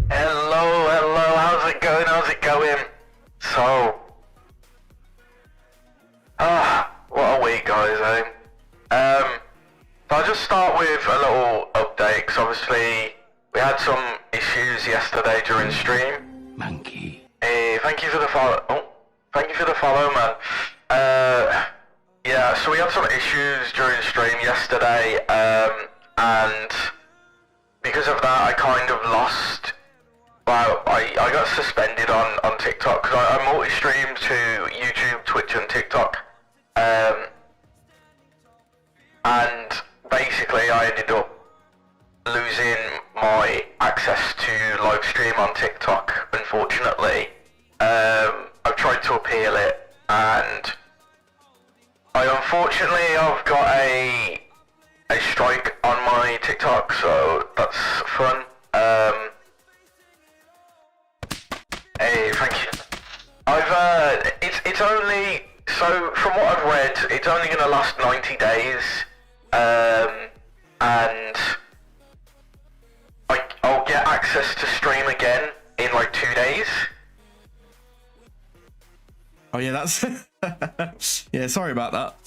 Hello, how's it going? So, what a week, guys, eh? So I'll just start with a little update, because obviously we had some issues yesterday during stream. Monkey. Hey, thank you for the follow. Oh, thank you for the follow, man. Yeah, so we had some issues during stream yesterday, and because of that, I kind of lost. Well, I got suspended on TikTok because I multi-stream to YouTube, Twitch, and TikTok, and basically I ended up losing my access to live stream on TikTok. Unfortunately, I've tried to appeal it, and I've got a strike on my TikTok, so that's fun. Hey, thank you. It's only, so from what I've read, it's only gonna last 90 days, and I'll get access to stream again in like 2 days. Oh yeah, that's yeah, sorry about that.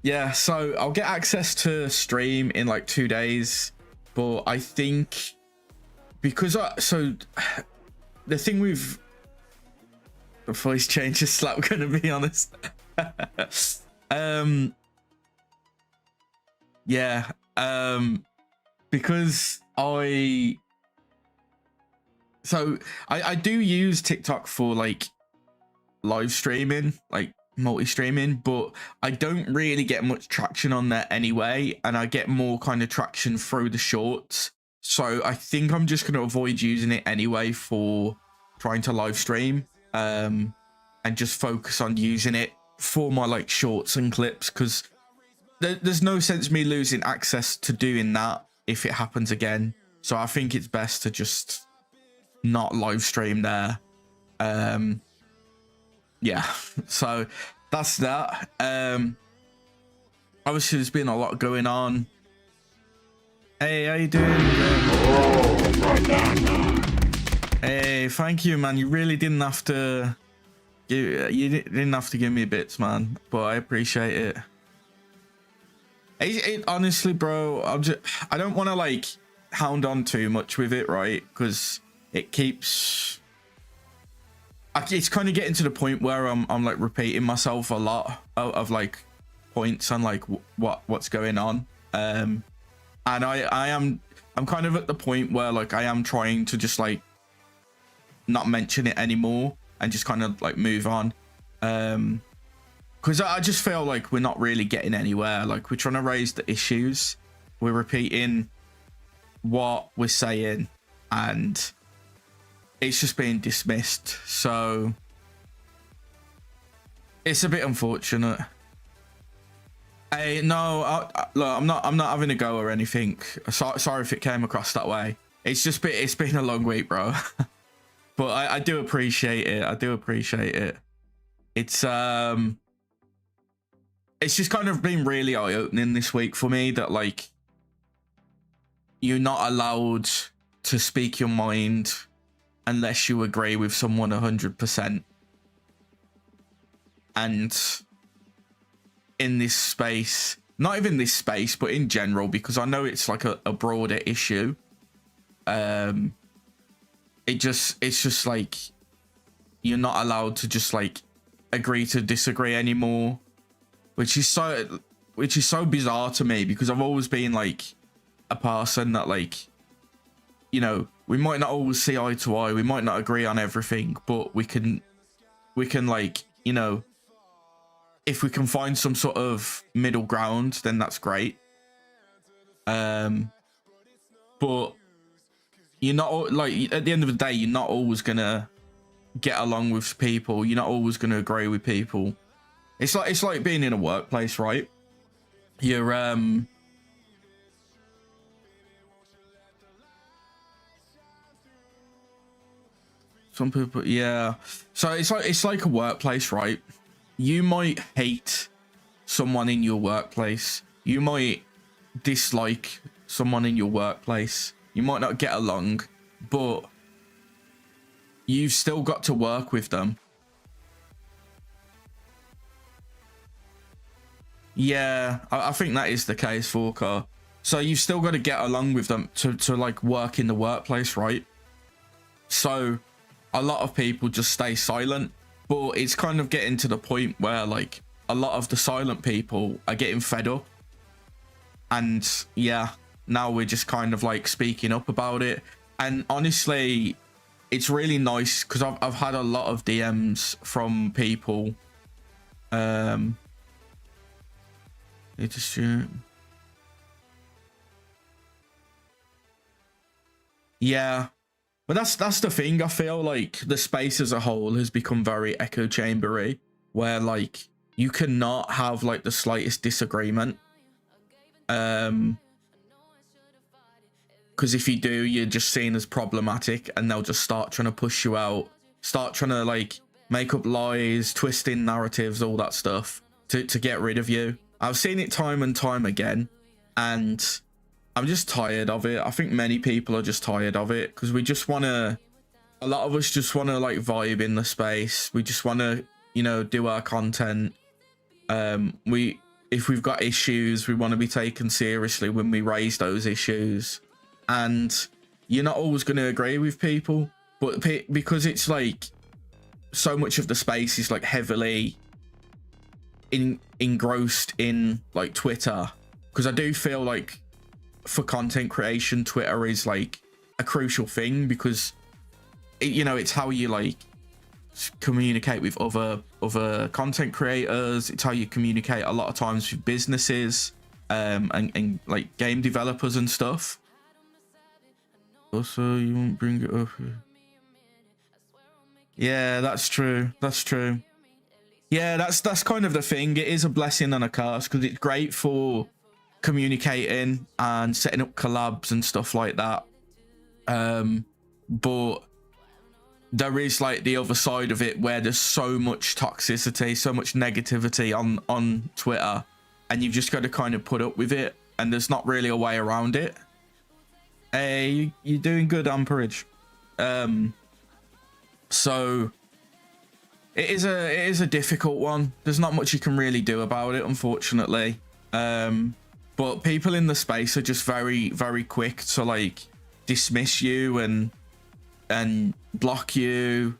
Yeah, so I'll get access to stream in like 2 days, but I think because the thing with the voice change is slap, gonna be honest. Yeah, because I do use TikTok for like live streaming, like multi-streaming, but I don't really get much traction on there anyway, and I get more kind of traction through the shorts. So I think I'm just going to avoid using it anyway for trying to live stream, and just focus on using it for my like shorts and clips, because there's no sense me losing access to doing that if it happens again. So I think it's best to just not live stream there. Yeah, so that's that. Obviously there's been a lot going on. Hey, how you doing? Hey, thank you, man. You really didn't have to give me bits, man, but I appreciate it. It honestly, bro, I don't want to like hound on too much with it, right? Because it keeps, it's kind of getting to the point where I'm like repeating myself a lot of like points on like what's going on, and I'm kind of at the point where like I am trying to just like not mention it anymore and just kind of like move on, because I just feel like we're not really getting anywhere. Like, we're trying to raise the issues, we're repeating what we're saying, and it's just being dismissed. So it's a bit unfortunate. Hey, no, look, I'm not having a go or anything. Sorry if it came across that way. It's been a long week, bro. But I do appreciate it. I do appreciate it. It's just kind of been really eye-opening this week for me that like you're not allowed to speak your mind unless you agree with someone 100%. And in this space, not even this space, but in general, because I know it's like a broader issue, it's just like you're not allowed to just like agree to disagree anymore, which is so bizarre to me, because I've always been like a person that, like, you know, we might not always see eye to eye, we might not agree on everything, but we can like, you know, if we can find some sort of middle ground, then that's great. But you're not, like, at the end of the day, you're not always gonna get along with people, you're not always gonna agree with people. It's like being in a workplace, right? You're some people, yeah. So it's like a workplace, right? You might hate someone in your workplace, you might dislike someone in your workplace. You might not get along, but you've still got to work with them. Yeah, I think that is the case for Car. So you've still got to get along with them to like work in the workplace, right? So a lot of people just stay silent, but it's kind of getting to the point where like a lot of the silent people are getting fed up. And yeah, now we're just kind of like speaking up about it. And honestly, it's really nice because I've had a lot of DMs from people. It just yeah, but that's the thing. I feel like the space as a whole has become very echo chambery, where like you cannot have like the slightest disagreement. Because if you do, you're just seen as problematic, and they'll just start trying to push you out, start trying to like make up lies, twisting narratives, all that stuff to get rid of you. I've seen it time and time again, and I'm just tired of it. I think many people are just tired of it because we just want to, a lot of us just want to like vibe in the space. We just want to, you know, do our content. If we've got issues, we want to be taken seriously when we raise those issues. And you're not always going to agree with people, but because it's like so much of the space is like heavily engrossed in like Twitter, because I do feel like for content creation, Twitter is like a crucial thing, because you know, it's how you like communicate with other content creators. It's how you communicate a lot of times with businesses and like game developers and stuff. Also, you won't bring it up here. Yeah, that's true. That's true. Yeah, that's kind of the thing. It is a blessing and a curse, because it's great for communicating and setting up collabs and stuff like that. But there is like the other side of it, where there's so much toxicity, so much negativity on Twitter, and you've just got to kind of put up with it, and there's not really a way around it. Hey, you're doing good, Amperage. So it is a difficult one. There's not much you can really do about it, unfortunately. But people in the space are just very, very quick to like dismiss you and block you,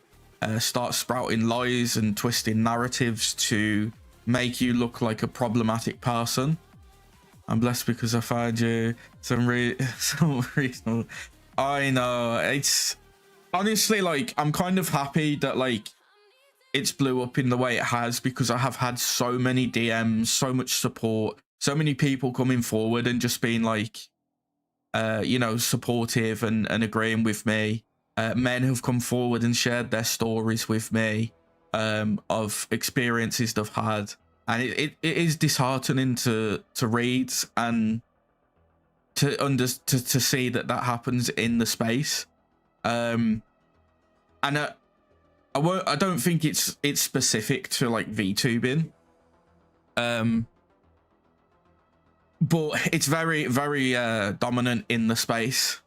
start sprouting lies and twisting narratives to make you look like a problematic person. I'm blessed because I found you some reasonable. I know, it's honestly like I'm kind of happy that like it's blew up in the way it has, because I have had so many DMs, so much support, so many people coming forward and just being like, you know, supportive and agreeing with me. Men have come forward and shared their stories with me of experiences they've had, and it is disheartening to read and to see that happens in the space. And I don't think it's specific to like VTubing, but it's very, very dominant in the space,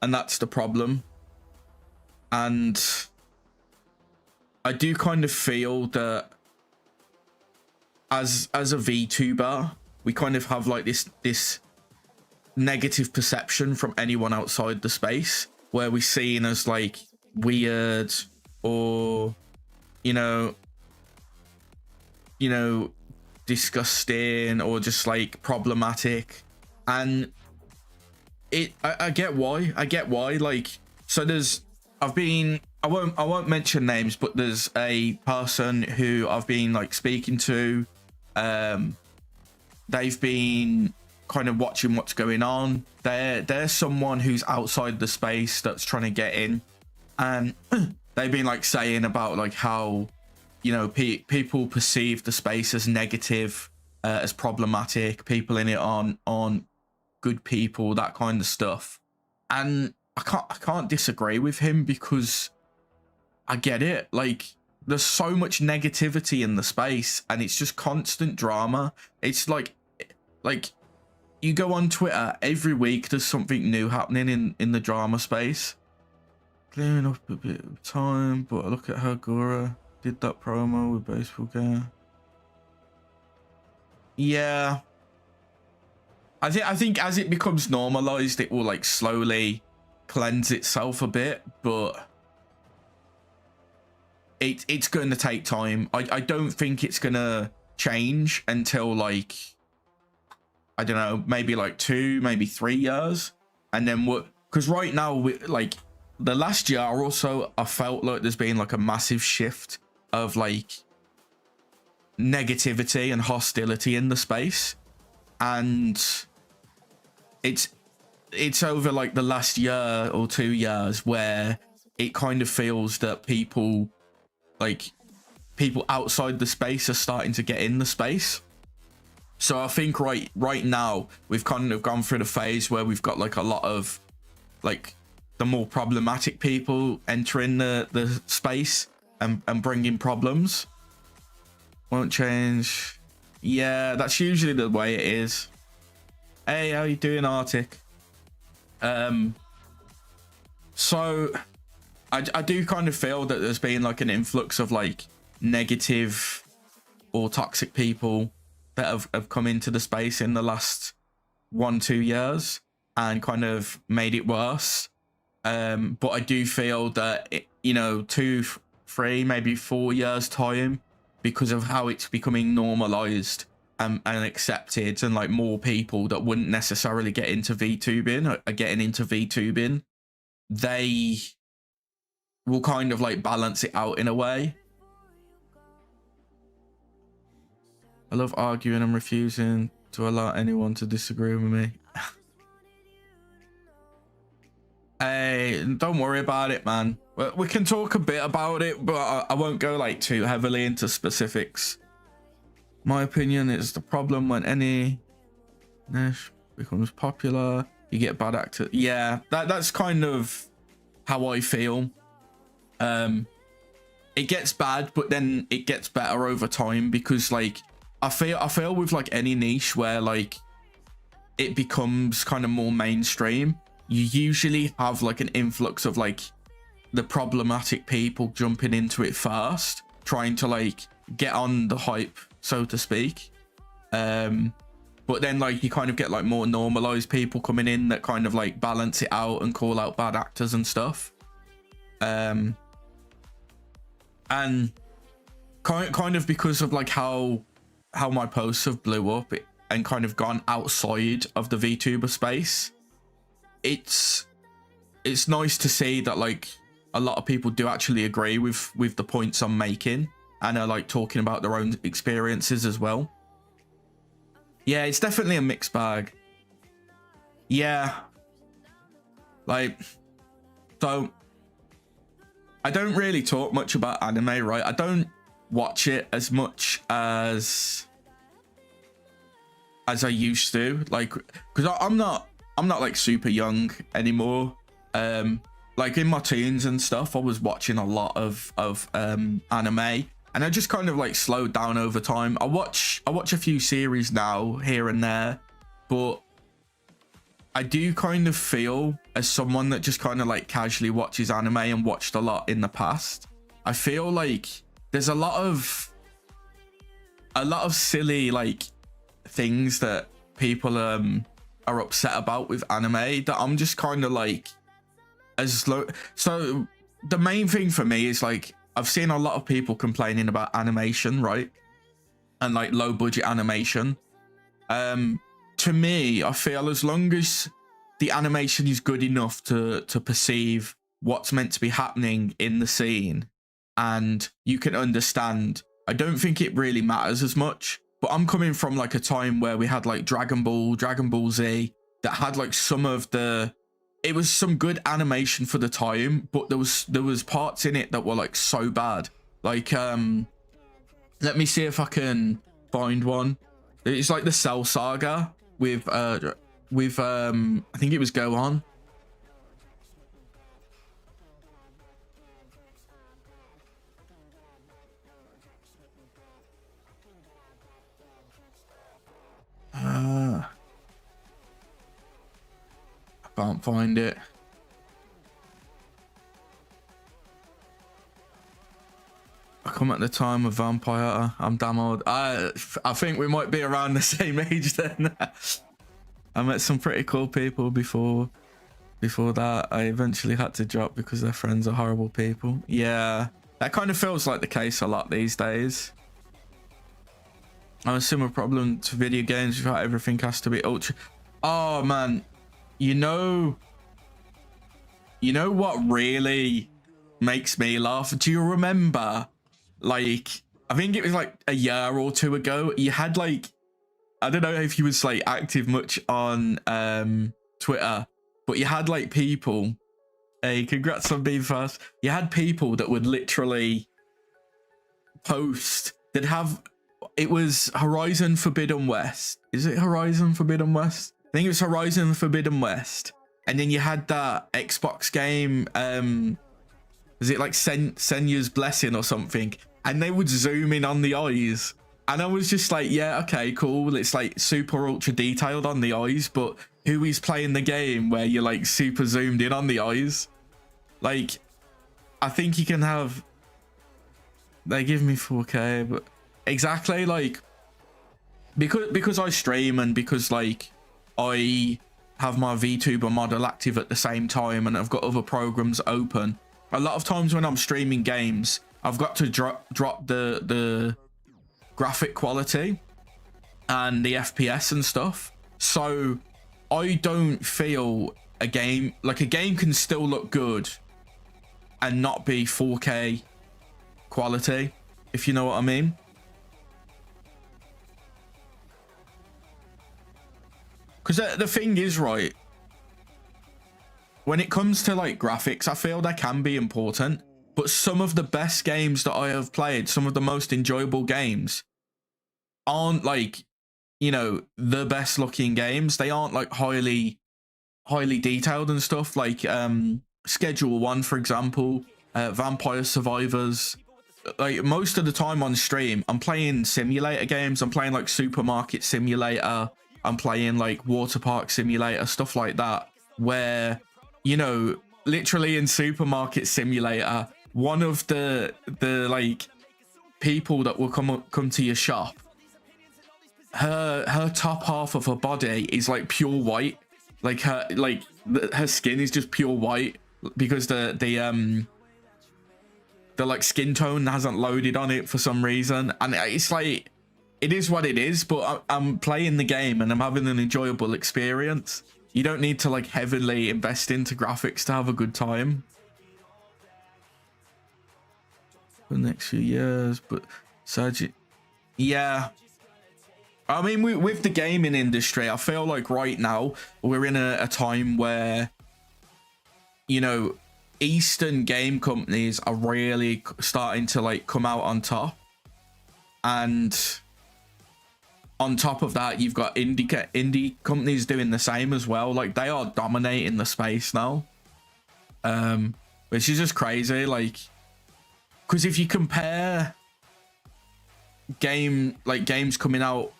and that's the problem. And I do kind of feel that as a VTuber, we kind of have like this negative perception from anyone outside the space, where we're seen as like weird or you know disgusting or just like problematic. And I get why. Like, so I won't mention names, but there's a person who I've been like speaking to. They've been kind of watching what's going on. They're someone who's outside the space that's trying to get in, and they've been like saying about like how, you know, people perceive the space as negative, as problematic. People in it aren't good people, that kind of stuff. And I can't disagree with him, because I get it. Like, there's so much negativity in the space, and it's just constant drama. It's like you go on Twitter every week, there's something new happening in the drama space. Clearing up a bit of time, but look at how Gora did that promo with baseball game. Yeah, I think as it becomes normalized, it will like slowly cleanse itself a bit, but it's going to take time. I don't think it's gonna change until like, I don't know, maybe like 2, maybe 3 years, and then what? Because right now, like the last year, also I felt like there's been like a massive shift of like negativity and hostility in the space, and it's over like the last year or 2 years where it kind of feels that people outside the space are starting to get in the space. So I think right now we've kind of gone through the phase where we've got like a lot of like the more problematic people entering the space and bringing problems. Won't change. Yeah, that's usually the way it is. Hey, how you doing, Arctic? So I do kind of feel that there's been like an influx of like negative or toxic people that have come into the space in the last 1-2 years and kind of made it worse. But I do feel that you know, 2, 3, maybe 4 years time, because of how it's becoming normalized and accepted, and like more people that wouldn't necessarily get into VTubing are getting into VTubing, they will kind of like balance it out in a way. I love arguing and refusing to allow anyone to disagree with me. Hey, don't worry about it, man. We can talk a bit about it, but I won't go like too heavily into specifics. My opinion is the problem when any niche becomes popular, you get bad actors. Yeah, that's kind of how I feel. It gets bad, but then it gets better over time, because like I feel with like any niche where like it becomes kind of more mainstream, you usually have like an influx of like the problematic people jumping into it first, trying to like get on the hype, so to speak. But then like you kind of get like more normalized people coming in that kind of like balance it out and call out bad actors and stuff. And kind of because of like how my posts have blew up and kind of gone outside of the VTuber space, it's nice to see that like a lot of people do actually agree with the points I'm making and are like talking about their own experiences as well. Yeah, it's definitely a mixed bag. Yeah, like, so I don't really talk much about anime, right? I don't watch it as much as I used to, like, because I'm not like super young anymore. Like in my teens and stuff, I was watching a lot of anime, and I just kind of like slowed down over time. I watch a few series now here and there, but I do kind of feel, as someone that just kind of like casually watches anime and watched a lot in the past, I feel like there's a lot of silly like things that people are upset about with anime that I'm just kind of like, so the main thing for me is like, I've seen a lot of people complaining about animation, right? And like low budget animation. To me, I feel as long as the animation is good enough to perceive what's meant to be happening in the scene and you can understand, I don't think it really matters as much. But I'm coming from like a time where we had like Dragon Ball Z, that had like some of the, it was some good animation for the time, but there was parts in it that were like so bad. Like let me see if I can find one. It's like the Cell Saga with I think it was Gohan. Can't find it. I come at the time of Vampire. I'm damn old. I think we might be around the same age then. I met some pretty cool people before that. I eventually had to drop because their friends are horrible people. Yeah, that kind of feels like the case a lot these days. I have a similar problem to video games without everything has to be ultra. Oh man, you know what really makes me laugh? Do you remember, like, I think it was like a year or two ago, you had like, I don't know if you was like active much on Twitter, but you had like people, hey, congrats on being first. You had people that would literally post, that have, it was Horizon Forbidden West. Is it Horizon Forbidden West? I think it was Horizon Forbidden West. And then you had that Xbox game, was it like Senya's Blessing or something? And they would zoom in on the eyes. And I was just like, yeah, okay, cool. It's like super ultra detailed on the eyes, but who is playing the game where you're like super zoomed in on the eyes? Like, I think you can have, they give me 4K, but exactly, like, because I stream and because like I have my VTuber model active at the same time and I've got other programs open, a lot of times when I'm streaming games, I've got to drop the graphic quality and the FPS and stuff, so I don't feel a game can still look good and not be 4K quality, if you know what I mean. Because the thing is, right, when it comes to like graphics, I feel they can be important, but some of the best games that I have played, some of the most enjoyable games, aren't like, you know, the best looking games. They aren't like highly detailed and stuff. Like Schedule 1, for example, Vampire Survivors. Like most of the time on stream, I'm playing simulator games. I'm playing like Supermarket Simulator. I'm playing like Water Park Simulator, stuff like that, where, you know, literally in Supermarket Simulator, one of the like people that will come to your shop, her top half of her body is like pure white, like her skin is just pure white because the like skin tone hasn't loaded on it for some reason, and it's like, it is what it is, but I'm playing the game and I'm having an enjoyable experience. You don't need to like heavily invest into graphics to have a good time. For the next few years, but Sergi, yeah. I mean, with the gaming industry, I feel like right now we're in a time where, you know, Eastern game companies are really starting to like come out on top, and on top of that, you've got indie companies doing the same as well. Like, they are dominating the space now, which is just crazy. Like, because if you compare games coming out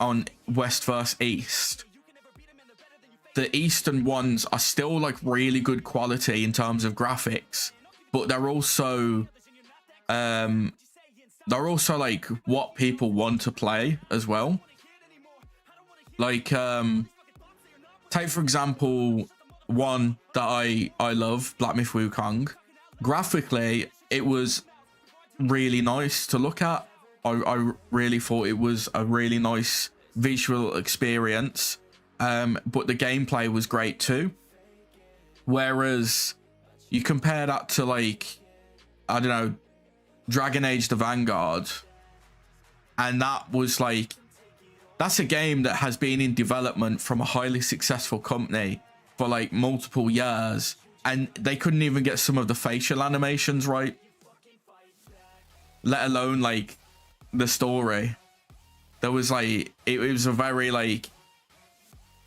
on West versus East, the Eastern ones are still like really good quality in terms of graphics, but they're also like what people want to play as well. Like take for example one that I love, Black Myth Wukong. Graphically, it was really nice to look at. I really thought it was a really nice visual experience, but the gameplay was great too. Whereas you compare that to like, I don't know, Dragon Age the Vanguard, and that was like, that's a game that has been in development from a highly successful company for like multiple years, and they couldn't even get some of the facial animations right, let alone like the story. There was like, it was a very like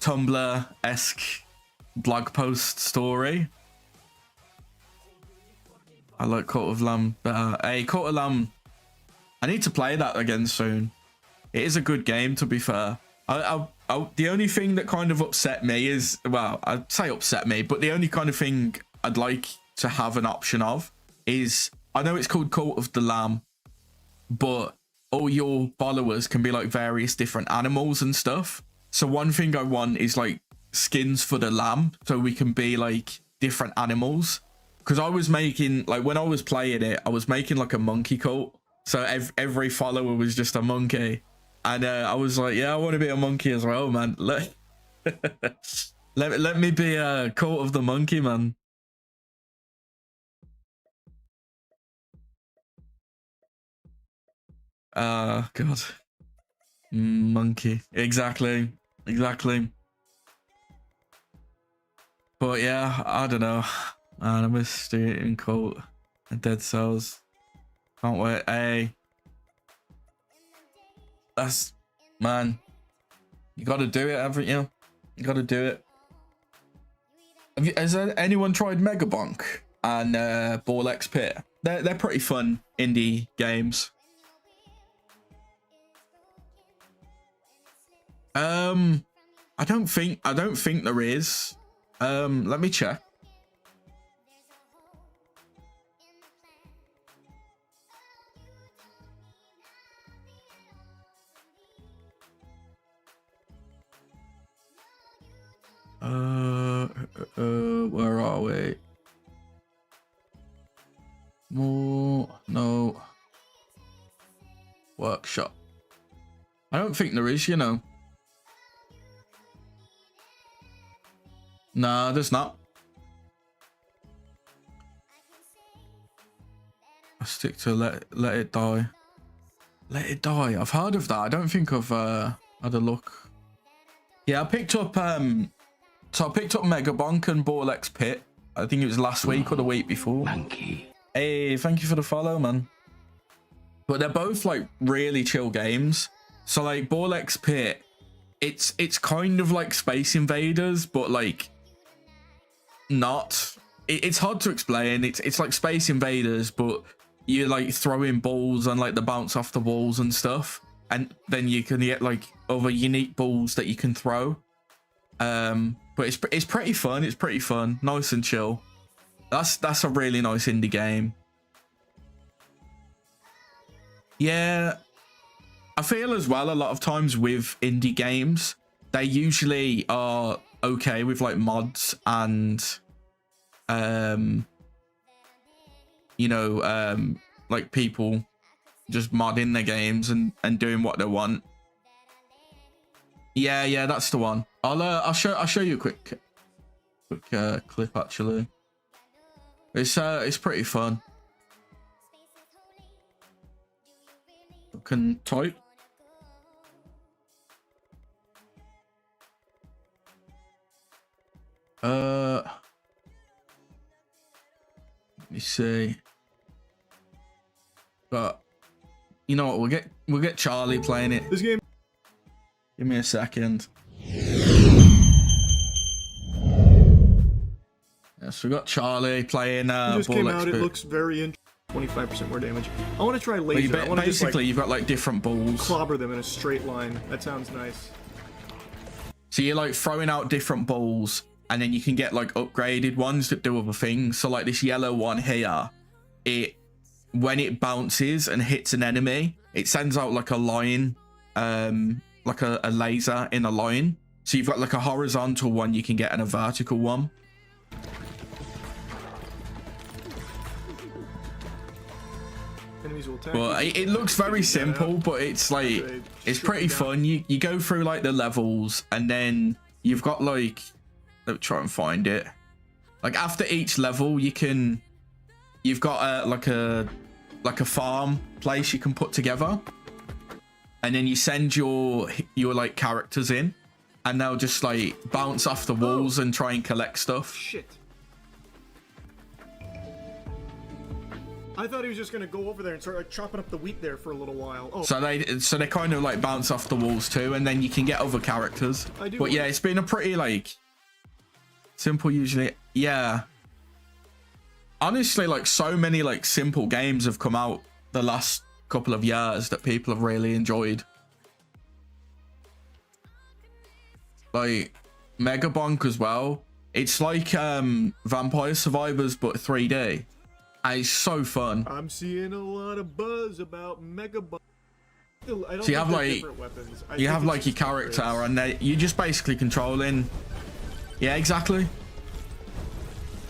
Tumblr-esque blog post story. I like Cult of Lamb better. Hey, Cult of Lamb, I need to play that again soon. It is a good game, to be fair. the only thing that kind of upset me is, well, I'd say upset me, but the only kind of thing I'd like to have an option of is, I know it's called Cult of the Lamb, but all your followers can be like various different animals and stuff. So one thing I want is like skins for the lamb, so we can be like different animals. Because I was making, like, when I was playing it, I was making like a monkey cult. So every follower was just a monkey. And I was like, yeah, I want to be a monkey as well, man. Let me be a cult of the monkey, man. God. Monkey. Exactly. But yeah, I don't know. Man, I miss doing cult and Dead Cells. Can't wait. Hey. That's, man, you got to do it, haven't you? You got to do it. Has anyone tried Megabonk and Ball X Pit? They're pretty fun indie games. I don't think there is. Let me check. Where are we? More, no. Workshop. I don't think there is, you know. Nah, there's not. I stick to let it die. Let it die. I've heard of that. I don't think I've had a look. Yeah, I picked up so I picked up Megabonk and Ball X Pit. I think it was last week or the week before. Monkey. Hey, thank you for the follow, man. But they're both like really chill games. So like Ball X Pit, it's kind of like Space Invaders, but like not. It's hard to explain. It's like Space Invaders, but you like throw in balls and like the bounce off the walls and stuff, and then you can get like other unique balls that you can throw. But it's pretty fun. It's pretty fun, nice and chill. That's a really nice indie game. Yeah, I feel as well a lot of times with indie games, they usually are okay with like mods and you know, like people just modding their games and doing what they want. Yeah, that's the one. I'll show you a quick clip actually. It's pretty fun. I can type. Let me see. But you know what? We'll get Charlie playing it. This game. Give me a second. Yes, we got Charlie playing. It just came out. It looks very interesting. 25% more damage. I want to try laser. Well, I want to just, like, you've got like different balls. Clobber them in a straight line. That sounds nice. So you're like throwing out different balls, and then you can get like upgraded ones that do other things. So like this yellow one here, when it bounces and hits an enemy, it sends out like a line, like a laser in a line. So you've got like a horizontal one you can get and a vertical one. Enemies will attack. But it looks very simple, but it's like it's pretty fun. You go through like the levels, and then you've got like, let me try and find it. Like after each level, you've got like a farm place you can put together, and then you send your like characters in, and they'll just like bounce off the walls and try and collect stuff. Shit. I thought he was just gonna go over there and start like chopping up the wheat there for a little while. Oh. So they kind of like bounce off the walls too, and then you can get other characters. But yeah, it's been a pretty like simple usually. Yeah. Honestly, like so many like simple games have come out the last couple of years that people have really enjoyed. like Mega Bonk as well. It's like Vampire Survivors but 3D. And it's so fun. I'm seeing a lot of buzz about Mega Buzz. So you have like your character, and you're just basically controlling. Yeah, exactly.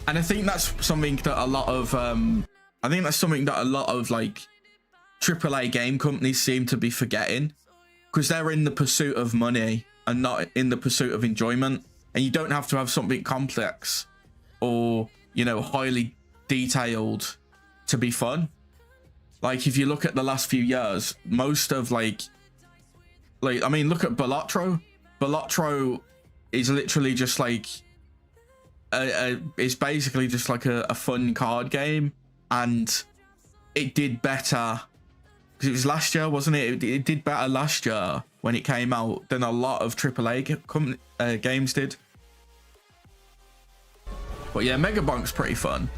And I think that's something that a lot of like AAA game companies seem to be forgetting, because they're in the pursuit of money and not in the pursuit of enjoyment. And you don't have to have something complex or, you know, highly detailed to be fun. Like if you look at the last few years, most of like I mean, look at Balatro. Balatro is literally just like it's basically just like a fun card game, and it did better because it was last year, wasn't it? It did better last year when it came out than a lot of AAA games did. But yeah, Mega Bonk's pretty fun.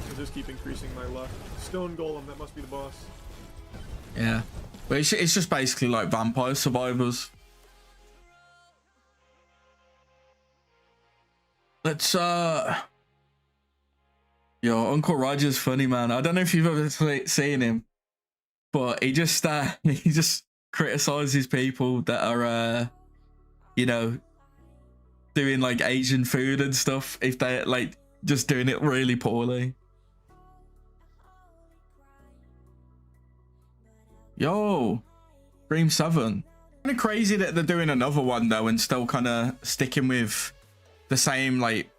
I'll just keep increasing my luck. Stone Golem, that must be the boss. Yeah, but it's just basically like Vampire Survivors. Let's yo, Uncle Roger's funny, man. I don't know if you've ever seen him, but he just criticizes people that are you know, doing like Asian food and stuff if they're like just doing it really poorly. Yo, Dream 7. Kind of crazy that they're doing another one though and still kind of sticking with the same like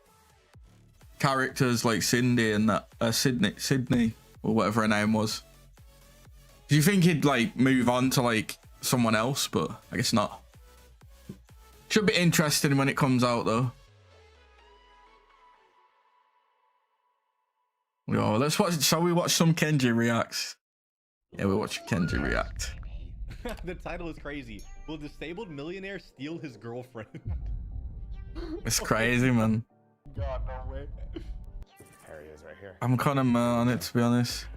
characters like Cindy and that Sydney or whatever her name was. Do you think he'd like move on to like someone else? But I guess not. Should be interesting when it comes out though. Yo, let's watch. Shall we watch some Kenji reacts? Yeah, we'll watch Kenji react. The title is crazy. Will disabled millionaire steal his girlfriend? It's crazy, man. God, no way. Harry is right here. I'm kind of mad on it, to be honest.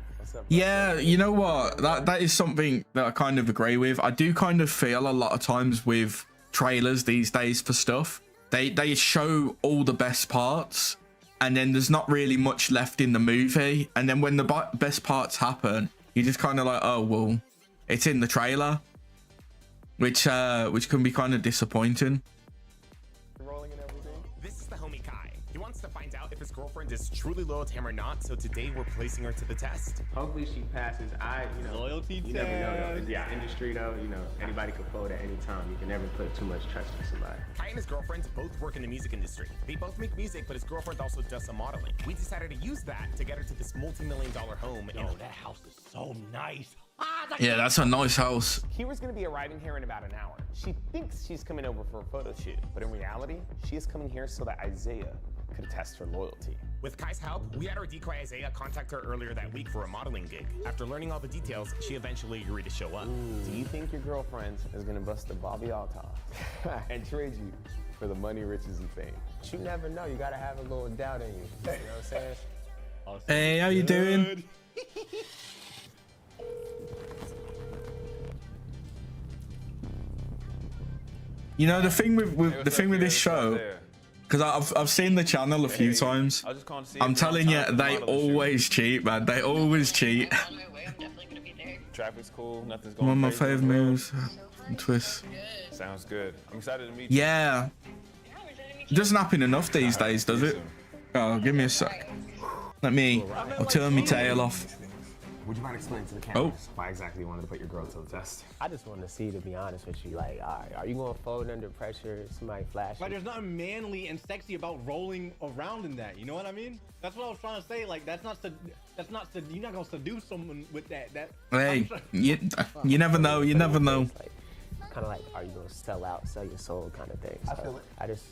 Yeah, you know what? That is something that I kind of agree with. I do kind of feel a lot of times with trailers these days for stuff, they show all the best parts, and then there's not really much left in the movie. And then when the best parts happen, you're just kind of like, oh well, it's in the trailer, which can be kind of disappointing. Rolling and everything. This is the homie Kai. He wants to find out if his girlfriend is truly loyal to him or not. So today we're placing her to the test. Hopefully she passes. Loyalty you never know though. In this industry though, you know, anybody can fold at any time. You can never put too much trust in somebody. Kai and his girlfriend both work in the music industry. They both make music, but his girlfriend also does some modeling. We decided to use that to get her to this multi-million-dollar home. Yo, that house is so nice. Yeah, that's a nice house. Kira's gonna be arriving here in about an hour. She thinks she's coming over for a photo shoot, but in reality, she is coming here so that Isaiah could test her loyalty. With Kai's help, we had our decoy Isaiah contact her earlier that week for a modeling gig. After learning all the details, she eventually agreed to show up. Do you think your girlfriend is gonna bust the Bobby Alta and trade you for the money, riches, and fame? But you never know. You gotta have a little doubt in you. You know what I'm saying? Hey, how you doing? You know, the thing with this show, because I've seen the channel a few times. I'm telling you, they always cheat, man. They always cheat. On my way, I'm definitely gonna be there. Traffic's cool. Nothing's going One of my crazy fave in the road. moves and twists. Sounds good. I'm excited to meet you. Yeah. It doesn't happen enough these days, does it? Oh, give me a sec. I'll turn my tail off. Would you mind explaining to the cameras why exactly you wanted to put your girl to the test? I just want to see, to be honest with you, like, all right, are you gonna fold under pressure? Somebody flash Like, you? there's nothing manly and sexy about rolling around in that. You know what I mean? That's what I was trying to say. Like, you're not gonna seduce someone with that. Hey, you never know. You never know. Like, kind of like, are you gonna sell out, sell your soul, kind of thing. So I just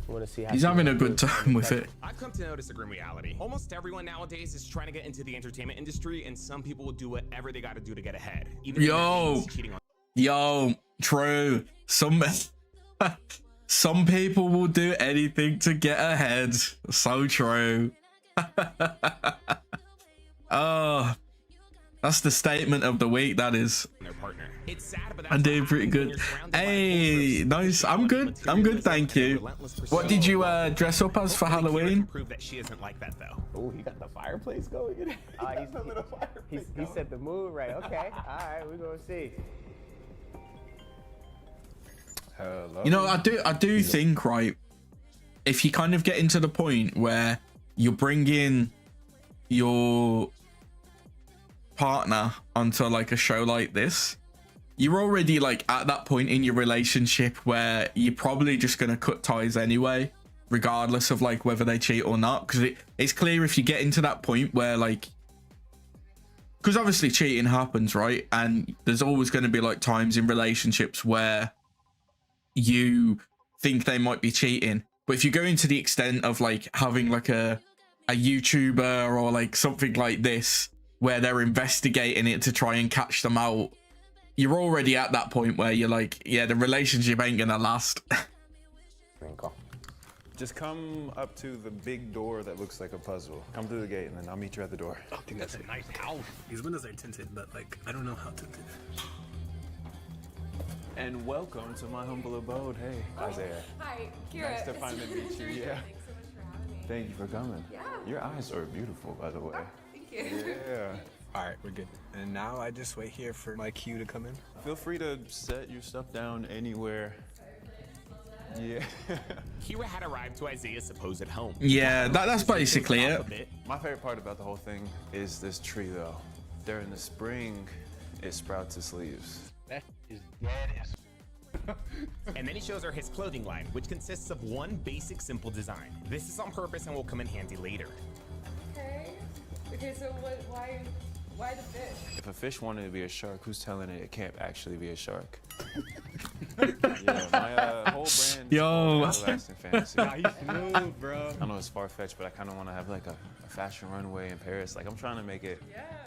want to see how He's having a good time with it. I've come to notice a grim reality. Almost everyone nowadays is trying to get into the entertainment industry, and some people will do whatever they gotta do to get ahead. Even if that means cheating on. Yo, true. Some people will do anything to get ahead. So true. Oh, That's the statement of the week. That is. Their partner. It's sad, but I'm doing pretty good. Hey, nice. I'm good. I'm good. Thank you. What did you dress up as for Halloween? Prove that she isn't like that though. Oh, he got the fireplace going. He set the mood right. Okay, all right, we're gonna see. Hello. You know, I do think, right, if you kind of get into the point where you're bringing your partner onto like a show like this, you're already like at that point in your relationship where you're probably just gonna cut ties anyway, regardless of like whether they cheat or not, because it's clear if you get into that point where like, because obviously cheating happens, right? And there's always going to be like times in relationships where you think they might be cheating, but if you go into the extent of like having like a YouTuber or like something like this where they're investigating it to try and catch them out, you're already at that point where you're like, yeah, the relationship ain't gonna last. Just come up to the big door that looks like a puzzle. Come through the gate and then I'll meet you at the door. I think that's a nice house. These windows are tinted, but like, I don't know how tinted. And welcome to my humble abode. Hey, Isaiah. Hi, Kira. Nice to finally meet you. Yeah. Thanks so much for having me. Thank you for coming. Yeah. Your eyes are beautiful, by the way. Thank you. Yeah. All right, we're good. And now I just wait here for my cue to come in. Feel free to set your stuff down anywhere. Yeah. Kira had arrived to Isaiah's supposed home. Yeah, that's basically it. My favorite part about the whole thing is this tree, though. During the spring, it sprouts its leaves. That is dead as. And then he shows her his clothing line, which consists of one basic simple design. This is on purpose and will come in handy later. Okay, so why the fish? If a fish wanted to be a shark, who's telling it can't actually be a shark? Yeah, my whole brand is called Everlasting Fantasy. Nah, he's smooth, bro. I know it's far-fetched, but I kind of want to have like a fashion runway in Paris. Like, I'm trying to make it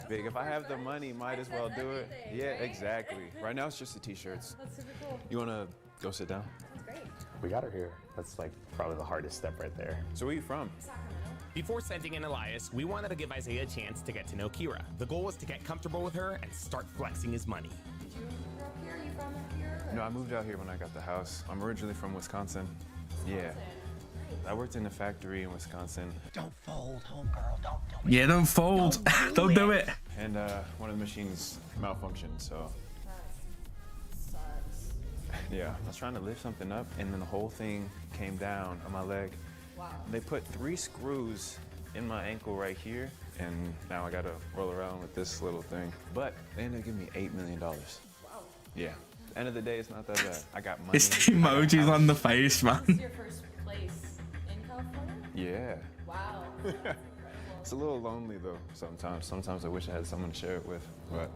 big. If I have the money, might as well do it. Yeah, exactly. Right now, it's just the t-shirts. That's super cool. You want to go sit down? Great. We got her here. That's like probably the hardest step right there. So where you from? Before sending in Elias, we wanted to give Isaiah a chance to get to know Kira. The goal was to get comfortable with her and start flexing his money. Did you grow up here? You from up here? No, I moved out here when I got the house. I'm originally from Wisconsin. Yeah. I worked in a factory in Wisconsin. Don't fold, homegirl. Don't do it. Yeah, don't fold. Don't do it. And one of the machines malfunctioned, so. Sucks. Yeah, I was trying to lift something up, and then the whole thing came down on my leg. Wow. They put 3 screws in my ankle right here, and now I gotta roll around with this little thing. But they ended up giving me $8 million. Wow. Yeah. End of the day, it's not that bad. I got money. It's the emojis on the face, This is man. your first place in California? Yeah. Wow. It's a little lonely though sometimes. Sometimes I wish I had someone to share it with, but.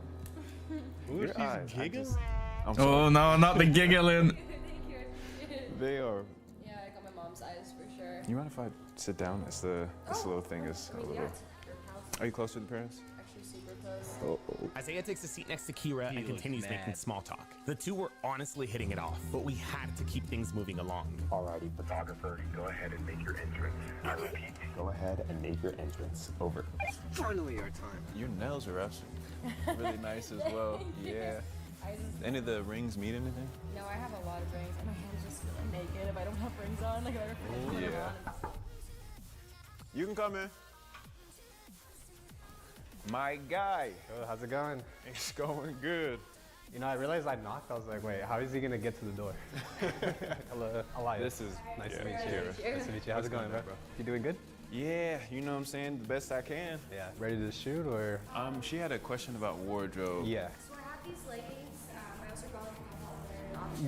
Ooh, Your eyes, she's I giggling. just- I'm sorry. Oh no, not the giggling. Thank you. They are. Yeah, I got my mom's eyes for sure. You mind if I sit down? This little thing is a little. Your house Are you close with the parents? actually super close. Isaiah takes a seat next to Kira and continues making small talk. The two were honestly hitting it off, but we had to keep things moving along. Alrighty, photographer, go ahead and make your entrance. I repeat, go ahead and make your entrance. Over. Finally, our time. Your nails are actually really nice as well. Yeah. Any of the rings mean anything? No, I have a lot of rings, and my hands just feel naked if I don't have rings on. Like, I gotta put them on. You can come in. My guy. Oh, how's it going? It's going good. You know, I realized I knocked. I was like, wait, how is he gonna get to the door? Hello, Elias. This is Nice to yeah, meet you. Kira. Nice to meet you. How's it going, bro? You doing good? Yeah, you know what I'm saying? The best I can. Yeah. Ready to shoot or? She had a question about wardrobe. Yeah. So I have these leggings. I also got like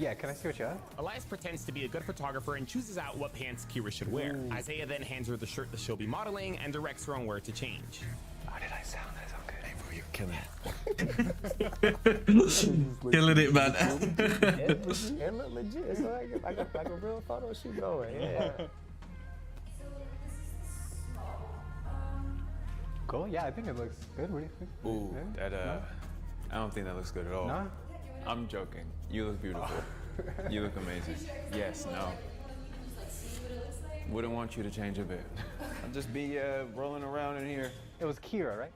Yeah. Can I see what you have? Elias pretends to be a good photographer and chooses out what pants Kira should wear. Isaiah then hands her the shirt that she'll be modeling and directs her on where to change. How did I sound? I sound good. Hey, bro, you're killing Killing it, man. It look legit. It's like a real photo shoot going. Yeah. Cool. Yeah, I think it looks good. What do you think? Ooh, Yeah? that I don't think that looks good at all. No? I'm joking. You look beautiful. You look amazing. Yes, no. Wouldn't want you to change a bit. I'll just be rolling around in here. It was Kira, right?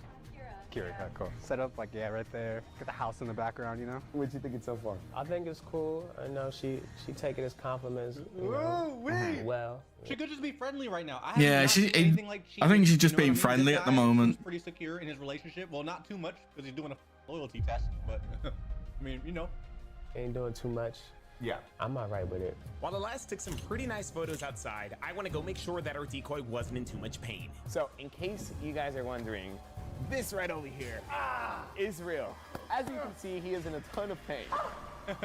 secure. Yeah, cool. Set up like, yeah, right there. Get the house in the background, you know? What you thinking so far? I think it's cool. I know she take it as compliments. You know, well. She could just be friendly right now. Yeah, I think she's just being friendly at the moment. He's pretty secure in his relationship. Well, not too much because he's doing a loyalty test, but I mean, you know. Ain't doing too much. Yeah, I'm all right with it. While Elias took some pretty nice photos outside, I want to go make sure that our decoy wasn't in too much pain. So, in case you guys are wondering, this right over here is real. As you can see, he is in a ton of pain.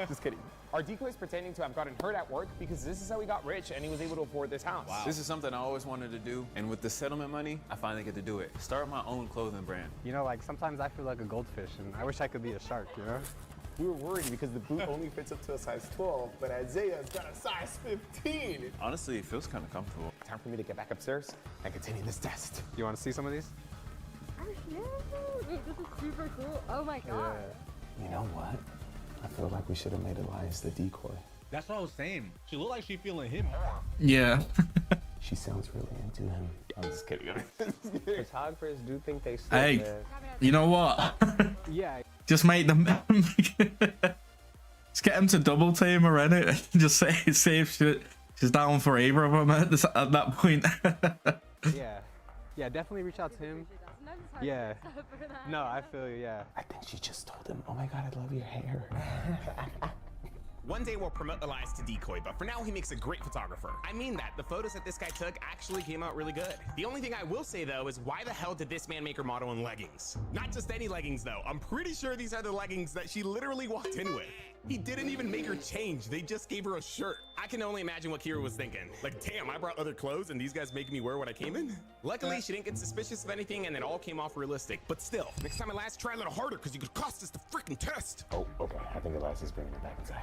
Just kidding. Our decoy is pretending to have gotten hurt at work because this is how he got rich and he was able to afford this house. Wow. This is something I always wanted to do, and with the settlement money, I finally get to do it. Start my own clothing brand. You know, like sometimes I feel like a goldfish and I wish I could be a shark, you know? We were worried because the boot only fits up to a size 12, but Isaiah's got a size 15. Honestly, it feels kind of comfortable. Time for me to get back upstairs and continue this test. You want to see some of these? Oh, yeah. Wait, this is super cool. Oh my god. Yeah. You know what? I feel like we should have made Elias the decoy. That's what I was saying. She looked like she feeling him more. Yeah. She sounds really into him. I'm just kidding. Photographers do think they still, Hey, man. you know what? Yeah. Just make them. Just get him to double team her in it. Just see if she's down for either of them at that point. Yeah. Yeah, definitely reach out to him. Yeah. No, I feel you, yeah. I think she just told him, oh my god, I love your hair. One day we'll promote Elias to decoy, but for now he makes a great photographer. I mean that, the photos that this guy took actually came out really good. The only thing I will say though is why the hell did this man make her model in leggings? Not just any leggings though, I'm pretty sure these are the leggings that she literally walked in with. He didn't even make her change, they just gave her a shirt. I can only imagine what Kira was thinking. Like, damn, I brought other clothes and these guys making me wear what I came in? Luckily, she didn't get suspicious of anything and it all came off realistic. But still, next time Elias, try a little harder because you could cost us the freaking test. Oh, okay. I think Elias is bringing it back inside.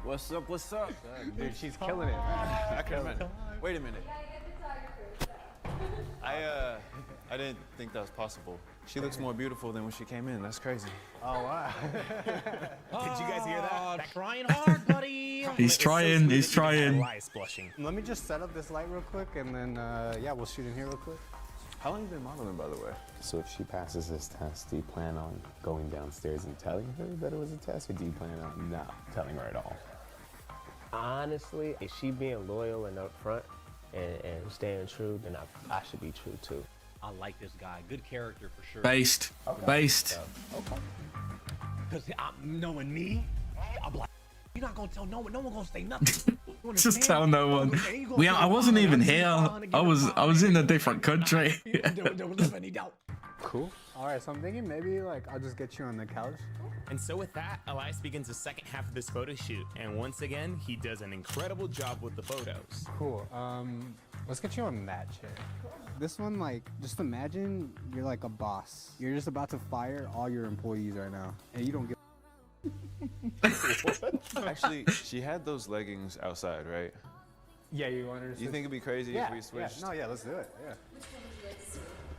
What's up? What's up? Dude, she's killing it, man. I can imagine. Wait a minute. I didn't think that was possible. She looks more beautiful than when she came in. That's crazy. Oh, wow. Did you guys hear that? Trying hard, buddy. He's trying. He's trying. Elias blushing. Let me just set up this light real quick and then, yeah, we'll shoot in here real quick. How long have you been modeling, by the way? So if she passes this test, do you plan on going downstairs and telling her that it was a test, or do you plan on not telling her at all? Honestly, if she being loyal and upfront and staying true, then I should be true too. I like this guy. Good character for sure. Based. Okay. Based. Okay. Because knowing me, I'm like, you're not going to tell no one. No one going to say nothing. Just tell no one. I wasn't even here. I was in a different country. There was any doubt. Cool. All right, so I'm thinking maybe like I'll just get you on the couch. And so with that, Elias begins the second half of this photo shoot. And once again, he does an incredible job with the photos. Cool. Let's get you on that chair. This one, like, just imagine you're like a boss. You're just about to fire all your employees right now, and you don't get. Actually, she had those leggings outside, right? Yeah, you want her to. You think it'd be crazy if we switched? Yeah. No, yeah, let's do it. Yeah.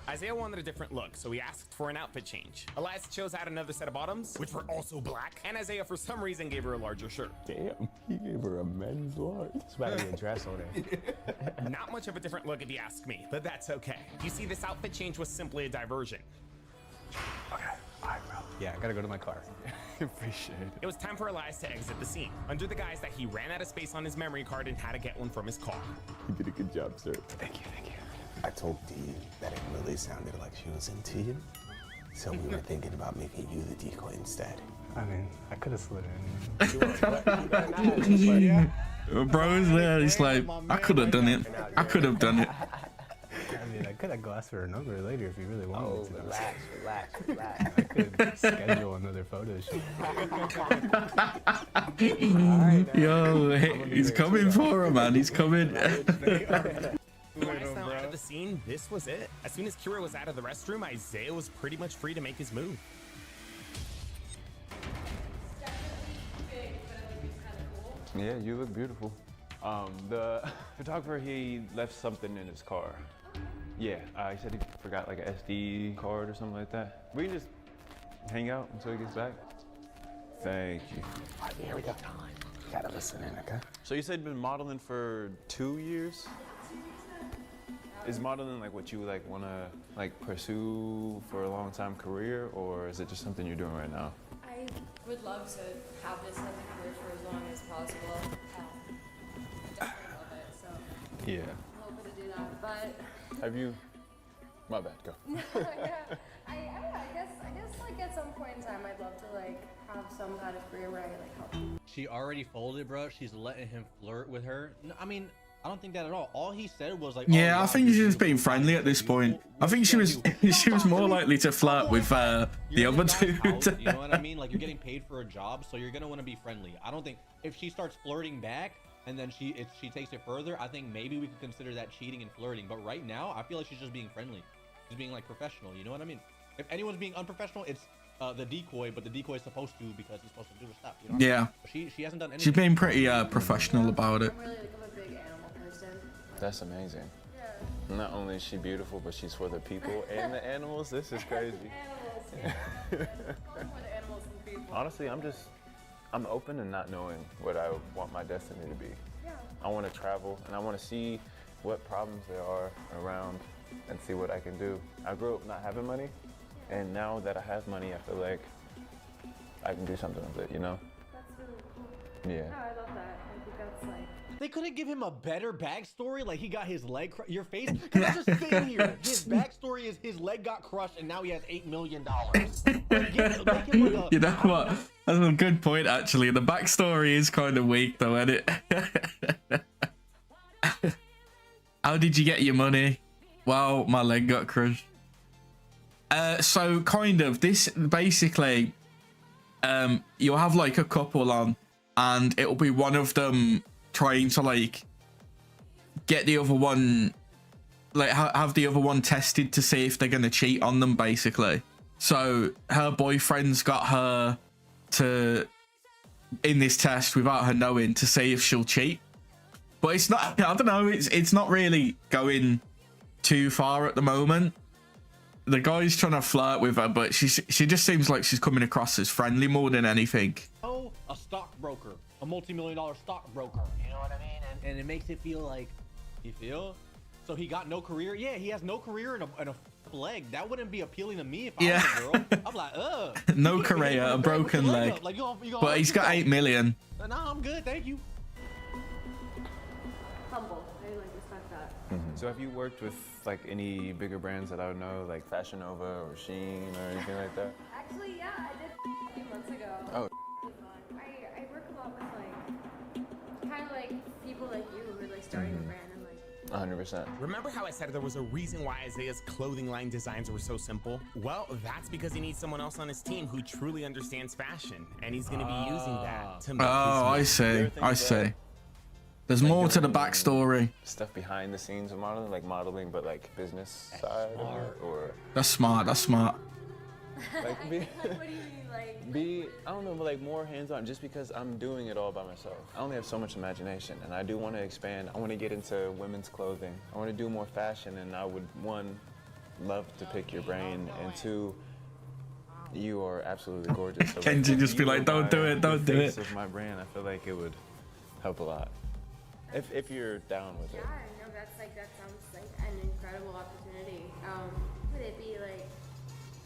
Isaiah wanted a different look, so he asked for an outfit change. Elias chose out another set of bottoms, which were also black, and Isaiah, for some reason, gave her a larger shirt. Damn, he gave her a men's large. It's about to be a dress on it. Not much of a different look if you ask me, but that's okay. You see, this outfit change was simply a diversion. Okay. All right, bro. Yeah, I gotta go to my car. Appreciate it. It was time for Elias to exit the scene, under the guise that he ran out of space on his memory card and had to get one from his car. You did a good job, sir. Thank you. Thank you. I told Dee that it really sounded like she was into you, so we were thinking about making you the decoy instead. I mean, I could have slid in. Bro's there. He's like, I could have done it. I could have done it. I mean, I could have asked for her number later if you really wanted me to. Relax. I could schedule another photo shoot. Yo, hey, he's coming for her, man. He's coming. Elias now out of the scene, this was it. As soon as Kira was out of the restroom, Isaiah was pretty much free to make his move. Yeah, you look beautiful. The photographer, he left something in his car. Yeah, he said he forgot like an SD card or something like that. We can just hang out until he gets back. Thank you. All right, here we go. Gotta listen in, okay? So you said you've been modeling for 2 years? Is modeling like what you like want to like pursue for a long time career, or is it just something you're doing right now? I would love to have this as a career for as long as possible. I definitely love it, so Yeah. I'm hoping to do that. But Have you? My bad. Go. yeah, I don't know. I guess like at some point in time, I'd love to like have some kind of career where I like help people. She already folded, bro. She's letting him flirt with her. No, I mean, I don't think that at all. All he said was like, Yeah, oh, I think she's just being friendly at this point. I think she was she was more likely to flirt with the other dude. You know what I mean? Like, you're getting paid for a job, so you're gonna want to be friendly. I don't think if she starts flirting back and then she takes it further, I think maybe we could consider that cheating and flirting. But right now, I feel like she's just being friendly. She's being like professional. You know what I mean? If anyone's being unprofessional, it's the decoy, but the decoy is supposed to because he's supposed to do his stuff. You know what I mean? Yeah. She hasn't done anything. She's being pretty professional about it. I'm really like I'm a big animal person. That's amazing. Yeah. Not only is she beautiful, but she's for the people and the animals. This is crazy. Animals. Yeah. I'm more the animals than people. Honestly, I'm open and not knowing what I want my destiny to be. Yeah. I want to travel and I want to see what problems there are around and see what I can do. I grew up not having money, and now that I have money, I feel like I can do something with it, you know? That's really cool. Yeah. No, I love that. I think that's like. They couldn't give him a better backstory, like he got his leg your face. Cause I'm just sitting here. His backstory is his leg got crushed and now he has $8 million. You know what? That's a good point, actually. The backstory is kind of weak, though, isn't it? How did you get your money? Well, my leg got crushed. So kind of this basically, you'll have like a couple on, and it'll be one of them trying to like get the other one, like have the other one tested to see if they're gonna cheat on them, basically. So her boyfriend's got her to in this test without her knowing to see if she'll cheat. But it's not, I don't know, it's not really going too far at the moment. The guy's trying to flirt with her, but she just seems like she's coming across as friendly more than anything. Oh, a stockbroker, a multi-million-dollar stockbroker. You know what I mean? And it makes it feel like, you feel? So he got no career? Yeah, he has no career and a leg. That wouldn't be appealing to me if I was a girl. I'm like, ugh. No career, a broken leg. Like, but he's got 8 million. Nah, I'm good, thank you. Humble. I like respect that. So have you worked with like any bigger brands that I would know, like Fashion Nova or Shein or anything like that? Actually, yeah, I did a few months ago. Oh. I work a lot with like, kind of like people like you who are like starting a brand and like. 100%. Remember how I said there was a reason why Isaiah's clothing line designs were so simple? Well, that's because he needs someone else on his team who truly understands fashion, and he's going to be using that to make his I see. There's more to the backstory. Stuff behind the scenes of modeling, like modeling, but like business side of it, or That's smart. That's smart. like be, What do you mean, like? be I don't know, but like more hands-on. Just because I'm doing it all by myself, I only have so much imagination, and I do want to expand. I want to get into women's clothing. I want to do more fashion, and I would, one, love to pick your brain, and two, you are absolutely gorgeous. So Kenji just be like, don't do it, don't do it. Of my brand, I feel like it would help a lot. If you're down with it. Yeah, no, that sounds like an incredible opportunity. Would it be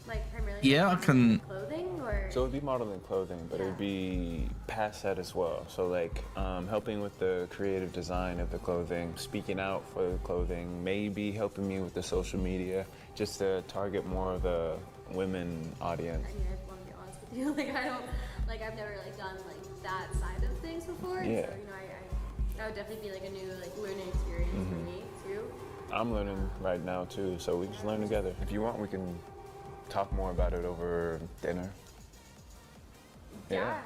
like primarily? Yeah, I can. Clothing or? So it'd be modeling clothing, but it would be past that as well. So like helping with the creative design of the clothing, speaking out for the clothing, maybe helping me with the social media, just to target more of the women audience. I mean, I want to be honest with you. Like I don't, like I've never like done like that side of things before. Yeah. So that would definitely be like a new like learning experience for me too. I'm learning right now too, so we just learn together. If you want, we can talk more about it over dinner. Yeah,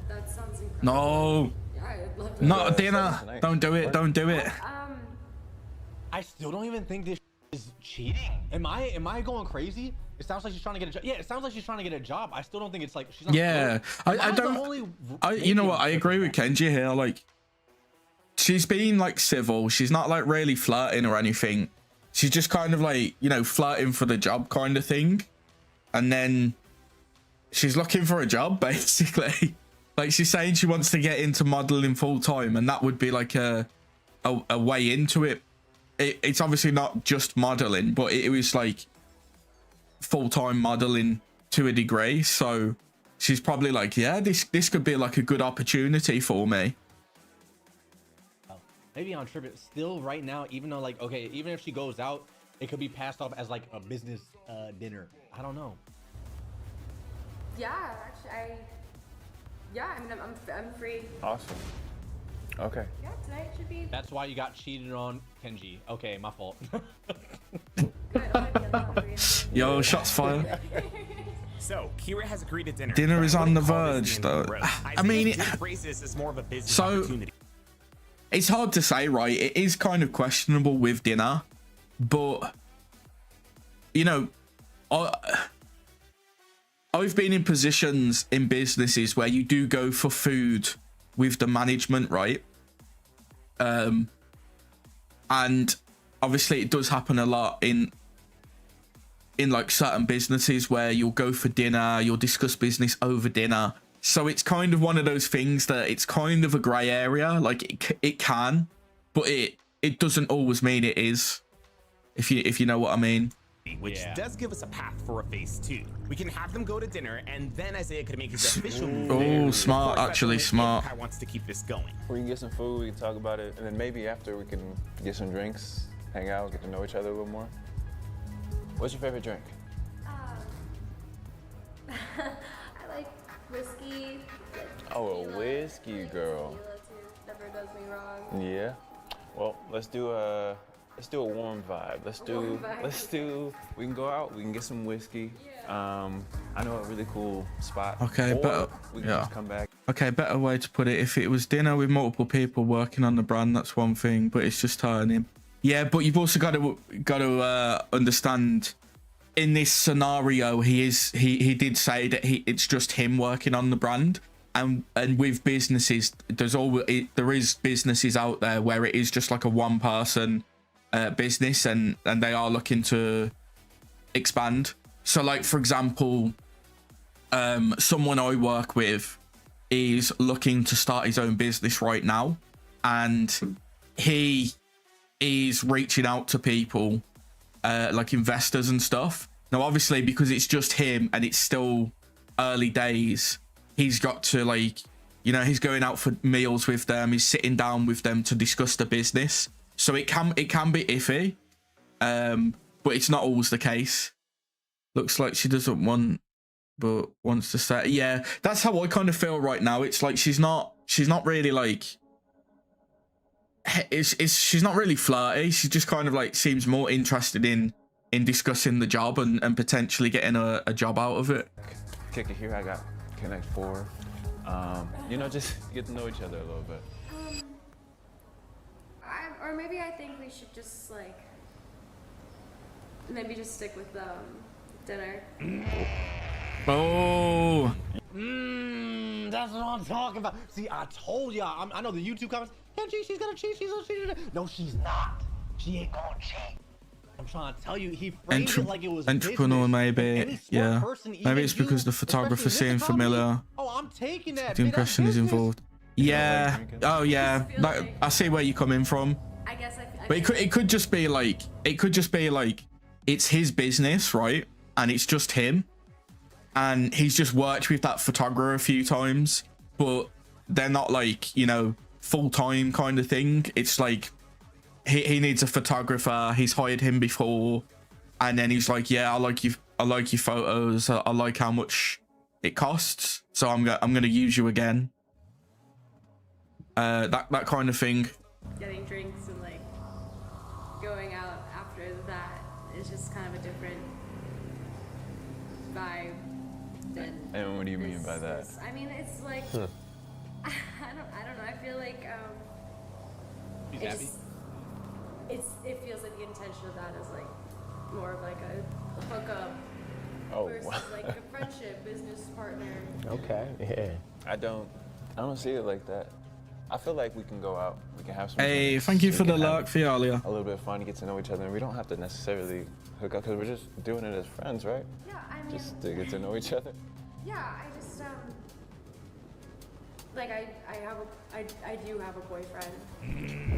that sounds incredible. No. Yeah, I'd love to. Not dinner. Don't do it. Don't do it. I still don't even think this is cheating. Am I going crazy? It sounds like she's trying to get a job. Yeah, it sounds like she's trying to get a job. I still don't think it's like she's not. Yeah, I don't. You know what? I agree with Kenji here. Like, she's being like civil. She's not like really flirting or anything. She's just kind of like, you know, flirting for the job kind of thing. And then she's looking for a job, basically. Like, she's saying she wants to get into modeling full time, and that would be like a way into it. it's obviously not just modeling, but it was like full-time modeling to a degree. So she's probably like, yeah, this could be like a good opportunity for me. Maybe on trip, still right now, even though like, okay, even if she goes out, it could be passed off as like a business dinner. I don't know. Yeah, actually, I mean, I'm free. Awesome. Okay. Yeah, tonight should be That's why you got cheated on, Kenji. Okay, my fault. good. I might be a little hungry. Yo, shots fired. So, Kira has agreed to dinner. Dinner is I on the wouldn't call this verge, being though. gross. I mean, Isaiah did phrase this as more of a business so opportunity. it's hard to say, right? It is kind of questionable with dinner, but you know, I've been in positions in businesses where you do go for food with the management, right? And obviously it does happen a lot in like certain businesses where you'll go for dinner, you'll discuss business over dinner. So it's kind of one of those things that it's kind of a gray area. Like it can, but it doesn't always mean it is, if you know what I mean. Which does give us a path for a phase 2. We can have them go to dinner, and then Isaiah could make his official move. Oh, smart, actually smart. Kai wants to keep this going. We can get some food, we can talk about it, and then maybe after we can get some drinks, hang out, get to know each other a little more. What's your favorite drink? I like whiskey. Oh, a whiskey girl. Never does me wrong. Yeah. Well, let's do a warm vibe. We can go out, we can get some whiskey. I know a really cool spot. Okay, or we can just come back. Okay, better way to put it. If it was dinner with multiple people working on the brand, that's one thing, but it's just her and him. Yeah, but you've also got to understand, in this scenario, he did say that it's just him working on the brand, and with businesses, there is businesses out there where it is just like a one person business, and they are looking to expand. So like, for example, someone I work with is looking to start his own business right now, and he is reaching out to people like investors and stuff. Now obviously, because it's just him and it's still early days, he's got to, like, you know, he's going out for meals with them, he's sitting down with them to discuss the business. So it can be iffy, but it's not always the case. Looks like she doesn't want, but wants to say, yeah, that's how I kind of feel right now. It's like she's not really like, she's not really flirty. She just kind of like seems more interested in discussing the job and potentially getting a job out of it. Kick it here, I got Connect 4. You know, just get to know each other a little bit. Or maybe I think we should just like maybe just stick with dinner. Oh. That's what I'm talking about. See, I told y'all. I know the YouTube comments. Kenji, she's gonna cheat. She's gonna cheat. No, she's not. She ain't gonna cheat. I'm trying to tell you, he framed it like it was entrepreneur, business. maybe. Yeah. Maybe it's because the photographer seemed familiar. Oh, I'm taking that. The impression is involved. Yeah. Oh, yeah. Like, I see where you're coming from. I guess But it could just be like, it's his business, right? And it's just him, and he's just worked with that photographer a few times, but they're not like, you know, full-time kind of thing. It's like he needs a photographer, he's hired him before, and then he's like, yeah, I like your photos, I like how much it costs, so I'm gonna use you again. That kind of thing. Getting drinks and like going out after that is just kind of a different vibe than. And what do you mean by that? I mean, it's like I don't know. I feel like She's happy. It feels like the intention of that is like more of like a hookup versus like a friendship, business partner. Okay, yeah. I don't see it like that. I feel like we can go out, we can have some. Hey, drinks, thank you we for the can have luck, Fialia. A little bit of fun, get to know each other, and we don't have to necessarily hook up because we're just doing it as friends, right? Yeah, I mean. Just to get to know each other. Yeah, I just like I do have a boyfriend.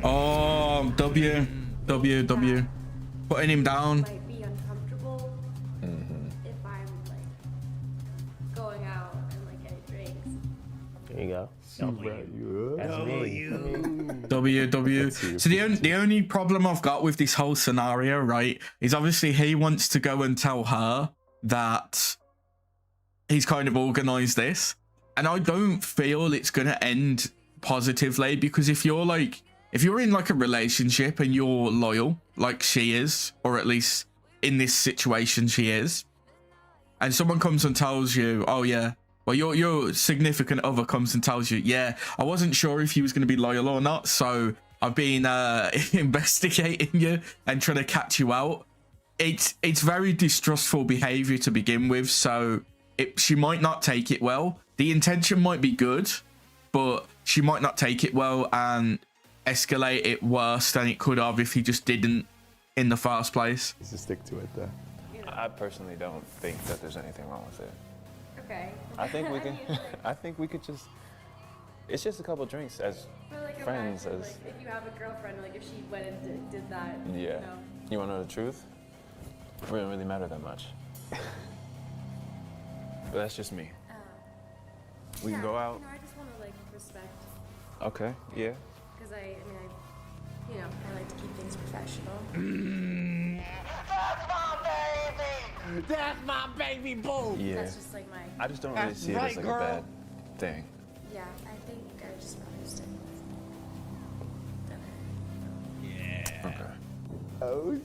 Oh, W. W. Putting him down. Might be uncomfortable if I'm like going out and like getting drinks. There you go. That's me. W. So the only problem I've got with this whole scenario, right, is obviously he wants to go and tell her that he's kind of organized this, and I don't feel it's gonna end positively, because if you're in like a relationship and you're loyal like she is, or at least in this situation she is, and someone comes and tells you, oh yeah, well your significant other comes and tells you, yeah, I wasn't sure if you was going to be loyal or not, so I've been investigating you and trying to catch you out. It's very distrustful behavior to begin with, so she might not take it well. The intention might be good, but she might not take it well and escalate it worse than it could have if he just didn't in the first place. Just stick to it though. I personally don't think that there's anything wrong with it. Okay. I think we can. I think we could just. It's just a couple drinks as But like friends. imagine, As like, if you have a girlfriend, like if she went and did that. yeah. You know? You want to know the truth? It wouldn't really matter that much. But that's just me. We can go out. You know, I just want to like respect. Okay. Yeah. Because I like to keep things professional. That's my baby boo. Yeah. That's just like my. I just don't really That's see it right, as like girl. a bad thing. Yeah, I think I just rather stick with dinner. Okay. Oh.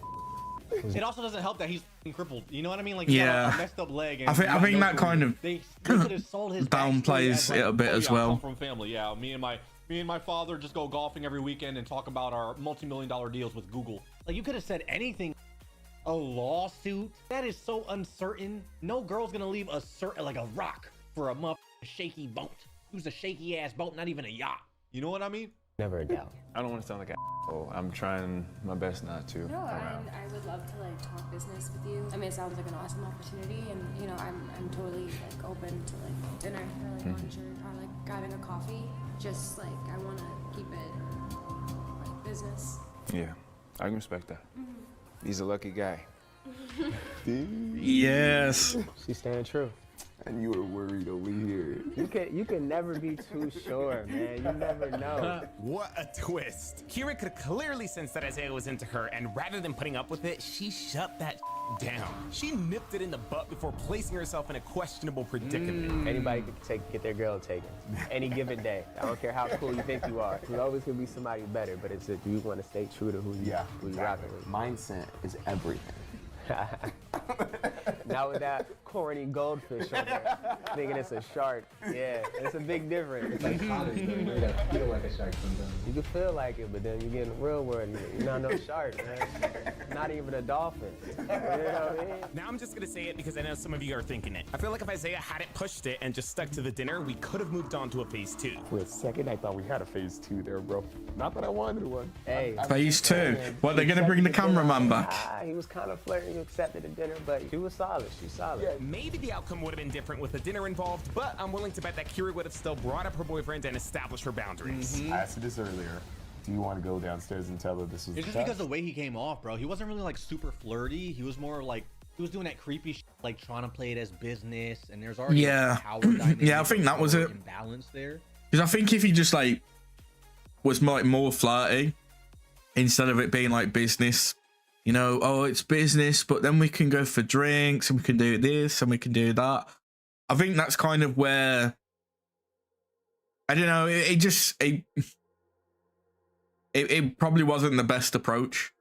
It also doesn't help that he's f***ing crippled. You know what I mean? Like, Yeah. he's got a messed up leg. And I think he's got that no kind food. of they could have sold his downplays backstory as, like, it a bit oh, as yeah, I well. come from family. Yeah, me and my father just go golfing every weekend and talk about our multi-million-dollar deals with Google. Like, you could have said anything. A lawsuit? That is so uncertain. No girl's gonna leave like a rock for a shaky boat. Who's a shaky ass boat? Not even a yacht. You know what I mean? Never a doubt. I don't want to sound like an asshole. I'm trying my best not to. No, around. I would love to like talk business with you. I mean, it sounds like an awesome opportunity, and you know, I'm totally like open to like dinner or like lunch or like grabbing a coffee. Just like I want to keep it like business. Yeah, I can respect that. He's a lucky guy. Yes. She's staying true. And you were worried over here. You can never be too sure, man. You never know. What a twist. Kira could clearly sense that Isaiah was into her, and rather than putting up with it, she shut that down. She nipped it in the butt before placing herself in a questionable predicament. Anybody could get their girl taken. Any given day. I don't care how cool you think you are. There's always gonna be somebody better, but it's do you want to stay true to who you rocking with? Mindset is everything. Not with that corny goldfish on there, thinking it's a shark. Yeah, it's a big difference. It's like college, though. You gotta feel like a shark sometimes. You can feel like it, but then you get in the real world, you're not no shark, man. Not even a dolphin. You know what I mean? Now I'm just gonna say it because I know some of you are thinking it. I feel like if Isaiah hadn't pushed it and just stuck to the dinner, we could have moved on to a phase 2. For a second, I thought we had a phase 2 there, bro. Not that I wanted one. Hey, Phase 2. What, they're gonna bring the cameraman back? He was kind of flirting. You accepted the dinner, but she was solid. She's solid. Yeah. Maybe the outcome would have been different with the dinner involved, but I'm willing to bet that Kira would have still brought up her boyfriend and established her boundaries. I asked you this earlier. Do you want to go downstairs and tell her this was It's the just because test? the way he came off, bro. He wasn't really like super flirty. He was more like he was doing that creepy shit, like trying to play it as business. And there's already Yeah. a power dynamic. Yeah, I think that was it. Imbalance there. Because I think if he just like was like more flirty instead of it being like business, you know, oh, it's business, but then we can go for drinks and we can do this and we can do that. I think that's kind of where, I don't know, it probably wasn't the best approach.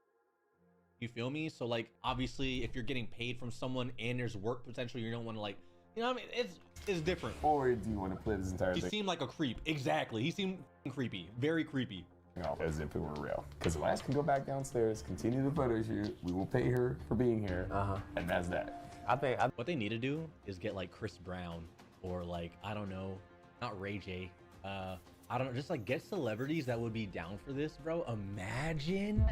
You feel me? So like, obviously, if you're getting paid from someone and there's work potential, you don't want to like, you know what I mean? It's different. Or do you want to play this entire He thing seemed like a creep. Exactly. He seemed creepy. Very creepy. off as if it were real? Because Elias can go back downstairs, continue the photo shoot. We will pay her for being here, and that's that. I think What they need to do is get like Chris Brown or like, I don't know, not Ray J. I don't know, just like get celebrities that would be down for this, bro. Imagine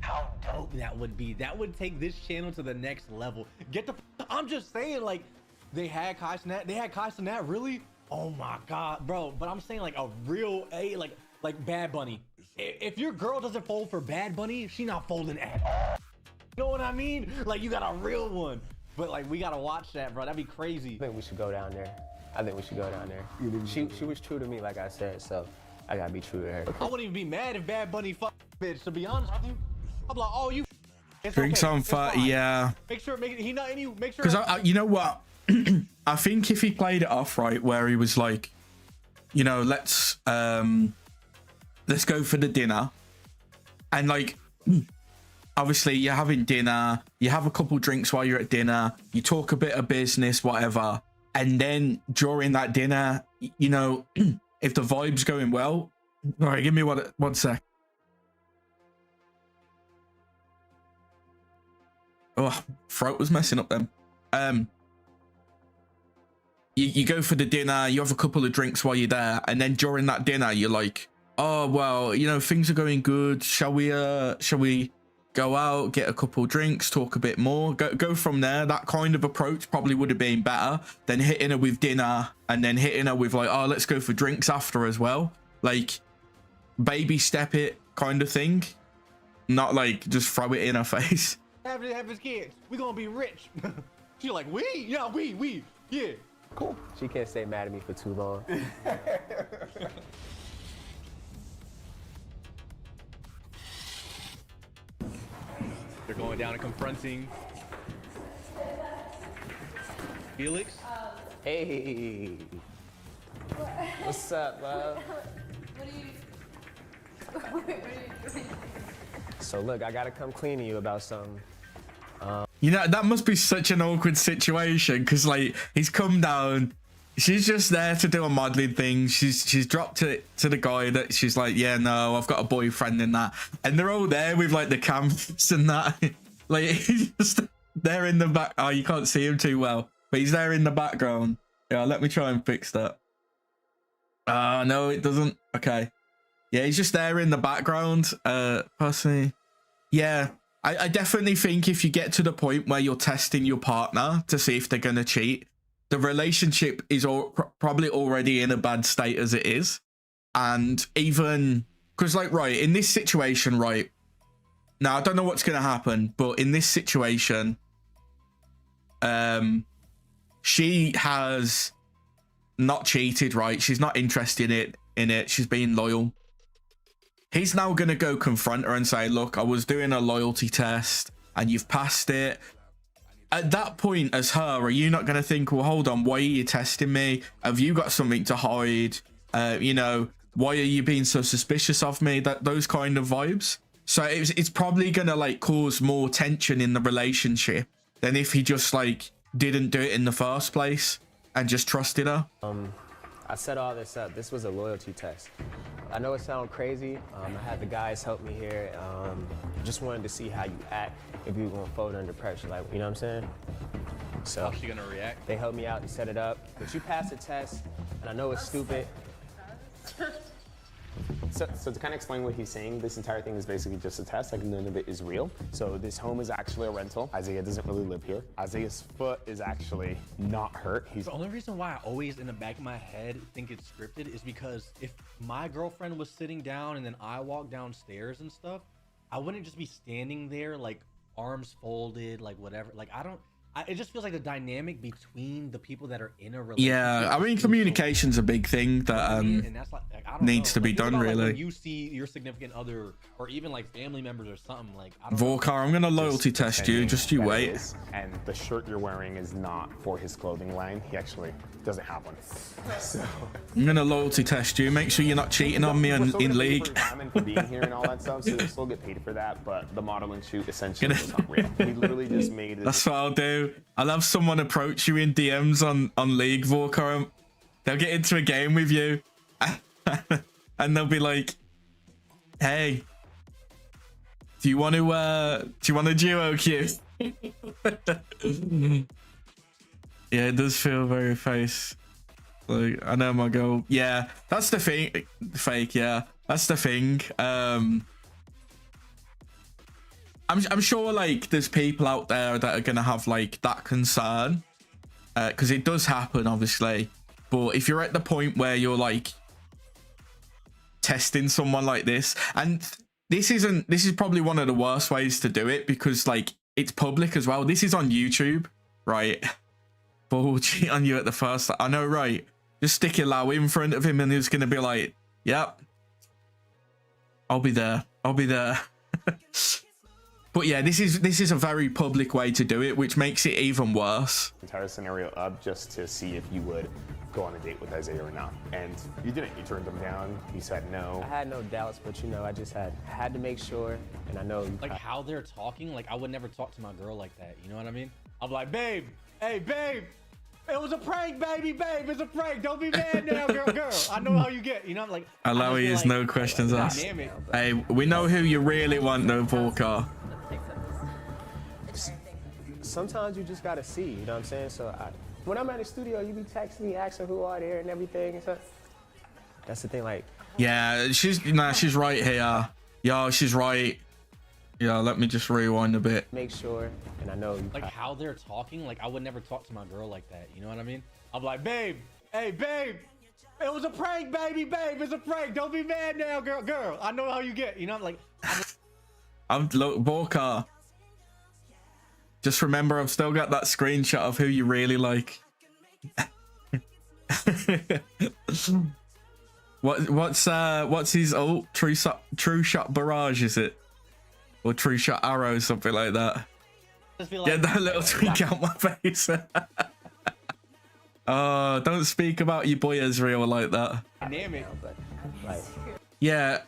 how dope that would be. That would take this channel to the next level. I'm just saying, like, they had Kai Cenat, really? Oh my god, bro. But I'm saying like a real like Bad Bunny. If your girl doesn't fold for Bad Bunny, she not folding at all. You know what I mean? Like, you got a real one. But like, we gotta watch that, bro. That'd be crazy. I think we should go down there. She was true to me, like I said, so I gotta be true to her. I wouldn't even be mad if Bad Bunny fuck bitch, to be honest with you. I'm like, oh, you. It's Drinks okay. on It's fire, fine. yeah. Make sure he not any. Make sure. Because you know what? I think if he played it off right, where he was like, you know, let's go for the dinner, and like, obviously you're having dinner, you have a couple drinks while you're at dinner, you talk a bit of business, whatever, and then during that dinner, you know, if the vibe's going well, all right, give me one sec. Oh, throat was messing up then. You go for the dinner, you have a couple of drinks while you're there, and then during that dinner, you're like, oh, well, you know, things are going good. Shall we go out, get a couple drinks, talk a bit more, go from there? That kind of approach probably would have been better than hitting her with dinner and then hitting her with like, oh, let's go for drinks after as well. Like, baby step it kind of thing, not like just throw it in her face. Have his kids. We gonna be rich. She like, we? Yeah, we. Yeah. Cool. She can't stay mad at me for too long. They're going down and confronting Felix. Hey. What's up, love? What are you doing? So look, I gotta come clean to you about something. You know, that must be such an awkward situation because, like, he's come down. She's just there to do a modeling thing. She's dropped it to the guy that she's like, yeah, no, I've got a boyfriend and that. And they're all there with, like, the cameras and that. Like, he's just there in the back. Oh, you can't see him too well. But he's there in the background. Yeah, let me try and fix that. No, it doesn't. Okay. Yeah, he's just there in the background. Personally, yeah. I definitely think if you get to the point where you're testing your partner to see if they're going to cheat, the relationship is probably already in a bad state as it is. And even because, like, right, in this situation, right now, I don't know what's going to happen, but in this situation, she has not cheated, right? She's not interested in it. She's being loyal. He's now going to go confront her and say, look, I was doing a loyalty test and you've passed it. At that point, as her, are you not going to think, well, hold on, why are you testing me? Have you got something to hide? You know, why are you being so suspicious of me? Those kind of vibes. So it's probably going to like cause more tension in the relationship than if he just like didn't do it in the first place and just trusted her. I set all this up. This was a loyalty test. I know it sounds crazy. I had the guys help me here. Just wanted to see how you act if you were gonna fold under pressure, like, you know what I'm saying? So How's she gonna react? they helped me out, they set it up. But you passed the test, and I know it's stupid. So to kind of explain what he's saying, this entire thing is basically just a test, like none of it is real. So this home is actually a rental. Isaiah doesn't really live here. Isaiah's foot is actually not hurt. The only reason why I always in the back of my head think it's scripted is because if my girlfriend was sitting down and then I walked downstairs and stuff, I wouldn't just be standing there like arms folded, like whatever. Like it just feels like the dynamic between the people that are in a relationship. Yeah, I mean, communication's a big thing that and that's like I don't needs know. to be Like, think done, about, like, really. when you see your significant other or even like family members or something, like I don't Vorkar, I'm gonna loyalty test you. Just you That it wait. is, and the shirt you're wearing is not for his clothing line. He actually doesn't have one. So I'm gonna loyalty test you. Make sure you're not cheating on me we're still in gonna pay league. for time and for being here and all that stuff, so you'll still get paid for that. But the modeling shoot essentially was not real. He literally just made it. That's what I'll do. I'll have someone approach you in DMs on League, Vorkar. They'll get into a game with you, and they'll be like, "Hey, do you want to duo queue?" Yeah, it does feel very face. Like, I know my girl. Yeah, that's the thing. Fake. Yeah, that's the thing. I'm sure like there's people out there that are gonna have like that concern, because it does happen, obviously. But if you're at the point where you're like testing someone like this. And this is probably one of the worst ways to do it, because like it's public as well. This is on YouTube, right? But we'll cheat on you at the first. I know, right? Just stick your Lau in front of him and he's gonna be like, yep, I'll be there. I'll be there. But yeah, this is a very public way to do it, which makes it even worse. Entire scenario up just to see if you would go on a date with Isaiah or not. And you didn't. You turned them down. You said no. I had no doubts, but you know, I just had to make sure, and I know Like how they're talking, like I would never talk to my girl like that. You know what I mean? I'm like, babe, hey, babe, it was a prank, baby, babe, it's a prank. Don't be mad now, girl. I know how you get. You know, like. Allow is like, no questions asked. Damn it. Hey, we know who you really want, though, Porker. sometimes you just gotta see, you know what I'm saying? So when I'm at the studio, you be texting me, asking who are there and everything and stuff. That's the thing, like. Yeah, she's right here. Yo, she's right. Yeah, let me just rewind a bit. Make sure, and I know. Like how they're talking, like I would never talk to my girl like that. You know what I mean? I'm like, babe, hey, babe, it was a prank, baby, babe, it's a prank. Don't be mad now, girl. I know how you get. You know, like. Look, Borka. Just remember, I've still got that screenshot of who you really like. What's his true shot barrage, is it? Or true shot arrow, something like that. Like, get that little tweak out my face. Oh, don't speak about your boy Ezreal like that. Damn it. Yeah.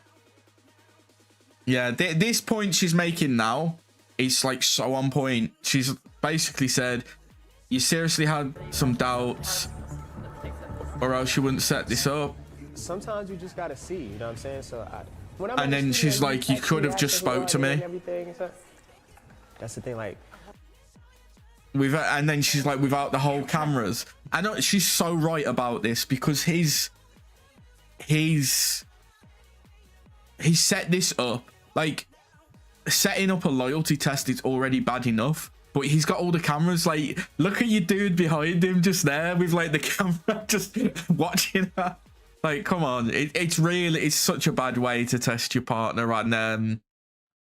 Yeah, this point she's making now is like so on point. She's basically said, you seriously had some doubts or else you wouldn't set this up. Sometimes you just gotta see, you know what I'm saying? So and then she's like, you could have just spoke to me. That's the thing, like. And then she's like, without the whole cameras. I know she's so right about this, because he's set this up. Like, setting up a loyalty test is already bad enough, but he's got all the cameras. Like, look at your dude behind him just there with like the camera just watching her. Like, come on, it's such a bad way to test your partner on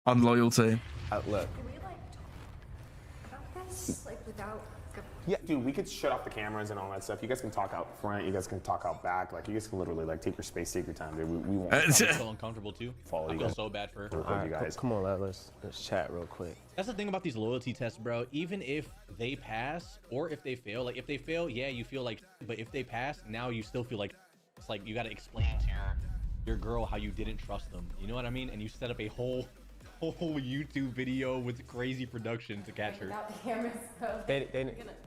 loyalty. Look. Yeah, dude, we could shut off the cameras and all that stuff. You guys can talk out front. You guys can talk out back. Like, you guys can literally like take your space, take your time. Dude, we won't. I'm so uncomfortable too. Follow I you feel guys. so bad for her. All right, come on, let's chat real quick. That's the thing about these loyalty tests, bro. Even if they pass or if they fail, like if they fail, yeah, you feel like, but if they pass, now you still feel like it's like you got to explain to your girl how you didn't trust them. You know what I mean? And you set up a whole YouTube video with crazy production to catch her. Without the cameras, so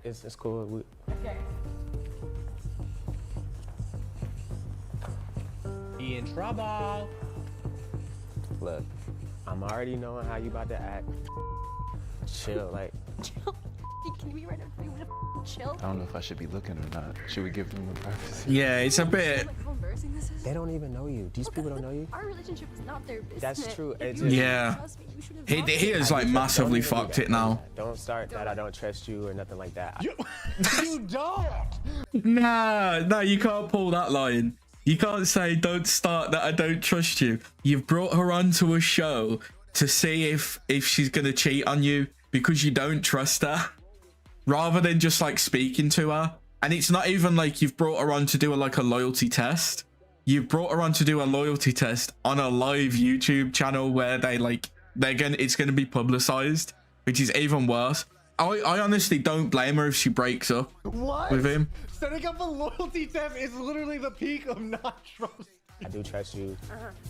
It's cool. Okay. Be in trouble. Look, I'm already knowing how you about to act. Chill, like. Chill. Can we right now? You want to chill? I don't know if I should be looking or not. Should we give them the privacy? Yeah, it's a bit. Like how embarrassing this is. They don't even know you. These people don't know you. Our relationship is not their business. That's true. If It's you Yeah. trust me, you should have He has like massively fucked it now. Don't start that. I don't trust you or nothing like that. You don't. Nah, you can't pull that line. You can't say, don't start that, I don't trust you. You've brought her onto a show to see if she's gonna cheat on you because you don't trust her, rather than just like speaking to her. And it's not even like you've brought her on to do a loyalty test. You've brought her on to do a loyalty test on a live YouTube channel where it's gonna be publicized, which is even worse. I honestly don't blame her if she breaks up with him. Setting up a loyalty test is literally the peak of not trust. I do trust you.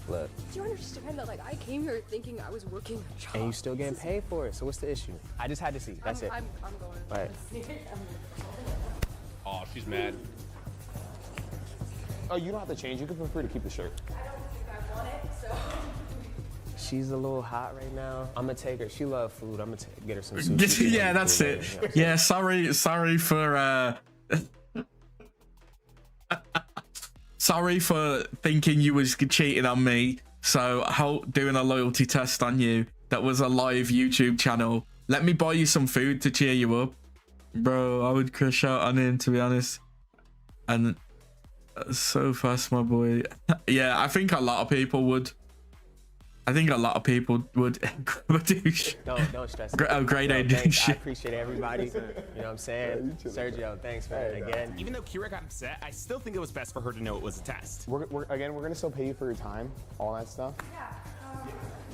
Look, Do you understand that? Like I came here thinking I was working a job. and you still getting paid for it. So what's the issue? I just had to see. That's it. I'm going. All right. Oh, she's mad. Oh, you don't have to change. You can feel free to keep the shirt. I don't think I want it, so. She's a little hot right now. I'm gonna take her. She loves food. I'm gonna get her some sushi. Yeah, that's it. Yeah, sorry for sorry for thinking you was cheating on me. So doing a loyalty test on you that was a live YouTube channel. Let me buy you some food to cheer you up. Bro, I would crush out on him, to be honest. And So fast, my boy. Yeah, I think a lot of people would. I think a lot of people would. Don't stress. Great Yo, idea. thanks. I appreciate everybody. You know what I'm saying? Sergio, thanks, man. Again. Even though Kira got upset, I still think it was best for her to know it was a test. We're gonna still pay you for your time, all that stuff. Yeah.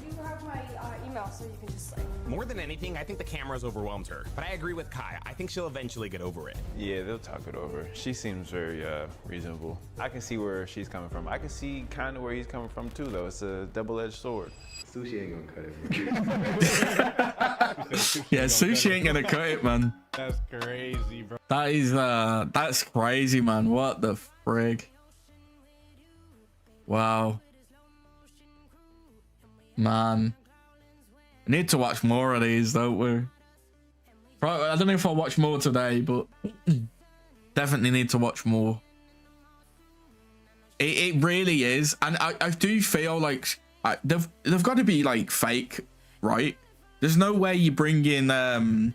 You have my email, so you can just like. More than anything, I think the cameras overwhelmed her. But I agree with Kai. I think she'll eventually get over it. Yeah, they'll talk it over. She seems very reasonable. I can see where she's coming from. I can see kind of where he's coming from too, though. It's a double-edged sword. Sushi ain't gonna cut it. Yeah, Sushi ain't gonna cut it, man. That's crazy, bro. That is that's crazy, man. What the frig? Wow. Man. I need to watch more of these, don't we? I don't know if I'll watch more today, but definitely need to watch more. It really is. And I do feel like they've got to be like fake, right? There's no way you bring in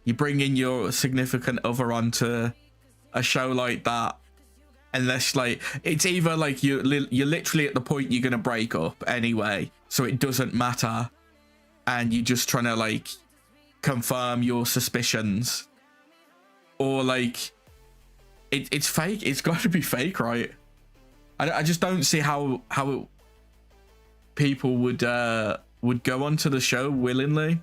your significant other onto a show like that unless like it's either like you're literally at the point you're gonna break up anyway, so it doesn't matter, and you're just trying to like confirm your suspicions, or like it's fake. It's got to be fake, right? I just don't see how people would go onto the show willingly.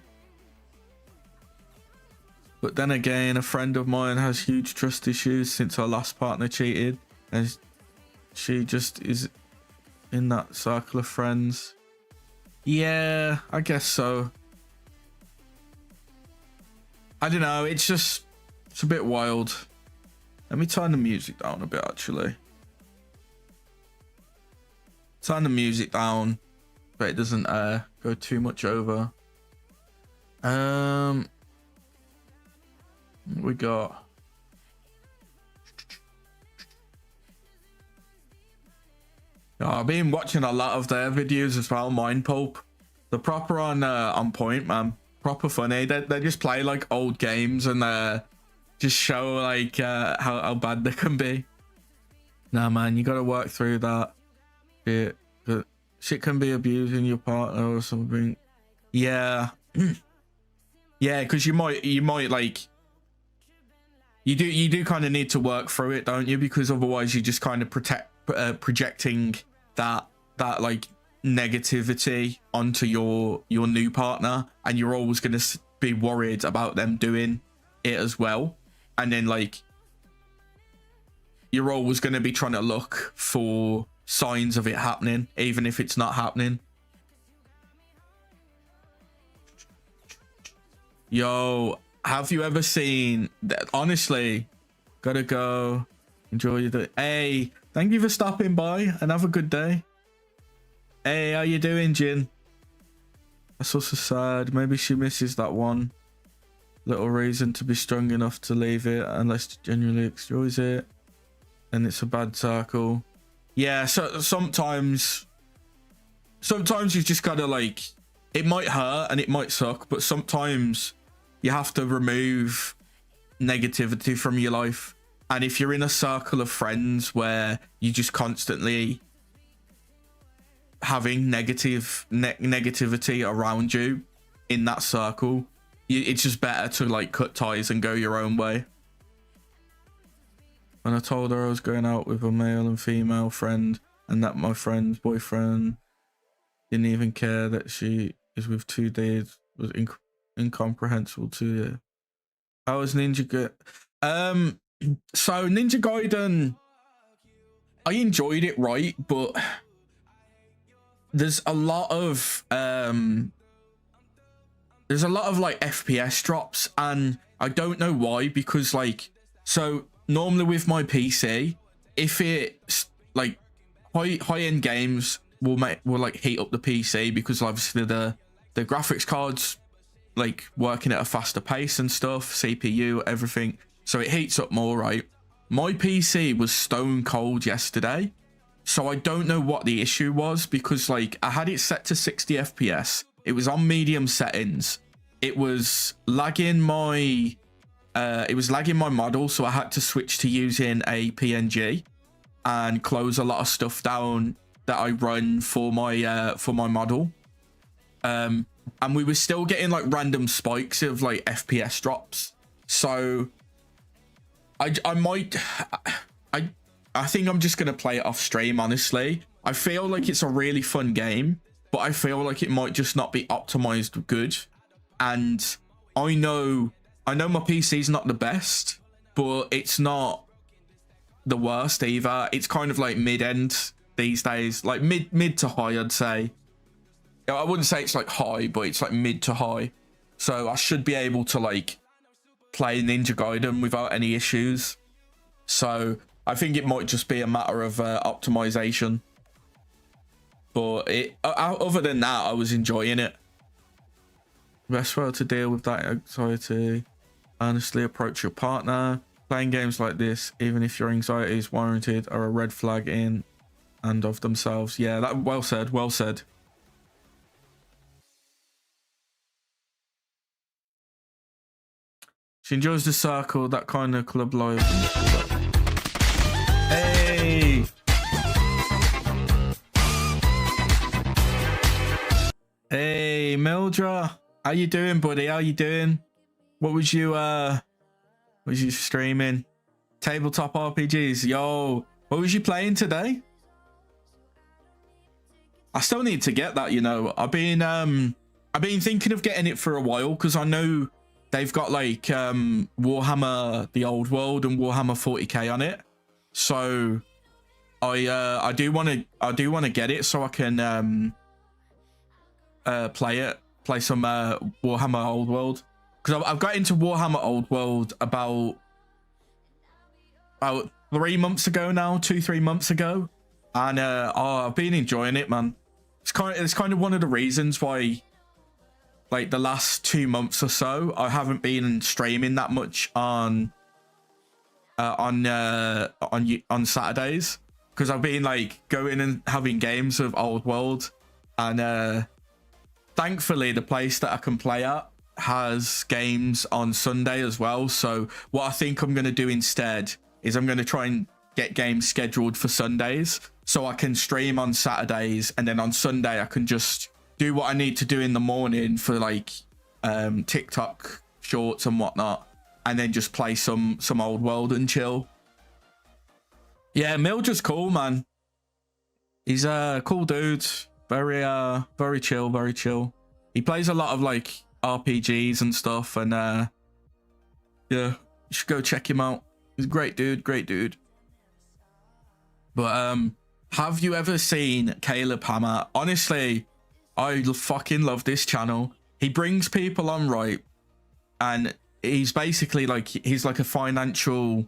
But then again, a friend of mine has huge trust issues since her last partner cheated, and she just is in that circle of friends. Yeah, I guess so. I don't know, it's a bit wild. Let me turn the music down a bit, actually. Turn the music down, but it doesn't go too much over. What we got? Oh, I've been watching a lot of their videos as well. Mind Pulp, they're proper on point, man. Proper funny. They just play like old games and just show like how bad they can be. Nah, man, you gotta work through that. Shit can be abusing your partner or something. Yeah. Yeah, because you might like you do kind of need to work through it, don't you? Because otherwise you just kind of projecting that like negativity onto your new partner, and you're always going to be worried about them doing it as well, and then like you're always going to be trying to look for signs of it happening, even if it's not happening. Yo, have you ever seen that? Honestly, gotta go. Enjoy your day. Hey, thank you for stopping by and have a good day. Hey, how you doing, Jin? That's also sad. Maybe she misses that one little reason to be strong enough to leave it unless she genuinely enjoys it, and it's a bad circle. Yeah, so sometimes you've just gotta like, it might hurt and it might suck, but sometimes you have to remove negativity from your life. And if you're in a circle of friends where you just constantly having negativity around you in that circle, it's just better to like cut ties and go your own way. When I told her I was going out with a male and female friend, and that my friend's boyfriend didn't even care that she is with two dudes, was incomprehensible to you. How was Ninja so Ninja Gaiden, I enjoyed it, right? But there's a lot of like FPS drops, and I don't know why, because like, so normally with my PC, if it's like high-end games will like heat up the PC, because obviously the graphics cards like working at a faster pace and stuff, CPU, everything, so it heats up more, right? My PC was stone cold yesterday, so I don't know what the issue was, because like I had it set to 60 FPS, it was on medium settings, it was lagging my model, so I had to switch to using a PNG, and close a lot of stuff down that I run for my model. And we were still getting like random spikes of like FPS drops. So I think I'm just gonna play it off stream, honestly. I feel like it's a really fun game, but I feel like it might just not be optimized good. And I know my PC's not the best, but it's not the worst either. It's kind of like mid-end these days, like mid to high, I'd say. I wouldn't say it's like high, but it's like mid to high. So I should be able to like play Ninja Gaiden without any issues. So I think it might just be a matter of optimization. But other than that, I was enjoying it. Best way to deal with that anxiety: honestly approach your partner. Playing games like this, even if your anxiety is warranted, are a red flag in and of themselves. Yeah, that well said, well said. She enjoys the circle, that kind of club life. Hey! Hey, Mildra. How you doing, buddy? How you doing? What was you streaming? Tabletop RPGs. Yo, what was you playing today? I still need to get that, you know. I've been thinking of getting it for a while because I know they've got like Warhammer the Old World and Warhammer 40k on it. So I do want to get it so I can play some Warhammer Old World, because I've got into Warhammer Old World about 3 months ago now, 2-3 months ago, and I've been enjoying it, man. It's kind of one of the reasons why, like, the last 2 months or so, I haven't been streaming that much on Saturdays, because I've been like going and having games of Old World, and thankfully the place that I can play at has games on Sunday as well. So what I think I'm going to do instead is I'm going to try and get games scheduled for Sundays so I can stream on Saturdays, and then on Sunday I can just do what I need to do in the morning for like TikTok shorts and whatnot, and then just play some Old World and chill. Yeah, Mildra's cool, man. He's a cool dude. Very chill, very chill. He plays a lot of like RPGs and stuff, and yeah, you should go check him out. He's a great dude, great dude. But have you ever seen Caleb Hammer? Honestly, I fucking love this channel. He brings people on, right, and he's basically like, he's like a financial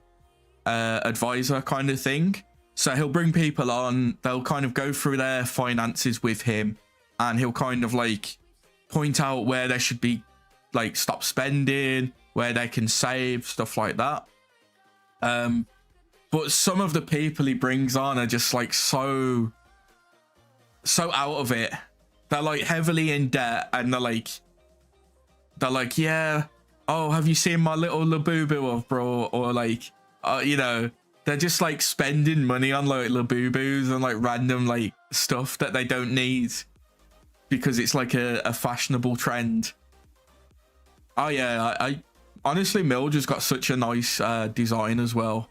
advisor kind of thing. So he'll bring people on, they'll kind of go through their finances with him, and he'll kind of like point out where they should be, like, stop spending, where they can save, stuff like that. But some of the people he brings on are just like so out of it. They're like heavily in debt, and they're like, yeah, oh, have you seen my little Labubu, bro? Or like, you know, they're just like spending money on like Labubus and like random like stuff that they don't need because it's like a fashionable trend. Oh yeah, I honestly, Mildred's got such a nice design as well.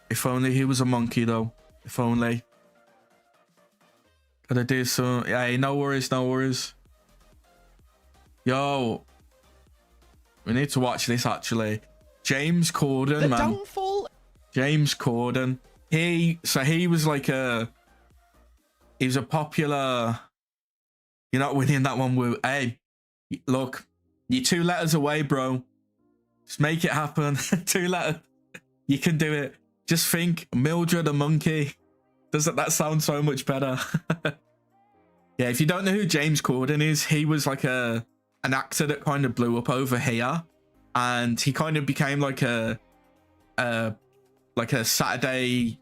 If only he was a monkey though. If only. Gotta do some. Hey, no worries, no worries. Yo, we need to watch this actually. James Corden, the man. Downfall. James Corden. He was like he was a popular. You're not winning that one, Woo. Hey, look, you're 2 letters away, bro. Just make it happen. 2 letters. You can do it. Just think, Mildred the monkey. Doesn't that sound so much better? Yeah, if you don't know who James Corden is, he was like an actor that kind of blew up over here, and he kind of became like a Saturday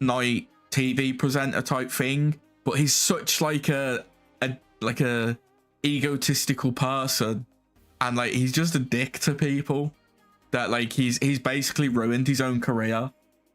night TV presenter type thing. But he's such like a egotistical person, and like he's just a dick to people that like he's basically ruined his own career.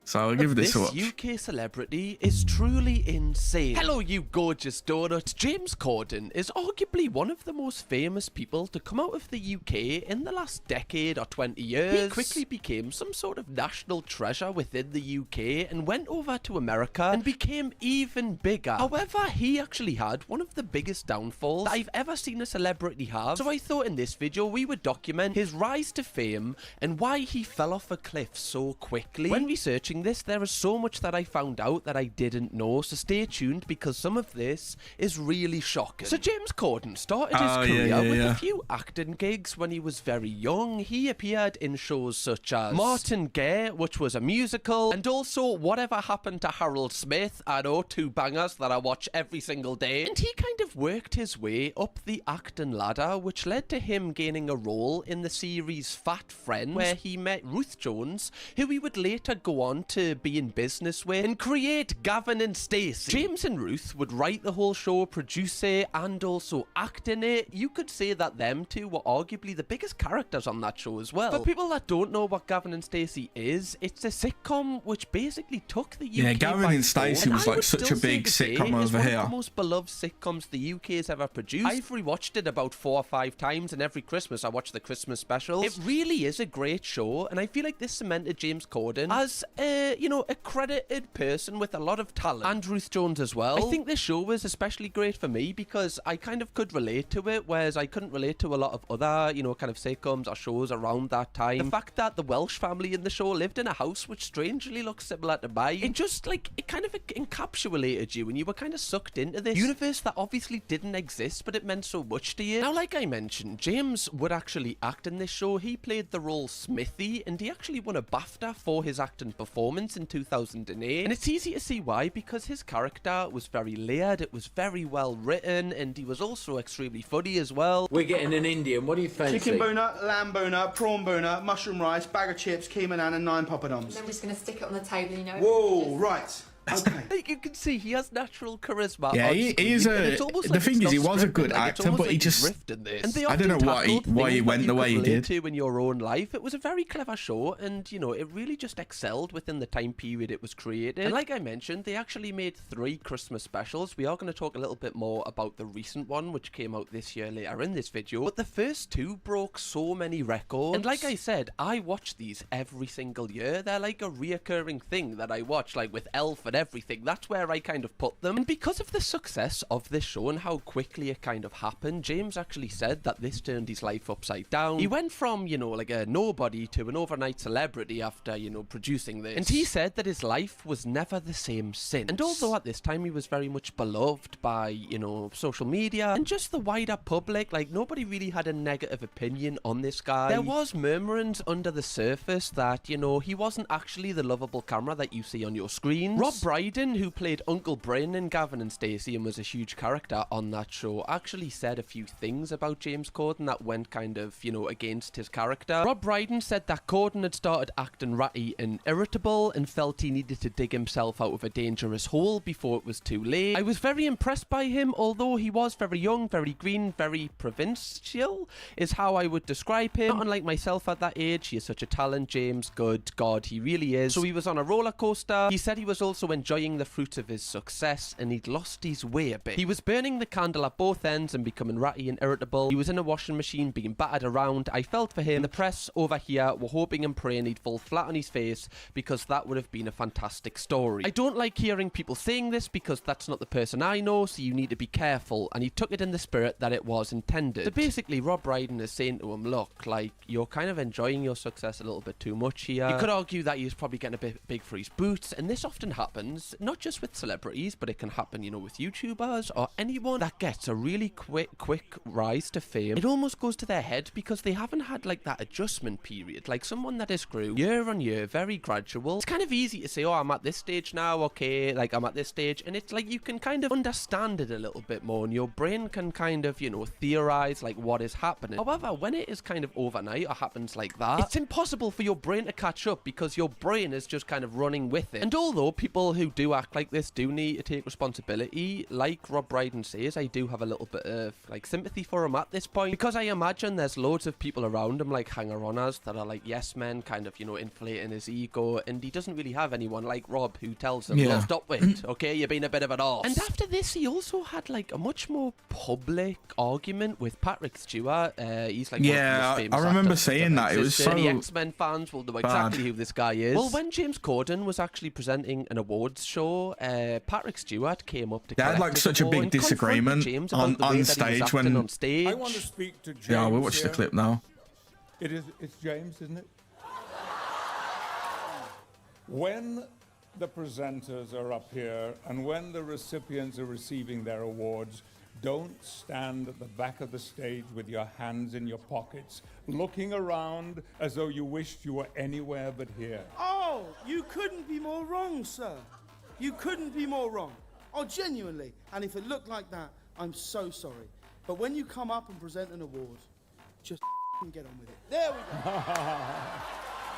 So I'll give this a This watch. UK celebrity is truly insane. Hello, you gorgeous donuts. James Corden is arguably one of the most famous people to come out of the UK in the last decade or 20 years. He quickly became some sort of national treasure within the UK and went over to America and became even bigger. However, he actually had one of the biggest downfalls that I've ever seen a celebrity have. So I thought in this video we would document his rise to fame and why he fell off a cliff so quickly. When researching this, there is so much that I found out that I didn't know, so stay tuned because some of this is really shocking. So James Corden started his career with a few acting gigs when he was very young. He appeared in shows such as Martin Gaye, which was a musical, and also Whatever Happened to Harold Smith. I know, two bangers that I watch every single day. And he kind of worked his way up the acting ladder, which led to him gaining a role in the series Fat Friends, where he met Ruth Jones, who he would later go on to be in business with and create Gavin and Stacey. James and Ruth would write the whole show, produce it, and also act in it. You could say that them two were arguably the biggest characters on that show as well. For people that don't know what Gavin and Stacey is, it's a sitcom which basically took the UK Yeah, Gavin by and Stacey storm, was and I like would such a still say big today sitcom is over one here. of the most beloved sitcoms the UK has ever produced. I've rewatched it about 4 or 5 times, and every Christmas I watch the Christmas specials. It really is a great show, and I feel like this cemented James Corden as a, you know, a credited person with a lot of talent. And Ruth Jones as well. I think this show was especially great for me because I kind of could relate to it, whereas I couldn't relate to a lot of other, you know, kind of sitcoms or shows around that time. The fact that the Welsh family in the show lived in a house which strangely looks similar to mine, it just like, it kind of encapsulated you and you were kind of sucked into this universe that obviously didn't exist, but it meant so much to you. Now, like I mentioned, James would actually act in this show. He played the role Smithy, and he actually won a BAFTA for his acting performance in 2008. And it's easy to see why, because his character was very layered, it was very well written, and he was also extremely funny as well. We're getting an Indian. What do you fancy? Chicken boner, lamb boner, prawn boner, mushroom rice, bag of chips, keema naan, and 9 poppadoms. I'm just gonna stick it on the table, you know. Whoa, right. Okay. Like you can see, he has natural charisma. Yeah, on he screen, is and a. it's almost The like thing it's is, he not was a scripted, good like, it's actor, almost but he like he's just. riffed in this. And they I don't know often why he tackled things went that the you way he could relate did. to in your own life. It was a very clever show, and you know, it really just excelled within the time period it was created. And like I mentioned, they actually made 3 Christmas specials. We are going to talk a little bit more about the recent one, which came out this year later in this video. But the first 2 broke so many records. And like I said, I watch these every single year. They're like a reoccurring thing that I watch, like with Elf and everything. That's where I kind of put them. And because of the success of this show and how quickly it kind of happened, James actually said that this turned his life upside down. He went from, you know, like a nobody to an overnight celebrity after, you know, producing this. And he said that his life was never the same since. And although at this time he was very much beloved by, you know, social media and just the wider public, like nobody really had a negative opinion on this guy. There was murmurings under the surface that, you know, he wasn't actually the lovable camera that you see on your screens. Rob Brydon, who played Uncle Bryn in Gavin and Stacey and was a huge character on that show, actually said a few things about James Corden that went kind of, you know, against his character. Rob Brydon said that Corden had started acting ratty and irritable and felt he needed to dig himself out of a dangerous hole before it was too late. I was very impressed by him, although he was very young, very green, very provincial, is how I would describe him. Not unlike myself at that age, he is such a talent, James. Good God, he really is. So he was on a roller coaster. He said he was also enjoying the fruits of his success, and he'd lost his way a bit. He was burning the candle at both ends and becoming ratty and irritable. He was in a washing machine being battered around. I felt for him. The press over here were hoping and praying he'd fall flat on his face, because that would have been a fantastic story. I don't like hearing people saying this because that's not the person I know, so you need to be careful, and he took it in the spirit that it was intended. So basically, Rob Brydon is saying to him, look, like, you're kind of enjoying your success a little bit too much here. You could argue that he was probably getting a bit big for his boots, and this often happens, not just with celebrities, but it can happen, you know, with YouTubers or anyone that gets a really quick rise to fame. It almost goes to their head because they haven't had like that adjustment period, like someone that has grew year on year, very gradual. It's kind of easy to say, oh, I'm at this stage now, okay, like I'm at this stage, and it's like you can kind of understand it a little bit more, and your brain can kind of, you know, theorize like what is happening. However, when it is kind of overnight or happens like that, it's impossible for your brain to catch up because your brain is just kind of running with it. And although people who do act like this do need to take responsibility. Like Rob Brydon says, I do have a little bit of like sympathy for him at this point, because I imagine there's loads of people around him, like hanger-oners, that are like yes men, kind of, you know, inflating his ego, and he doesn't really have anyone like Rob who tells him, "No, stop it, okay, you're being a bit of an arse." And after this, he also had like a much more public argument with Patrick Stewart. He's like, yeah, I remember saying that. It was so the X-Men fans will know exactly who this guy is. Well, when James Corden was actually presenting an awards show, Patrick Stewart came up to. They had like such a big disagreement on stage when. On stage. I want to speak to James. Yeah, we'll watch the clip now. It's James, isn't it? When the presenters are up here and when the recipients are receiving their awards, don't stand at the back of the stage with your hands in your pockets, looking around as though you wished you were anywhere but here. Oh, you couldn't be more wrong, sir. You couldn't be more wrong. Oh, genuinely. And if it looked like that, I'm so sorry. But when you come up and present an award, just get on with it. There we go.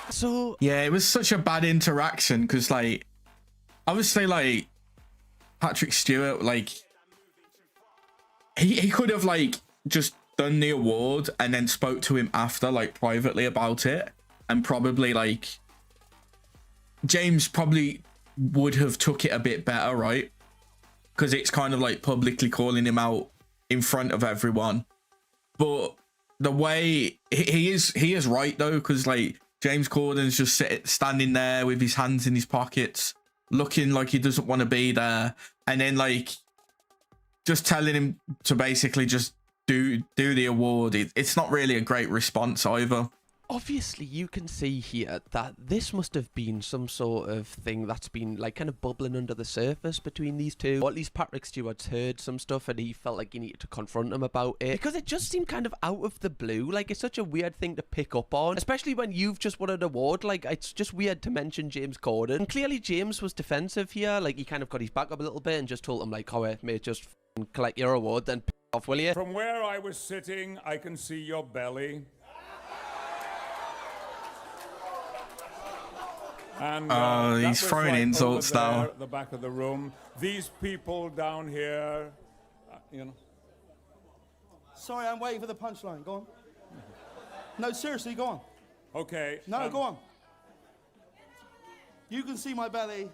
So yeah, it was such a bad interaction because, like, obviously, like Patrick Stewart, like he could have like just done the award and then spoke to him after, like privately about it, and probably like James probably would have took it a bit better, right? Because it's kind of like publicly calling him out in front of everyone. But the way he is right though, because like James Corden's just standing there with his hands in his pockets, looking like he doesn't want to be there, and then like just telling him to basically just do the award. It's not really a great response either. Obviously, you can see here that this must have been some sort of thing that's been like kind of bubbling under the surface between these two. Or at least Patrick Stewart's heard some stuff and he felt like he needed to confront him about it. Because it just seemed kind of out of the blue. Like, it's such a weird thing to pick up on. Especially when you've just won an award. Like, it's just weird to mention James Corden. And clearly James was defensive here. Like, he kind of got his back up a little bit and just told him like, "Oh, mate, just collect your award, then piss off, will you?" From where I was sitting, I can see your belly. And he's throwing insults now. At the back of the room. These people down here, you know. Sorry, I'm waiting for the punchline. Go on. No, seriously, go on. Okay. No, go on. You can see my belly,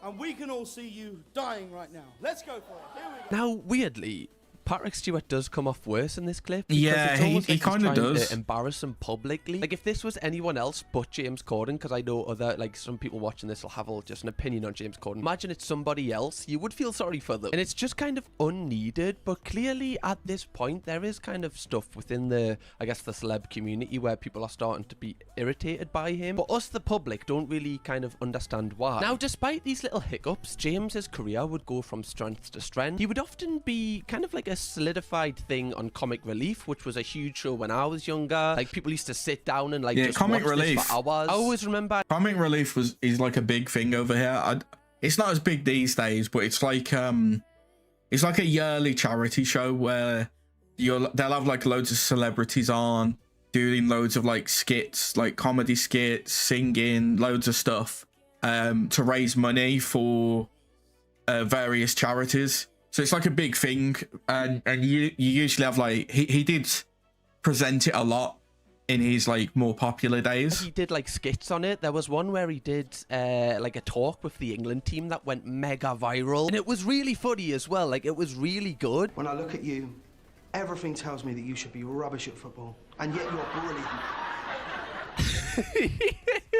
and we can all see you dying right now. Let's go for it. Here we go. Now, weirdly, Patrick Stewart does come off worse in this clip. Yeah, he kind of does. To embarrass him publicly. Like, if this was anyone else but James Corden, because I know other, like, some people watching this will have just an opinion on James Corden. Imagine it's somebody else, you would feel sorry for them. And it's just kind of unneeded, but clearly at this point, there is kind of stuff within the, I guess, the celeb community where people are starting to be irritated by him. But us, the public, don't really kind of understand why. Now, despite these little hiccups, James's career would go from strength to strength. He would often be kind of like a solidified thing on Comic Relief, which was a huge show when I was younger. Like, people used to sit down and like just Comic watch Relief this for hours. I always remember Comic Relief is like a big thing over here. It's not as big these days, but it's like a yearly charity show where they'll have like loads of celebrities on doing loads of like skits, like comedy skits, singing, loads of stuff to raise money for various charities. So it's like a big thing, and you usually have like he did present it a lot in his like more popular days. He did like skits on it. There was one where he did like a talk with the England team that went mega viral, and it was really funny as well. Like, it was really good. When I look at you, everything tells me that you should be rubbish at football, and yet you're brilliant.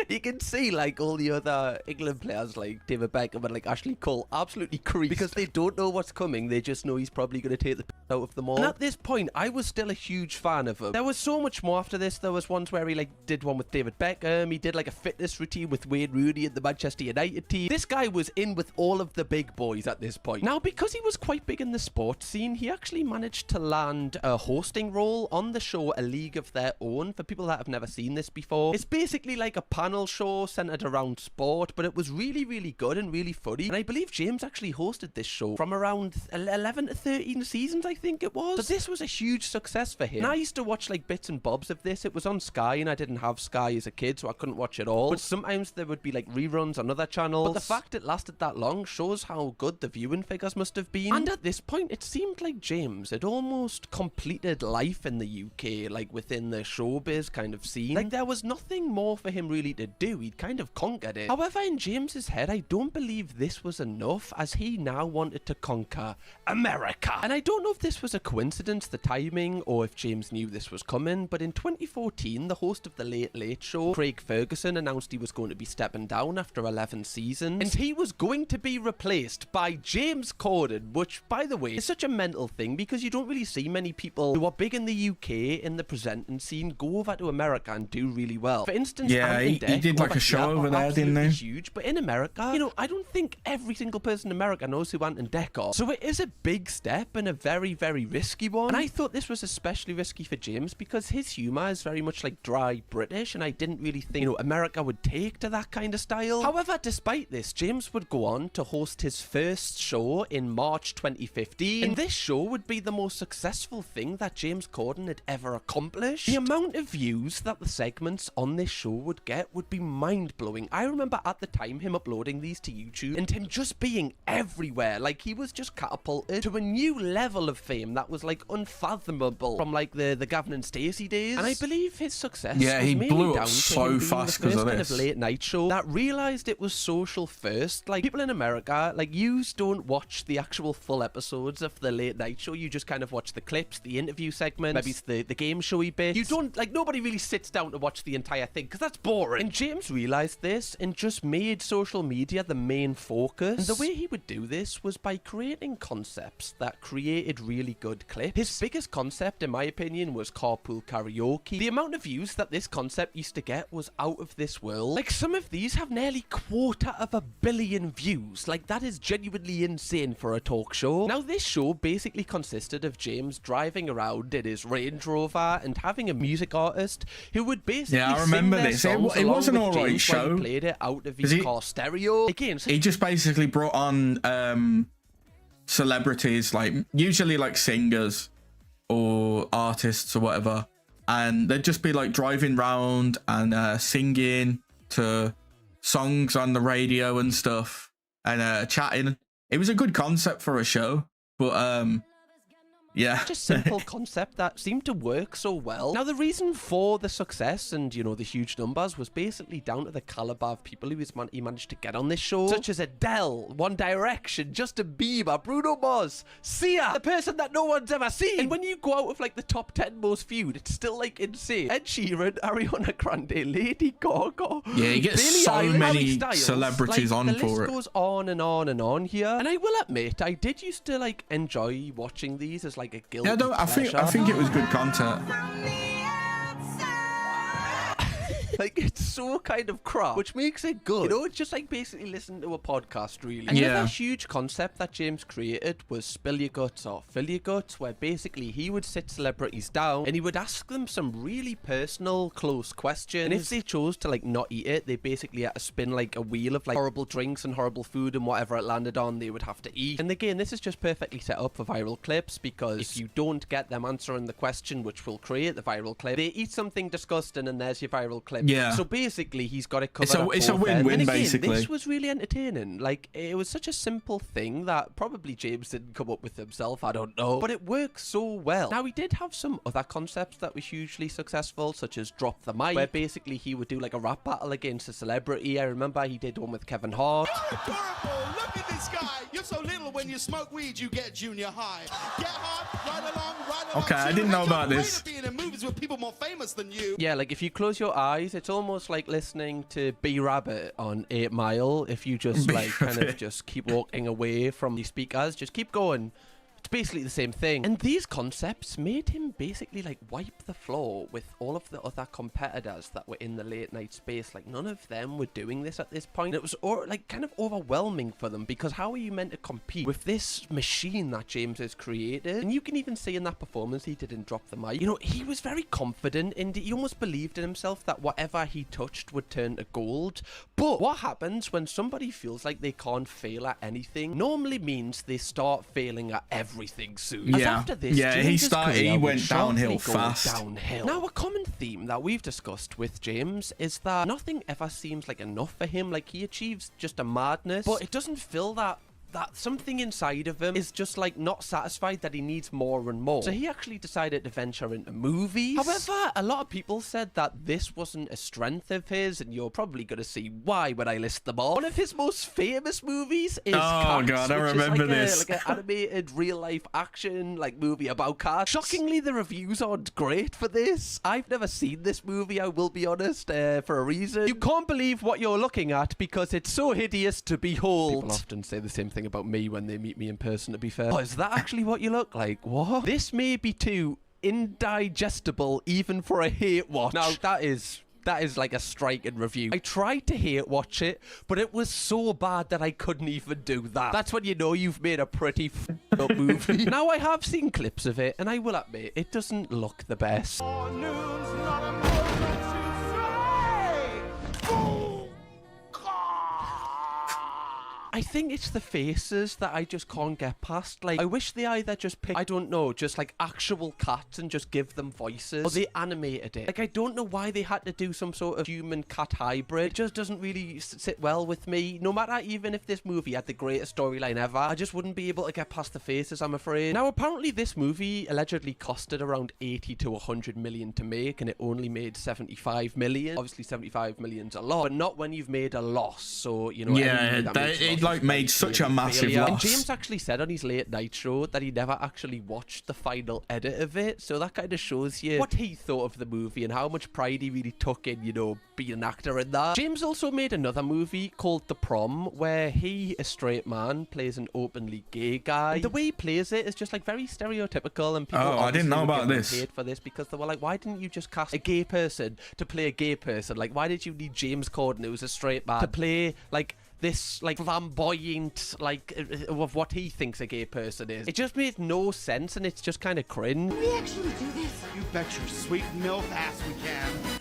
You can see like all the other England players like David Beckham and like Ashley Cole absolutely creep because they don't know what's coming. They just know he's probably going to take the piss out of them all. And at this point, I was still a huge fan of him. There was so much more after this. There was ones where he like did one with David Beckham. He did like a fitness routine with Wayne Rooney and the Manchester United team. This guy was in with all of the big boys at this point. Now, because he was quite big in the sports scene, he actually managed to land a hosting role on the show A League of Their Own. For people that have never seen this before, it's basically like a panel channel show centered around sport, but it was really, really good and really funny. And I believe James actually hosted this show from around 11 to 13 seasons, I think it was. So this was a huge success for him. And I used to watch like bits and bobs of this. It was on Sky, and I didn't have Sky as a kid, so I couldn't watch it all. But sometimes there would be like reruns on other channels. But the fact it lasted that long shows how good the viewing figures must have been. And at this point, it seemed like James had almost completed life in the UK, like within the showbiz kind of scene. Like there was nothing more for him really to do. He'd kind of conquered it. However, in James's head, I don't believe this was enough, as he now wanted to conquer America. And I don't know if this was a coincidence, the timing, or if James knew this was coming, but in 2014, the host of The Late Late Show, Craig Ferguson, announced he was going to be stepping down after 11 seasons, and he was going to be replaced by James Corden, which, by the way, is such a mental thing because you don't really see many people who are big in the UK in the presenting scene go over to America and do really well. For instance, yeah, he did like a show over there, didn't he? Huge, but in America, you know, I don't think every single person in America knows who Ant and Dec are. So it is a big step and a very, very risky one. And I thought this was especially risky for James because his humour is very much like dry British, and I didn't really think, you know, America would take to that kind of style. However, despite this, James would go on to host his first show in March 2015, and this show would be the most successful thing that James Corden had ever accomplished. The amount of views that the segments on this show would get would be mind-blowing. I remember at the time him uploading these to YouTube and him just being everywhere. Like, he was just catapulted to a new level of fame that was like unfathomable from like the Gavin and Stacey days. And I believe his success was he mainly blew down up to so him being fast the because first of kind this. of late night show that realized it was social first. Like, people in America, like, you don't watch the actual full episodes of the late night show. You just kind of watch the clips, the interview segments, maybe it's the game showy bits. You don't, like, nobody really sits down to watch the entire thing because that's boring. And James realized this and just made social media the main focus. And the way he would do this was by creating concepts that created really good clips. His biggest concept, in my opinion, was carpool karaoke. The amount of views that this concept used to get was out of this world. Like, some of these have nearly 250 million views. Like, that is genuinely insane for a talk show. Now, this show basically consisted of James driving around in his Range Rover and having a music artist who would basically I remember sing their this. songs It was an along with alright James while show. he played it out of his car stereo. Again, He just basically brought on celebrities, like usually like singers or artists or whatever, and they'd just be like driving round and singing to songs on the radio and stuff and chatting. It was a good concept for a show, but yeah. Just simple concept that seemed to work so well. Now, the reason for the success and, you know, the huge numbers was basically down to the caliber of people he managed to get on this show, such as Adele, One Direction, Justin Bieber, Bruno Mars, Sia, the person that no one's ever seen. And when you go out of like the top 10 most viewed, it's still like insane. Ed Sheeran, Ariana Grande, Lady Gaga, Yeah, you get Billie so Eilish, many Harry Styles. celebrities like, on the for list it. goes on and on and on here. And I will admit, I did used to like enjoy watching these as like a guilty Yeah, I think it was good content. Like, it's so kind of crap, which makes it good. You know, it's just like basically listening to a podcast, really. Another Yeah. huge concept that James created was Spill Your Guts or Fill Your Guts, where basically he would sit celebrities down and he would ask them some really personal, close questions. And if they chose to, like, not eat it, they basically had to spin, like, a wheel of, like, horrible drinks and horrible food, and whatever it landed on, they would have to eat. And again, this is just perfectly set up for viral clips, because if you don't get them answering the question, which will create the viral clip, they eat something disgusting and there's your viral clip. Yeah. So basically, he's got it covered. It's a win-win, and again, basically. This was really entertaining. Like, it was such a simple thing that probably James didn't come up with himself, I don't know. But it works so well. Now, he did have some other concepts that were hugely successful, such as Drop the Mic, where basically he would do like a rap battle against a celebrity. I remember he did one with Kevin Hart. Adorable. Look at this guy. You're so little when you smoke weed, you get junior high. Get hot, right along. Okay, I didn't know about this. Being in movies with people more famous than you. Yeah, like if you close your eyes, it's almost like listening to B-Rabbit on 8 Mile. If you just like kind of just keep walking away from the speakers, just keep going. It's basically the same thing. And these concepts made him basically like wipe the floor with all of the other competitors that were in the late night space. Like none of them were doing this at this point. It was like kind of overwhelming for them, because how are you meant to compete with this machine that James has created? And you can even see in that performance he did in Drop the Mic, you know, he was very confident and he almost believed in himself that whatever he touched would turn to gold. But what happens when somebody feels like they can't fail at anything normally means they start failing at everything soon. As after this, he went downhill fast. Now, a common theme that we've discussed with James is that nothing ever seems like enough for him. Like, he achieves just a madness, but it doesn't feel that something inside of him is just like not satisfied, that he needs more and more. So he actually decided to venture into movies. However, a lot of people said that this wasn't a strength of his, and you're probably going to see why when I list them all. One of his most famous movies is Cats, God, I which remember is like this. like an animated real life action like movie about cats. Shockingly, the reviews aren't great for this. I've never seen this movie, I will be honest, for a reason. You can't believe what you're looking at because it's so hideous to behold. People often say the same thing about me when they meet me in person, to be fair. Oh, is that actually what you look like? What? This may be too indigestible even for a hate watch. Now, that is like a striking review. I tried to hate watch it, but it was so bad that I couldn't even do that. That's when you know you've made a pretty up movie. Now, I have seen clips of it, and I will admit, it doesn't look the best. I think it's the faces that I just can't get past. Like, I wish they either just picked, I don't know, just like actual cats and just give them voices, or they animated it. Like, I don't know why they had to do some sort of human-cat hybrid. It just doesn't really sit well with me. No matter even if this movie had the greatest storyline ever, I just wouldn't be able to get past the faces, I'm afraid. Now, apparently this movie allegedly costed around 80 to 100 million to make, and it only made 75 million. Obviously, 75 million's a lot, but not when you've made a loss. So, you know, it like made such a massive loss. And James actually said on his late night show that he never actually watched the final edit of it, so that kind of shows you what he thought of the movie and how much pride he really took in, you know, being an actor in that. James also made another movie called The Prom, where he, a straight man, plays an openly gay guy. And the way he plays it is just like very stereotypical, and people I didn't know about this. Hate for this because they were like, why didn't you just cast a gay person to play a gay person? Like, why did you need James Corden, who's a straight man, to play like this like flamboyant like of what he thinks a gay person is? It just made no sense, and it's just kind of cringe. We actually do this. You bet your sweet MILF ass we can.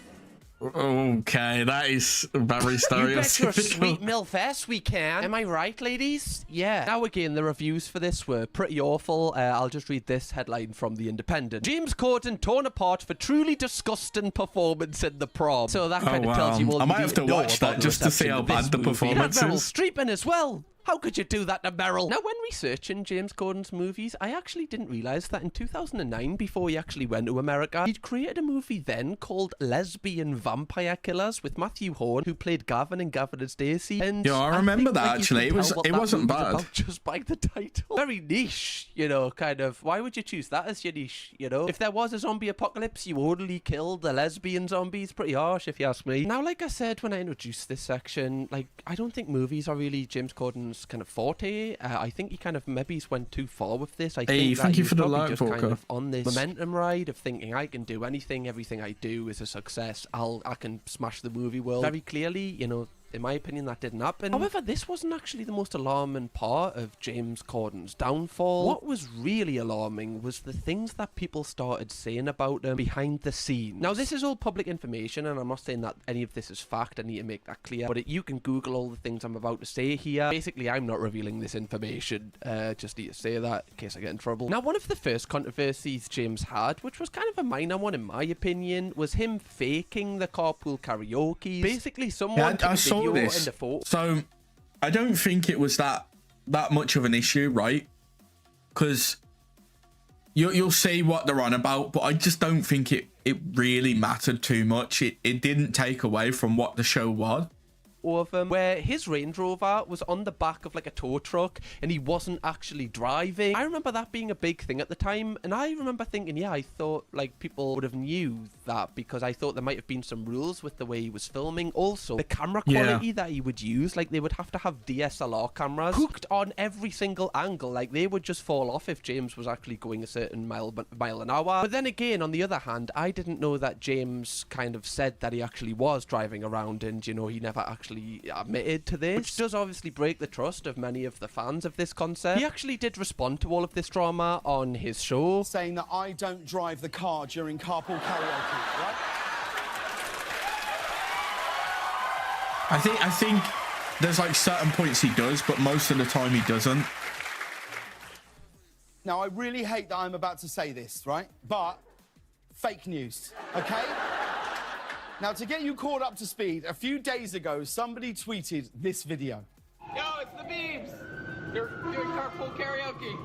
Okay, that is very stereotypical. You bet your sweet MILF ass we can. Am I right, ladies? Yeah. Now again, the reviews for this were pretty awful. I'll just read this headline from The Independent. James Corden torn apart for truly disgusting performance in The Prom. So that kind of tells you all I you might need have to know watch about that just to see how bad the performance Meryl is. Streep in as well. How could you do that to Meryl? Now, when researching James Corden's movies, I actually didn't realise that in 2009, before he actually went to America, he'd created a movie then called Lesbian Vampire Killers with Matthew Horn, who played Gavin in Gavin and Stacey. And yeah, I remember that actually. It wasn't bad. Just by the title. Very niche, you know, kind of. Why would you choose that as your niche, you know? If there was a zombie apocalypse, you only killed the lesbian zombies. Pretty harsh, if you ask me. Now, like I said when I introduced this section, like, I don't think movies are really James Corden's kind of forte. I think he kind of maybe went too far with this. I think thank you for the like, like, kind of on this momentum ride of thinking I can do anything, everything I do is a success. I can smash the movie world. Very clearly, you know, in my opinion, that didn't happen. However, this wasn't actually the most alarming part of James Corden's downfall. What was really alarming was the things that people started saying about him behind the scenes. Now, this is all public information, and I'm not saying that any of this is fact. I need to make that clear. But you can Google all the things I'm about to say here. Basically, I'm not revealing this information. Just need to say that in case I get in trouble. Now, one of the first controversies James had, which was kind of a minor one in my opinion, was him faking the carpool karaoke. Basically, someone I saw this. So I don't think it was that much of an issue, right? Because you'll see what they're on about, but I just don't think it really mattered too much. It didn't take away from what the show was. photo of him where his Range Rover was on the back of like a tow truck and he wasn't actually driving. I remember that being a big thing at the time, and I remember thinking, yeah, I thought like people would have knew that, because I thought there might have been some rules with the way he was filming. Also, the camera quality that he would use, like they would have to have DSLR cameras hooked on every single angle, like they would just fall off if James was actually going a certain mile an hour. But then again, on the other hand, I didn't know that James kind of said that he actually was driving around, and you know, he never actually admitted to this, which does obviously break the trust of many of the fans of this concert. He actually did respond to all of this drama on his show, saying that I don't drive the car during carpool karaoke, right? I think there's like certain points he does, but most of the time he doesn't. Now, I really hate that I'm about to say this, right? But fake news, okay? Now, to get you caught up to speed, a few days ago, somebody tweeted this video. Yo, it's the Beebs. They're doing carpool karaoke.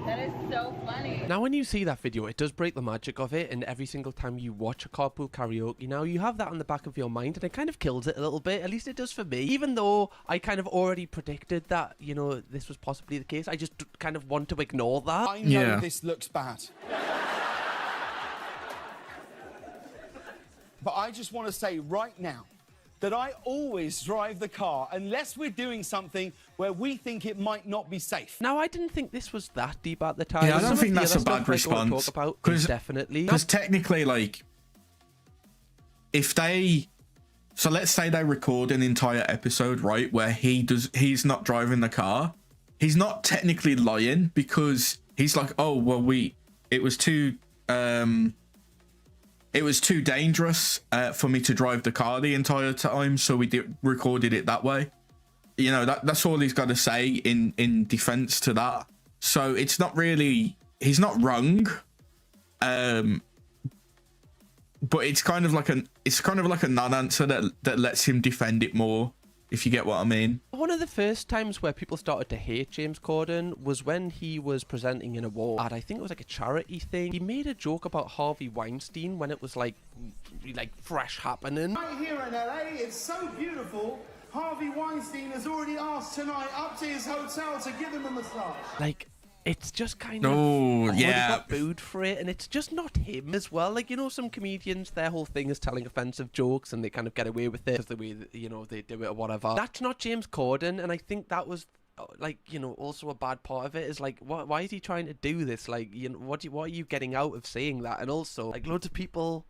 That is so funny. Now, when you see that video, it does break the magic of it, and every single time you watch a carpool karaoke now, you have that on the back of your mind, and it kind of kills it a little bit. At least it does for me. Even though I kind of already predicted that, you know, this was possibly the case, I just kind of want to ignore that. I know this looks bad. But I just want to say right now that I always drive the car unless we're doing something where we think it might not be safe. Now, I didn't think this was that deep at the time. Yeah, I don't think that's a bad response. Definitely. Because technically, like, if they... So let's say they record an entire episode, right, where he's not driving the car. He's not technically lying, because he's like, oh, well, it was too dangerous for me to drive the car the entire time, so we recorded it that way. You know, that's all he's got to say in defense to that. So it's not really, he's not wrong, but it's kind of like a non-answer that lets him defend it more, if you get what I mean. One of the first times where people started to hate James Corden was when he was presenting an award at, I think it was like a charity thing. He made a joke about Harvey Weinstein when it was like fresh happening. Right here in LA, it's so beautiful. Harvey Weinstein has already asked tonight up to his hotel to give him a massage. Like, it's just kind of... Oh, He yeah. got booed for it, and it's just not him as well. Like, you know, some comedians, their whole thing is telling offensive jokes, and they kind of get away with it because the way that, you know, they do it or whatever. That's not James Corden, and I think that was... like, you know, also a bad part of it is like, why is he trying to do this? Like, you know, what are you getting out of saying that? And also, like, loads of people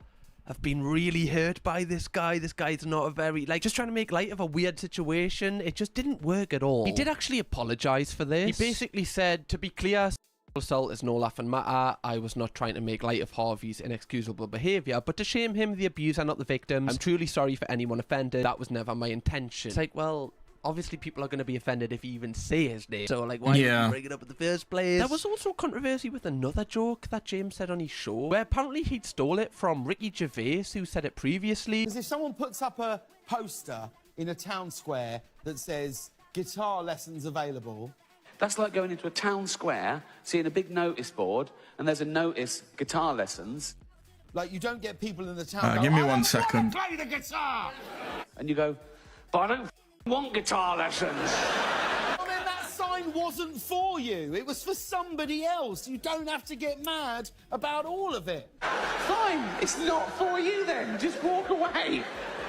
have been really hurt by this guy. This guy's not a very, like, just trying to make light of a weird situation. It just didn't work at all. He did actually apologize for this. He basically said, to be clear, assault is no laughing matter. I was not trying to make light of Harvey's inexcusable behaviour, but to shame him, the abuser, not the victims. I'm truly sorry for anyone offended. That was never my intention. It's like, well, obviously people are going to be offended if you even say his name. So, like, why did you bring it up in the first place? There was also controversy with another joke that James said on his show, where apparently he'd stole it from Ricky Gervais, who said it previously. Because if someone puts up a poster in a town square that says guitar lessons available... That's like going into a town square, seeing a big notice board, and there's a notice, guitar lessons. Like, you don't get people in the town give me 1 second. Play the guitar! And you go, but I don't want guitar lessons. Well, then that sign wasn't for you. It was for somebody else. You don't have to get mad about all of it. Fine, it's not for you then. Just walk away.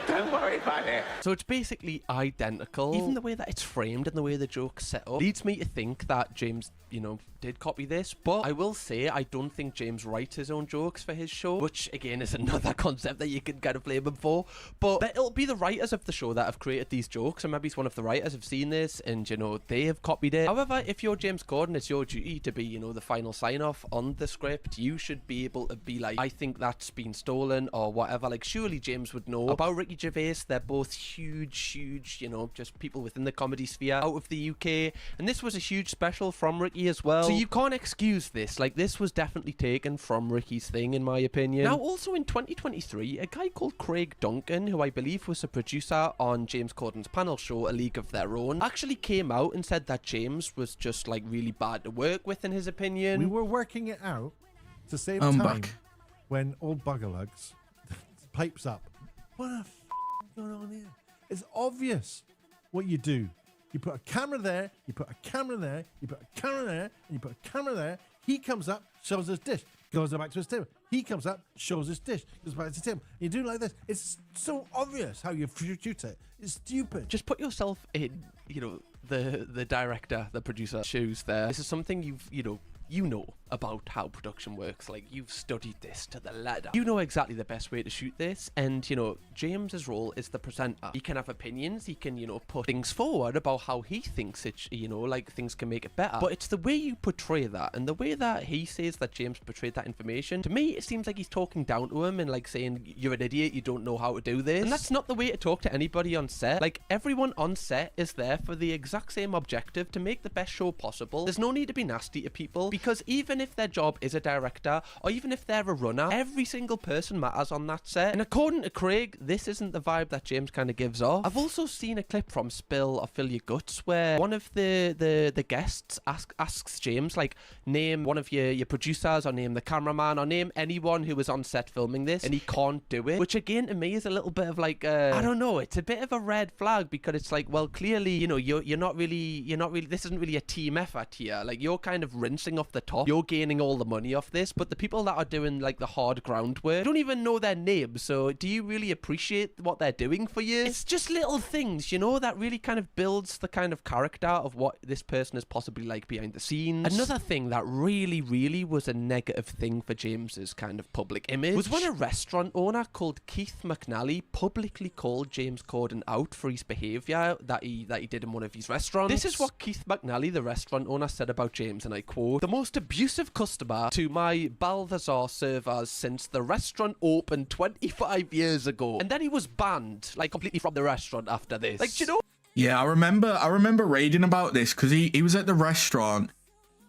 Don't worry about it. So it's basically identical. Even the way that it's framed and the way the joke's set up leads me to think that James, you know, did copy this. But I will say, I don't think James writes his own jokes for his show, which again is another concept that you can kind of blame him for. But it'll be the writers of the show that have created these jokes, and maybe it's one of the writers have seen this and, you know, they have copied it. However, if you're James Corden, it's your duty to be, you know, the final sign-off on the script. You should be able to be like, I think that's been stolen or whatever. Like, surely James would know about Ricky Gervais. They're both huge, you know, just people within the comedy sphere out of the UK, and this was a huge special from Ricky as well, so you can't excuse this. Like, this was definitely taken from Ricky's thing, in my opinion. Now, also in 2023, a guy called Craig Duncan, who I believe was a producer on James Corden's panel show A League of Their Own, actually came out and said that James was just, like, really bad to work with, in his opinion. We were working it out to save time back. when old Buggerlugs pipes up. What the f going on here? It's obvious what you do. You put a camera there, you put a camera there, you put a camera there, and you put a camera there. He comes up, shows his dish, goes back to his table. He comes up, shows his dish, goes back to his table. You do it like this. It's so obvious how you shoot it. It's stupid. Just put yourself in, the director, the producer shoes there. This is something you know about how production works. Like, you've studied this to the letter. You know exactly the best way to shoot this, and James's role is the presenter. He can have opinions, he can put things forward about how he thinks it, like things can make it better, but it's the way you portray that, and the way that he says that James portrayed that information. To me, it seems like he's talking down to him and like saying, you're an idiot, you don't know how to do this. And that's not the way to talk to anybody on set. Like, everyone on set is there for the exact same objective, to make the best show possible. There's no need to be nasty to people, because even if their job is a director, or even if they're a runner, every single person matters on that set. And according to Craig, this isn't the vibe that James kind of gives off. I've also seen a clip from Spill or Fill Your Guts where one of the guests asks James, like, name one of your producers, or name the cameraman, or name anyone who was on set filming this, and he can't do it, which again to me is a little bit of like I don't know, it's a bit of a red flag, because it's like, well, clearly you're not really, this isn't really a team effort here. Like, you're kind of rinsing off the top, you're gaining all the money off this, but the people that are doing like the hard groundwork, you don't even know their names, so do you really appreciate what they're doing for you? It's just little things, that really kind of builds the kind of character of what this person is possibly like behind the scenes. Another thing that really was a negative thing for James's kind of public image was when a restaurant owner called Keith McNally publicly called James Corden out for his behaviour that he did in one of his restaurants. This is what Keith McNally, the restaurant owner, said about James, and I quote, "The most abusive customer to my Balthazar servers since the restaurant opened 25 years ago." And then he was banned, like, completely from the restaurant after this. Like, do you know? Yeah, I remember reading about this, because he was at the restaurant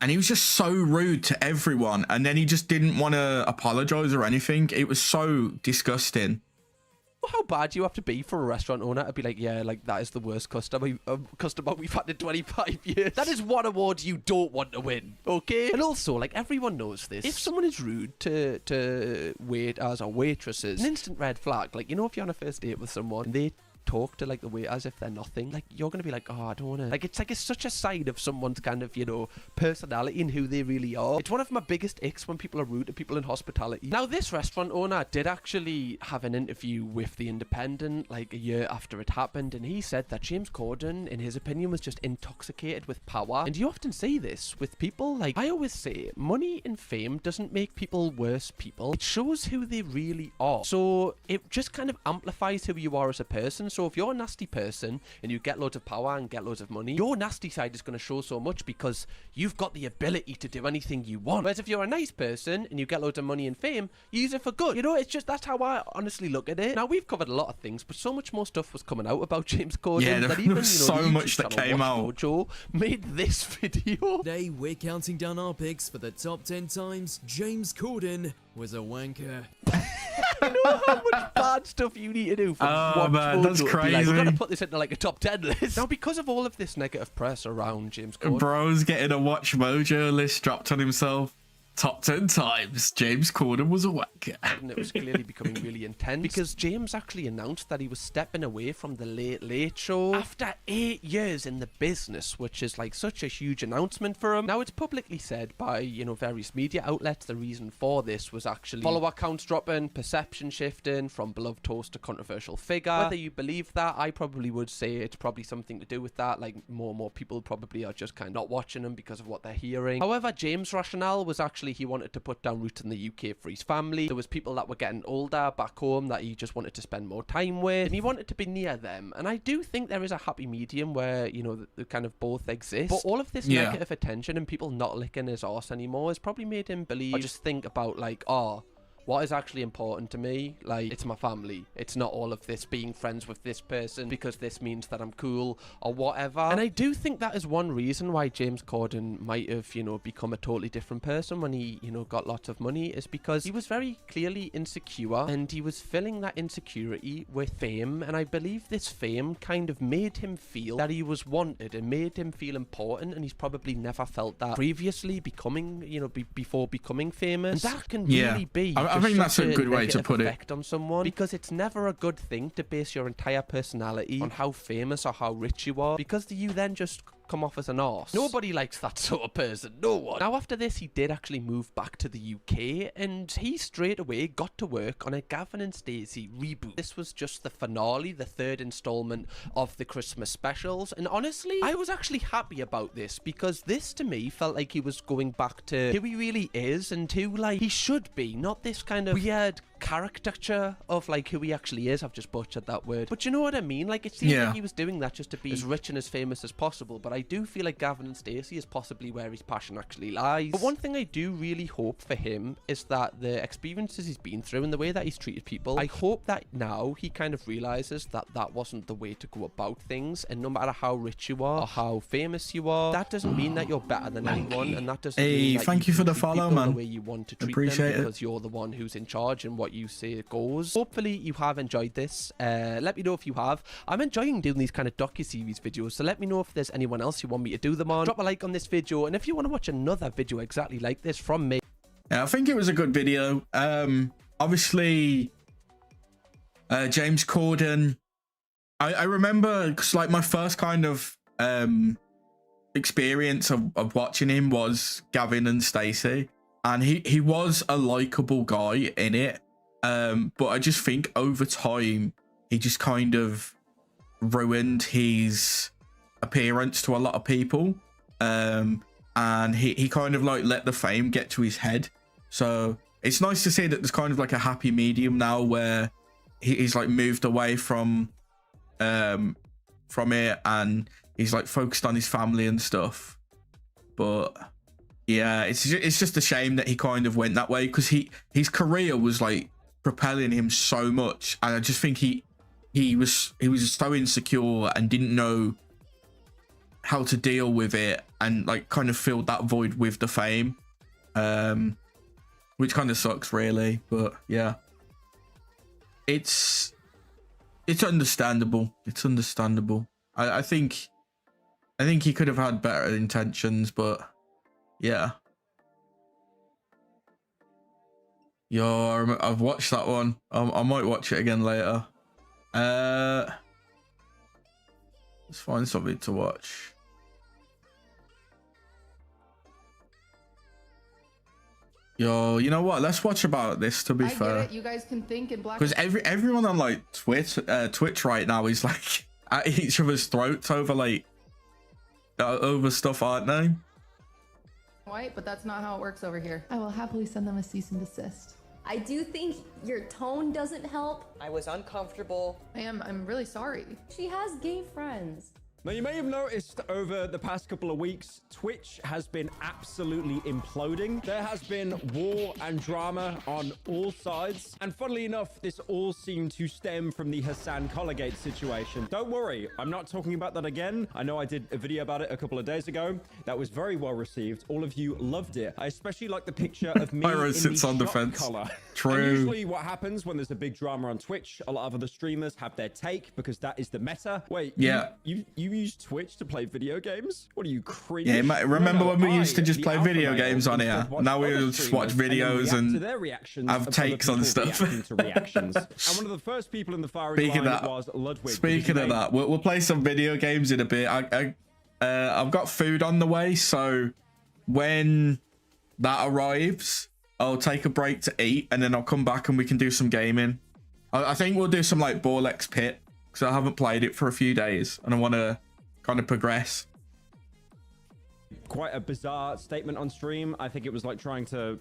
and he was just so rude to everyone, and then he just didn't want to apologize or anything. It was so disgusting. How bad you have to be for a restaurant owner to be like, yeah, like, that is the worst customer we've had in 25 years. That is one award you don't want to win, okay? And also, like, everyone knows this. If someone is rude to waiters or waitresses, an instant red flag. Like, if you're on a first date with someone and they talk to like the waiter as if they're nothing, like, you're gonna be like, oh, I don't want to. Like, it's such a side of someone's kind of personality and who they really are. It's one of my biggest icks when people are rude to people in hospitality. Now, this restaurant owner did actually have an interview with The Independent like a year after it happened, and he said that James Corden, in his opinion, was just intoxicated with power. And you often see this with people. Like, I always say, money and fame doesn't make people worse people, it shows who they really are. So it just kind of amplifies who you are as a person. So if you're a nasty person and you get loads of power and get loads of money, your nasty side is going to show so much, because you've got the ability to do anything you want. Whereas if you're a nice person and you get loads of money and fame, you use it for good. It's just, that's how I honestly look at it. Now, we've covered a lot of things, but so much more stuff was coming out about James Corden. Yeah, that even, there was so much that came out. Mojo made this video. Today, we're counting down our picks for the top 10 times James Corden was a wanker. You know how much bad stuff you need to do for one man, that's crazy. Like, we've got to put this into like a top 10 list. Now, because of all of this negative press around James Corden, bro's getting a Watch Mojo list dropped on himself. Top 10 times James Corden was a wanker. And it was clearly becoming really intense, because James actually announced that he was stepping away from the Late Late Show after 8 years in the business, which is like such a huge announcement for him. Now, it's publicly said by various media outlets the reason for this was actually follower counts dropping, perception shifting from beloved host to controversial figure. Whether you believe that, I probably would say it's probably something to do with that. Like, more and more people probably are just kind of not watching him because of what they're hearing. However, James' rationale was actually he wanted to put down roots in the UK for his family. There was people that were getting older back home that he just wanted to spend more time with, and he wanted to be near them. And I do think there is a happy medium where they kind of both exist. But all of this negative attention and people not licking his arse anymore has probably made him believe, or just think about, like, what is actually important to me? Like, it's my family. It's not all of this being friends with this person because this means that I'm cool or whatever. And I do think that is one reason why James Corden might have, become a totally different person when he, got lots of money, is because he was very clearly insecure, and he was filling that insecurity with fame. And I believe this fame kind of made him feel that he was wanted and made him feel important, and he's probably never felt that previously before becoming famous. And that can really be I think that's a good way to put it. Effect on someone, because it's never a good thing to base your entire personality on how famous or how rich you are, because you then just come off as an arse. Nobody likes that sort of person. No one. Now, after this, he did actually move back to the UK, and he straight away got to work on a Gavin and Stacey reboot. This was just the finale, the third installment of the Christmas specials, and honestly, I was actually happy about this, because this to me felt like he was going back to who he really is and who like he should be, not this kind of weird caricature of like who he actually is. I've just butchered that word, but you know what I mean. Like, it seems like he was doing that just to be as rich and as famous as possible, but I do feel like Gavin and Stacey is possibly where his passion actually lies. But one thing I do really hope for him is that the experiences he's been through and the way that he's treated people, I hope that now he kind of realizes that that wasn't the way to go about things, and no matter how rich you are or how famous you are, that doesn't mean that you're better than anyone, and that doesn't mean that thank you for the treat follow, people man. the way you want to treat Appreciate them, it. because you're the one who's in charge and what you say goes. Hopefully you have enjoyed this. Let me know if you have. I'm enjoying doing these kind of docu-series videos, so let me know if there's anyone else you want me to do them on. Drop a like on this video, and if you want to watch another video exactly like this from me. Yeah, I think it was a good video. Obviously, James Corden, I remember, because like my first kind of experience of watching him was Gavin and Stacey, and he was a likable guy in it, but I just think over time he just kind of ruined his appearance to a lot of people, and he kind of like let the fame get to his head. So it's nice to see that there's kind of like a happy medium now where he's like moved away from it, and he's like focused on his family and stuff. But yeah, it's just a shame that he kind of went that way, because his career was like propelling him so much, and I just think he was so insecure and didn't know how to deal with it, and like kind of filled that void with the fame, which kind of sucks really. But yeah, it's understandable. It's understandable. I think he could have had better intentions, but yeah. Yo, I've watched that one. I might watch it again later. Let's find something to watch. Yo, you know what? Let's watch about this, to be fair. Get it. You guys can think in black. Because everyone on like Twitch right now is like at each other's throats over stuff, aren't they? White, but that's not how it works over here. I will happily send them a cease and desist. I do think your tone doesn't help. I was uncomfortable. I'm really sorry. She has gay friends. Now, you may have noticed over the past couple of weeks, Twitch has been absolutely imploding. There has been war and drama on all sides. And funnily enough, this all seemed to stem from the Hassan Collegate situation. Don't worry, I'm not talking about that again. I know I did a video about it a couple of days ago. That was very well received. All of you loved it. I especially like the picture of me in sits the on the shot fence. color. True. And usually what happens when there's a big drama on Twitch, a lot of other streamers have their take because that is the meta. Wait, yeah. You use Twitch to play video games? What are you, crazy? Yeah, remember when we used to just play video games on here? Now we just watch videos and have takes on stuff. And one of the first people in the firing line was Ludwig. Speaking of that, we'll play some video games in a bit. I've got food on the way, so when that arrives, I'll take a break to eat, and then I'll come back and we can do some gaming. I think we'll do some like Ball X Pit, because I haven't played it for a few days and I want to kind of progress. Quite a bizarre statement on stream. I think it was like trying to,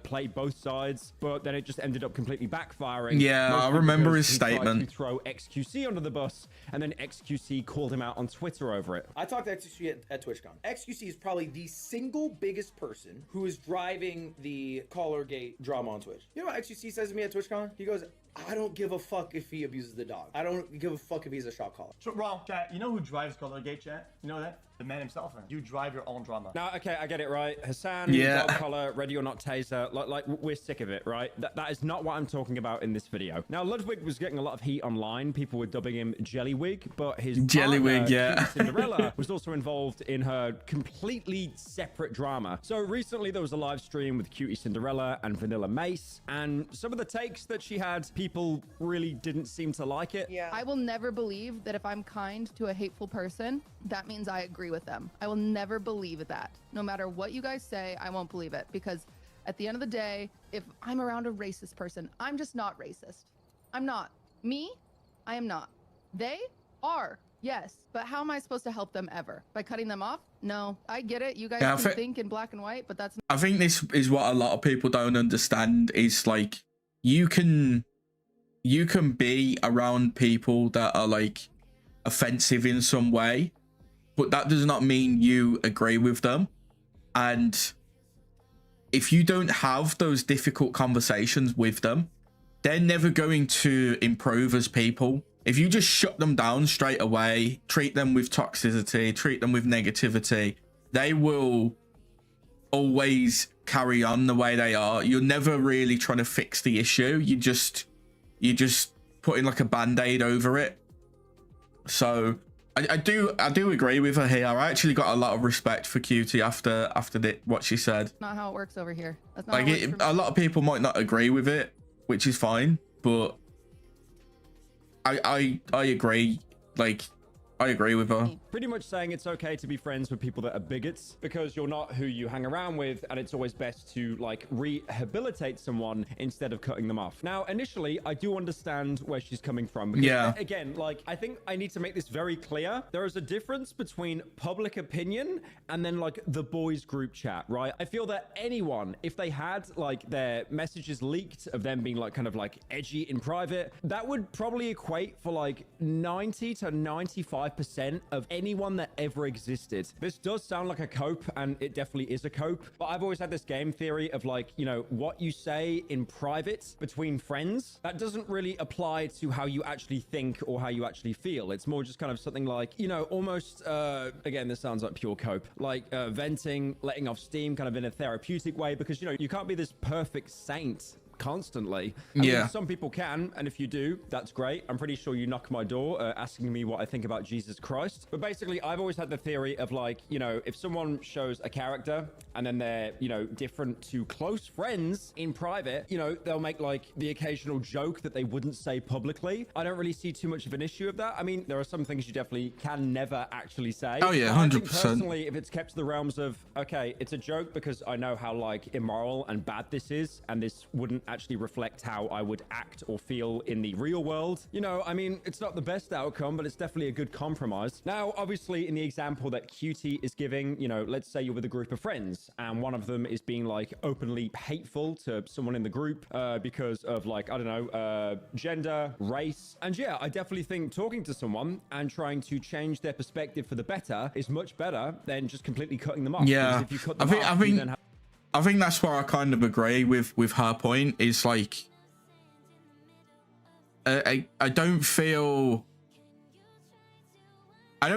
play both sides, but then it just ended up completely backfiring. Yeah, I remember his statement. Tried to throw XQC under the bus, and then XQC called him out on Twitter over it. I talked to XQC at TwitchCon. XQC is probably the single biggest person who is driving the Collargate drama on Twitch. You know what XQC says to me at TwitchCon? He goes, I don't give a fuck if he abuses the dog. I don't give a fuck if he's a shot caller. Wrong, chat. You know who drives Collargate, chat? You know that? the man himself, man. You drive your own drama. Now, okay, I get it, right? Hassan, Yeah. dog collar, ready or not taser. Like we're sick of it, right? That is not what I'm talking about in this video. Now, Ludwig was getting a lot of heat online. People were dubbing him Jellywig, but his Jellywig, partner, yeah. Cutie Cinderella, was also involved in her completely separate drama. So recently there was a live stream with Cutie Cinderella and Vanilla Mace, and some of the takes that she had, people really didn't seem to like it. Yeah. I will never believe that if I'm kind to a hateful person, that means I agree with them. I will never believe that. No matter what you guys say, I won't believe it, because at the end of the day, if I'm around a racist person, I'm just not racist. I'm not. Me, I am not. They are. Yes, but how am I supposed to help them ever? By cutting them off? No, I get it. You guys Yeah, can think in black and white, but that's I think this is what a lot of people don't understand is like you can be around people that are like offensive in some way, but that does not mean you agree with them. And if you don't have those difficult conversations with them, they're never going to improve as people. If you just shut them down straight away, treat them with toxicity, treat them with negativity, they will always carry on the way they are. You're never really trying to fix the issue. You just putting like a band-aid over it. So I do agree with her here. I actually got a lot of respect for Cutie after what she said. not how it works over here. That's not Like how it works for me. a lot of people might not agree with it, which is fine, but I agree. Like I agree with her. Pretty much saying it's okay to be friends with people that are bigots because you're not who you hang around with, and it's always best to like rehabilitate someone instead of cutting them off. Now, initially, I do understand where she's coming from. Because, Yeah. Again, like I think I need to make this very clear. There is a difference between public opinion and then like the boys group chat, right? I feel that anyone, if they had like their messages leaked of them being like kind of like edgy in private, that would probably equate for like 90 to 95% of anyone that ever existed. This does sound like a cope, and it definitely is a cope, but I've always had this game theory of like, you know, what you say in private between friends, that doesn't really apply to how you actually think or how you actually feel. It's more just kind of something like, you know, almost, again, this sounds like pure cope, like venting, letting off steam kind of in a therapeutic way, because, you know, you can't be this perfect saint constantly. I mean, some people can, and if you do, that's great. I'm pretty sure you knock my door asking me what I think about Jesus Christ. But basically, I've always had the theory of like, you know, if someone shows a character and then they're, you know, different to close friends in private, you know, they'll make like the occasional joke that they wouldn't say publicly. I don't really see too much of an issue of that. I mean, there are some things you definitely can never actually say. Oh yeah, 100%. Personally, if it's kept to the realms of, okay, it's a joke because I know how like immoral and bad this is, and this wouldn't actually reflect how I would act or feel in the real world. You know, I mean, it's not the best outcome, but it's definitely a good compromise. Now, obviously, in the example that Cutie is giving, you know, let's say you're with a group of friends and one of them is being like openly hateful to someone in the group because of like, I don't know, gender, race. And yeah, I definitely think talking to someone and trying to change their perspective for the better is much better than just completely cutting them off. Yeah, Because if you cut them off, you then have I think that's where I kind of agree with her point. Is like I don't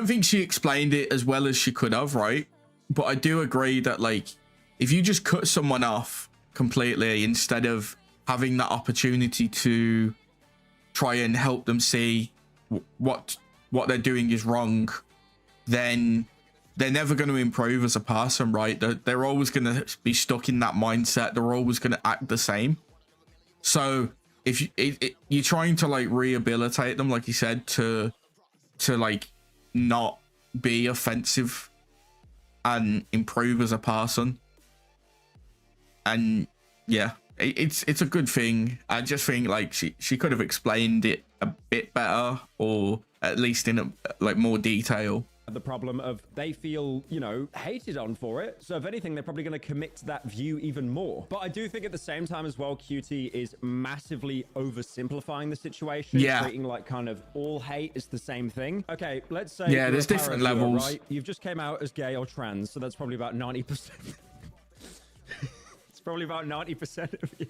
think she explained it as well as she could have, right? But I do agree that like if you just cut someone off completely instead of having that opportunity to try and help them see what they're doing is wrong, then they're never going to improve as a person, right? They're always going to be stuck in that mindset. They're always going to act the same. So if you're trying to like rehabilitate them, like you said, to like not be offensive and improve as a person, and yeah, it's a good thing. I just think like she could have explained it a bit better, or at least in like more detail. the problem of they feel, you know, hated on for it. So if anything, they're probably going to commit to that view even more. But I do think at the same time as well, Cutie is massively oversimplifying the situation. Yeah. Treating like kind of all hate is the same thing. Okay, let's say yeah, you're there's a different para viewer, levels. right? You've just came out as gay or trans, so that's probably about 90%. It's probably about 90% of you.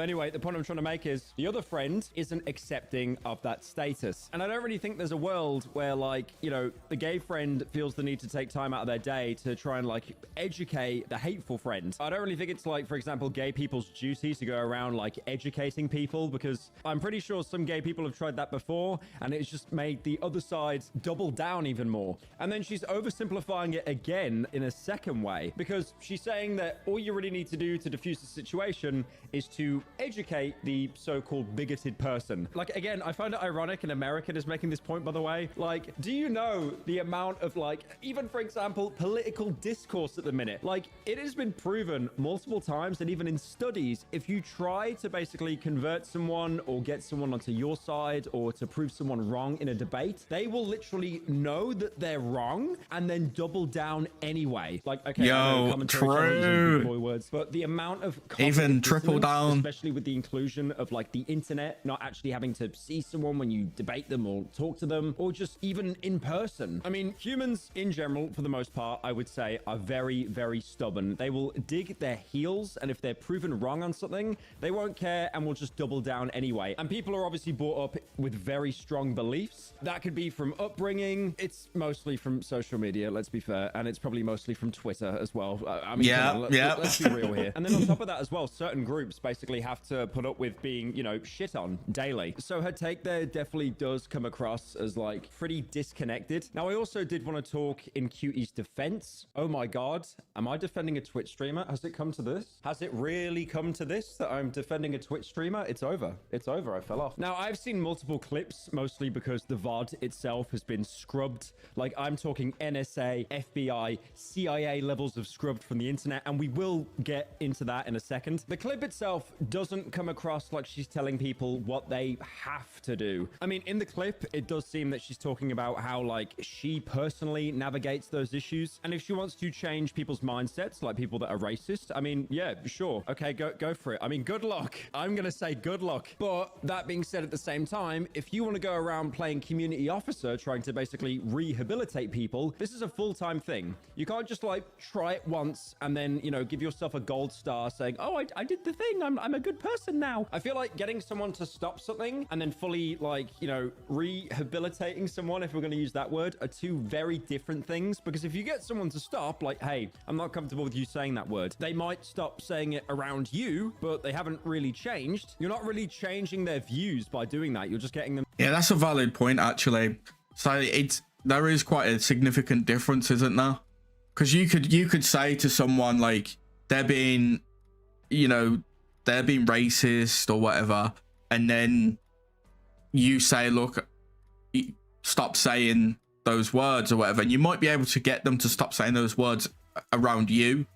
But anyway, the point I'm trying to make is the other friend isn't accepting of that status. And I don't really think there's a world where, like, you know, the gay friend feels the need to take time out of their day to try and, like, educate the hateful friend. I don't really think it's, like, for example, gay people's duty to go around, like, educating people, because I'm pretty sure some gay people have tried that before, and it's just made the other side double down even more. And then she's oversimplifying it again in a second way, because she's saying that all you really need to do to diffuse the situation is to educate the so-called bigoted person. Like, again, I find it ironic an American is making this point, by the way. Like, do you know the amount of, like, even for example, political discourse at the minute? Like, it has been proven multiple times, and even in studies, if you try to basically convert someone or get someone onto your side or to prove someone wrong in a debate, they will literally know that they're wrong and then double down anyway. Like, okay, yo, true. Boy words, but the amount of even triple down, especially with the inclusion of, like, the internet, not actually having to see someone when you debate them or talk to them, or just even in person. I mean, humans in general, for the most part, I would say, are very, very stubborn. They will dig their heels, and if they're proven wrong on something, they won't care and will just double down anyway. And people are obviously brought up with very strong beliefs. That could be from upbringing. It's mostly from social media, let's be fair, and it's probably mostly from Twitter as well. I mean, let's be real here. And then on top of that as well, certain groups basically have to put up with being, you know, shit on daily. So her take there definitely does come across as, like, pretty disconnected. Now, I also did want to talk in Cutie's defense. Oh my God, am I defending a Twitch streamer? Has it come to this? Has it really come to this that I'm defending a Twitch streamer? It's over. It's over. I fell off. Now, I've seen multiple clips, mostly because the VOD itself has been scrubbed. Like, I'm talking NSA, FBI, CIA levels of scrubbed from the internet, and we will get into that in a second. The clip itself doesn't come across like she's telling people what they have to do. I mean, in the clip, it does seem that she's talking about how, like, she personally navigates those issues, and if she wants to change people's mindsets, like people that are racist, I mean, yeah, sure. Okay, go for it. I mean, good luck. I'm gonna say good luck. But that being said, at the same time, if you want to go around playing community officer, trying to basically rehabilitate people, this is a full-time thing. You can't just, like, try it once and then, you know, give yourself a gold star saying, oh, I did the thing. I'm a good person now. I feel like getting someone to stop something and then fully, like, you know, rehabilitating someone, if we're going to use that word, are two very different things. Because if you get someone to stop, like, hey, I'm not comfortable with you saying that word, they might stop saying it around you, but they haven't really changed. You're not really changing their views by doing that. You're just getting them. Yeah, that's a valid point, actually. So there is quite a significant difference, isn't there? Because you could say to someone, like, they're being, you know, they're being racist or whatever, and then you say, look, stop saying those words or whatever, and you might be able to get them to stop saying those words around you,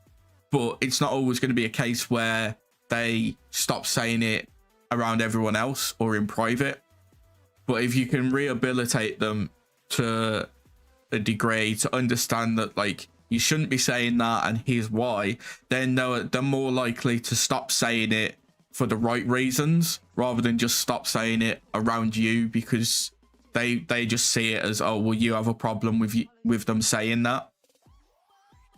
but it's not always going to be a case where they stop saying it around everyone else or in private. But if you can rehabilitate them to a degree to understand that, like, you shouldn't be saying that and here's why, then they're more likely to stop saying it for the right reasons rather than just stop saying it around you because they just see it as, oh, well, you have a problem with them saying that.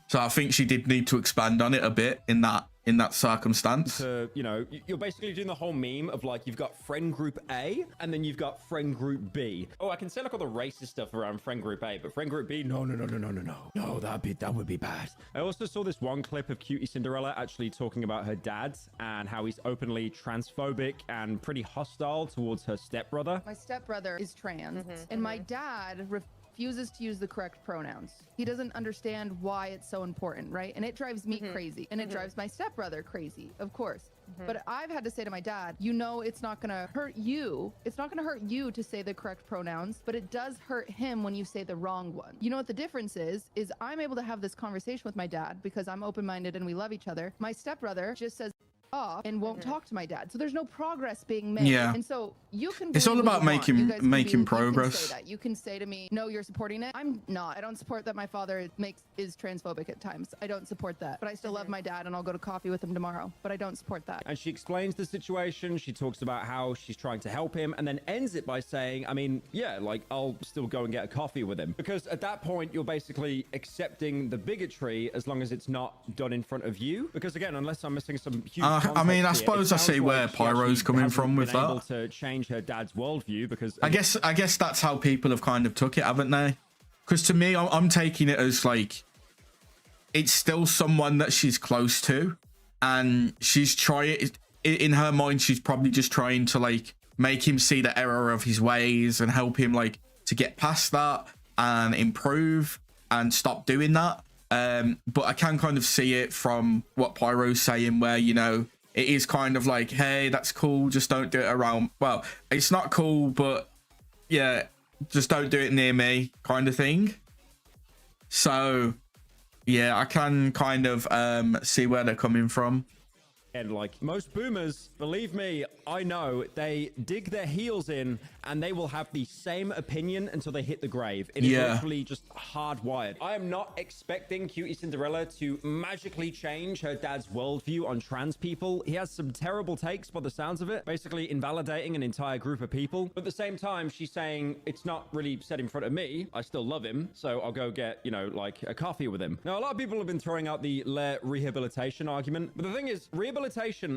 So I think she did need to expand on it a bit in that circumstance. You know, you're basically doing the whole meme of, like, you've got friend group A and then you've got friend group B. Oh, I can say, like, all the racist stuff around friend group A, but friend group B, no, that would be bad. I also saw this one clip of Cutie Cinderella actually talking about her dad and how he's openly transphobic and pretty hostile towards her stepbrother. My stepbrother is trans, and my dad refuses to use the correct pronouns. He doesn't understand why it's so important, right? And it drives me crazy, and it drives my stepbrother crazy, of course. But I've had to say to my dad, you know, it's not gonna hurt you. It's not gonna hurt you to say the correct pronouns, but it does hurt him when you say the wrong one. You know what the difference is I'm able to have this conversation with my dad because I'm open-minded and we love each other. My stepbrother just says off and won't talk to my dad, so there's no progress being made. Yeah. And so you can, it's all about making progress. You can say to me, no, you're supporting it. I'm not. I don't support that my father is transphobic at times. I don't support that, but I still love my dad and I'll go to coffee with him tomorrow, but I don't support that. And she explains the situation. She talks about how she's trying to help him and then ends it by saying, I mean, yeah, like, I'll still go and get a coffee with him, because at that point you're basically accepting the bigotry as long as it's not done in front of you. Because again, unless I'm missing some huge Yeah, I mean, I context here, suppose it I see sounds where like she Pyro's actually coming hasn't from with been able that. to change her dad's worldview because I guess that's how people have kind of took it, haven't they? Because to me, I'm taking it as like it's still someone that she's close to, and she's trying. In her mind, she's probably just trying to like make him see the error of his ways and help him like to get past that and improve and stop doing that. But I can kind of see it from what Pyro's saying, where, you know, it is kind of like, hey, that's cool, just don't do it around. Well, it's not cool, but yeah, just don't do it near me kind of thing. So yeah, I can kind of see where they're coming from. And like most boomers, believe me, I know, they dig their heels in and they will have the same opinion until they hit the grave. It is literally just hardwired. I am not expecting Cutie Cinderella to magically change her dad's worldview on trans people. He has some terrible takes by the sounds of it, basically invalidating an entire group of people. But at the same time, she's saying it's not really set in front of me. I still love him, so I'll go get, you know, like a coffee with him. Now, a lot of people have been throwing out the rehabilitation argument, but the thing is, rehabilitation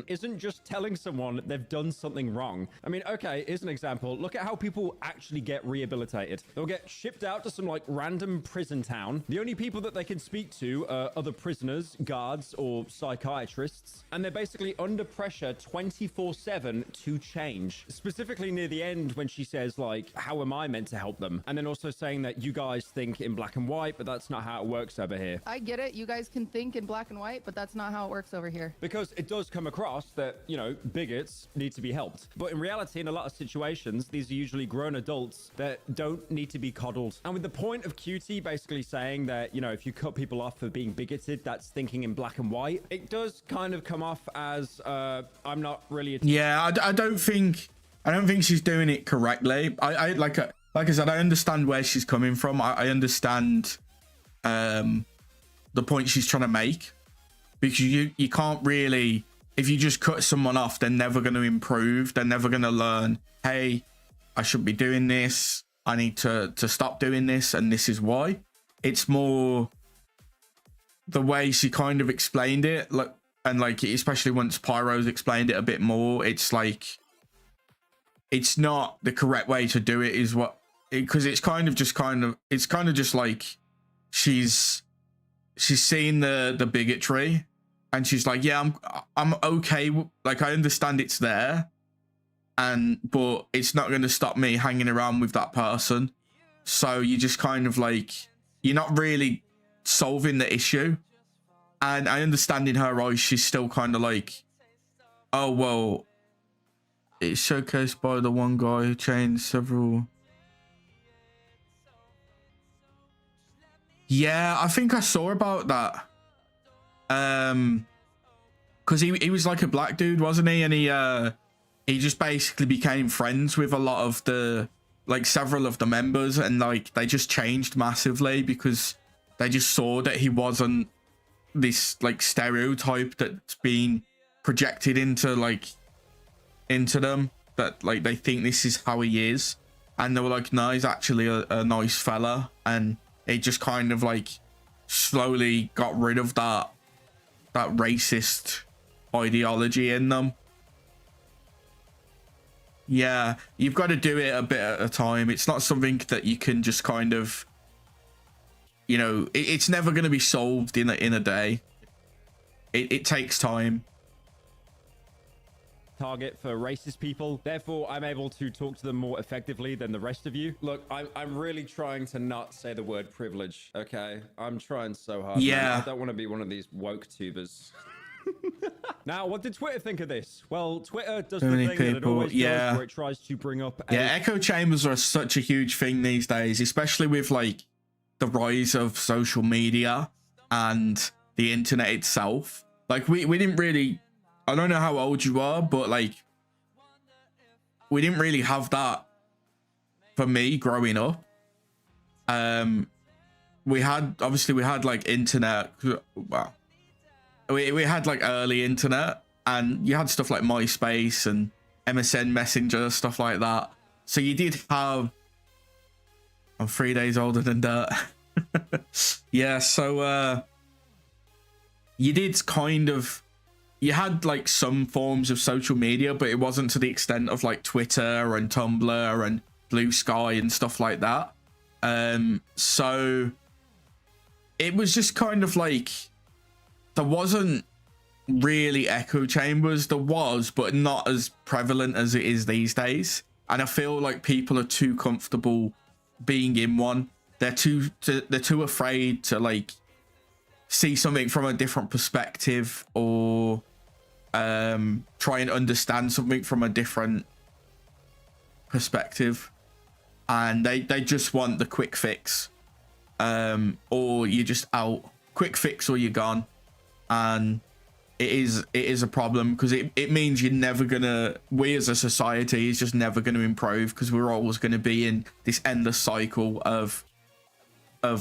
isn't just telling someone they've done something wrong. I mean, okay, here's an example. Look at how people actually get rehabilitated. They'll get shipped out to some like random prison town. The only people that they can speak to are other prisoners, guards, or psychiatrists, and they're basically under pressure 24/7 to change. Specifically near the end when she says like, how am I meant to help them? And then also saying that you guys think in black and white, but that's not how it works over here. I get it. You guys can think in black and white, but that's not how it works over here. Because it does come across that, you know, bigots need to be helped. But in reality, in a lot of situations, these are usually grown adults that don't need to be coddled. And with the point of Cutie basically saying that, you know, if you cut people off for being bigoted, that's thinking in black and white, it does kind of come off as, I'm not really... Yeah, I don't think she's doing it correctly. I like I said, I understand where she's coming from. I understand the point she's trying to make, because you can't really, if you just cut someone off, they're never going to improve. They're never going to learn, hey, I should be doing this. I need to stop doing this, and this is why. It's more the way she kind of explained it, like, and like especially once Pyro's explained it a bit more, it's like it's not the correct way to do it, is what, because it's kind of just like she's seeing the bigotry, and she's like, yeah, I'm okay, like I understand it's there, but it's not going to stop me hanging around with that person. So you just kind of like, you're not really solving the issue. And I understand in her eyes, she's still kind of like, oh, well, it's showcased by the one guy who changed several. Yeah, I think I saw about that. Because he was like a black dude, wasn't he? And he just basically became friends with a lot of the, like several of the members, and like they just changed massively because they just saw that he wasn't this like stereotype that's being projected into them, that like they think this is how he is, and they were like, no, he's actually a nice fella. And it just kind of like slowly got rid of that racist ideology in them. Yeah, you've got to do it a bit at a time. It's not something that you can just kind of, you know, it's never going to be solved in a day. It takes time. Target for racist people. Therefore, I'm able to talk to them more effectively than the rest of you. Look, I'm really trying to not say the word privilege, okay? I'm trying so hard. Yeah. Man. I don't want to be one of these woke tubers. Now, what did Twitter think of this? Well, Twitter does the thing that it always does, where it tries to bring up echo chambers are such a huge thing these days, especially with like the rise of social media and the internet itself. Like we didn't really, I don't know how old you are, but like we didn't really have that for me growing up. We had like internet. Well, we had like early internet, and you had stuff like MySpace and MSN Messenger, stuff like that. So you did have, I'm 3 days older than that. Yeah, so you did kind of you had like some forms of social media, but it wasn't to the extent of like Twitter and Tumblr and Blue Sky and stuff like that. So it was just kind of like, there wasn't really echo chambers. There was, but not as prevalent as it is these days. And I feel like people are too comfortable being in one. They're too afraid to like see something from a different perspective, or try and understand something from a different perspective, and they just want the quick fix, or you're just out. Quick fix or you're gone. And it is a problem, because it means you're never gonna, we as a society is just never gonna improve, because we're always gonna be in this endless cycle of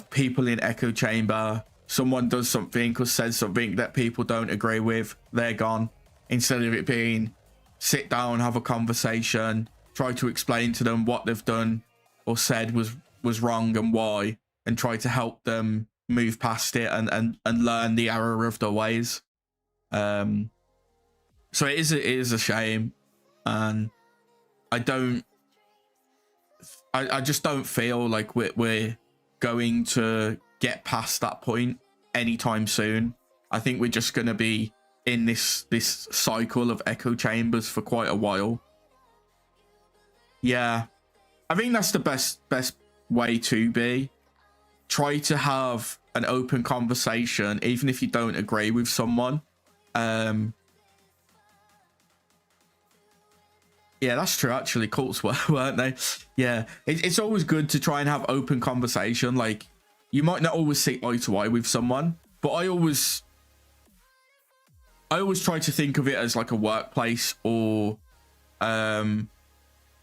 people in echo chamber. Someone does something or says something that people don't agree with, they're gone. Instead of it being sit down, have a conversation, try to explain to them what they've done or said was wrong and why, and try to help them move past it and learn the error of their ways. So it is a shame, and I just don't feel like we're going to get past that point anytime soon. I think we're just going to be in this cycle of echo chambers for quite a while. Yeah, I think that's the best way to be. Try to have an open conversation, even if you don't agree with someone. Yeah, that's true. Actually, cults weren't they? Yeah, it's always good to try and have open conversation. Like, you might not always see eye to eye with someone, but I always try to think of it as like a workplace, or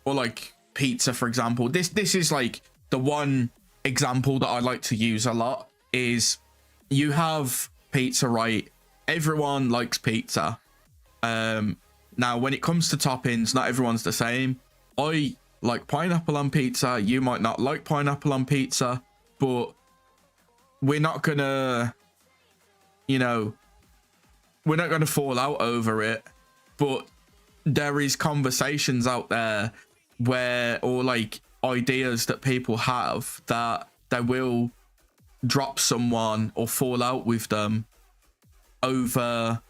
like pizza, for example. This is like the one example that I like to use a lot. Is you have pizza, right? Everyone likes pizza. Now, when it comes to toppings, not everyone's the same. I like pineapple on pizza. You might not like pineapple on pizza, but we're not gonna, we're not gonna fall out over it. But there is conversations out there where, or like ideas that people have, that they will drop someone or fall out with them over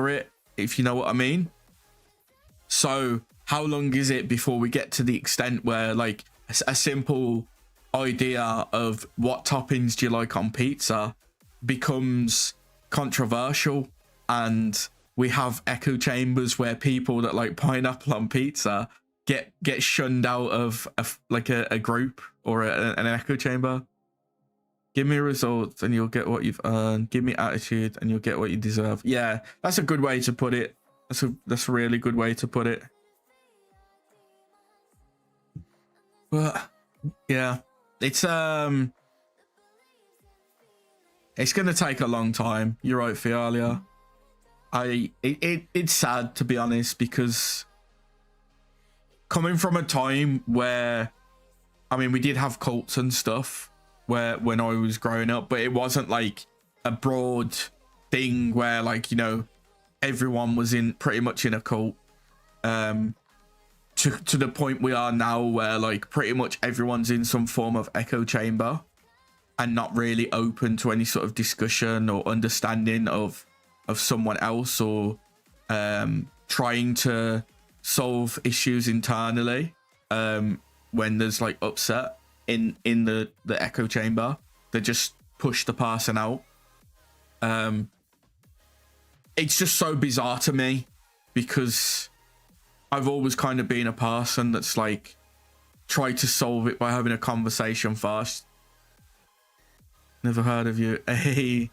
it, if you know what I mean. So how long is it before we get to the extent where like a simple idea of what toppings do you like on pizza becomes controversial, and we have echo chambers where people that like pineapple on pizza get shunned out of a group or an echo chamber? Give me results and you'll get what you've earned. Give me attitude and you'll get what you deserve. Yeah, that's a good way to put it. That's a really good way to put it. But yeah, it's gonna take a long time. You're right, Fialia. It's sad, to be honest, because coming from a time where, I mean, we did have cults and stuff when I was growing up, but it wasn't like a broad thing where like, everyone was pretty much in a cult, to the point we are now, where like pretty much everyone's in some form of echo chamber and not really open to any sort of discussion or understanding of someone else, or trying to solve issues internally when there's like upset in the echo chamber. They just push the person out. It's just so bizarre to me, because I've always kind of been a person that's like tried to solve it by having a conversation first. Never heard of you. Hey,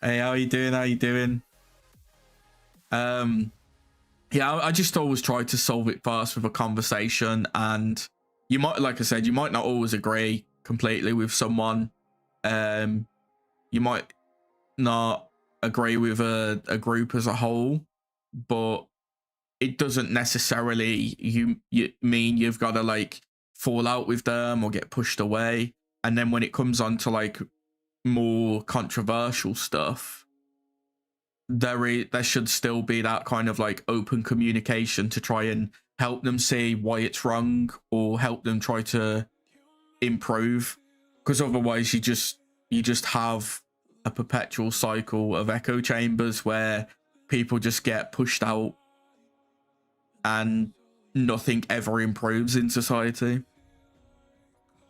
how you doing? Yeah, I just always try to solve it first with a conversation, and you might, like I said, you might not always agree completely with someone. You might not agree with a group as a whole, but it doesn't necessarily you mean you've got to like fall out with them or get pushed away. And then when it comes on to like more controversial stuff, there should still be that kind of like open communication to try and help them see why it's wrong or help them try to improve, because otherwise you just have a perpetual cycle of echo chambers where people just get pushed out and nothing ever improves in society.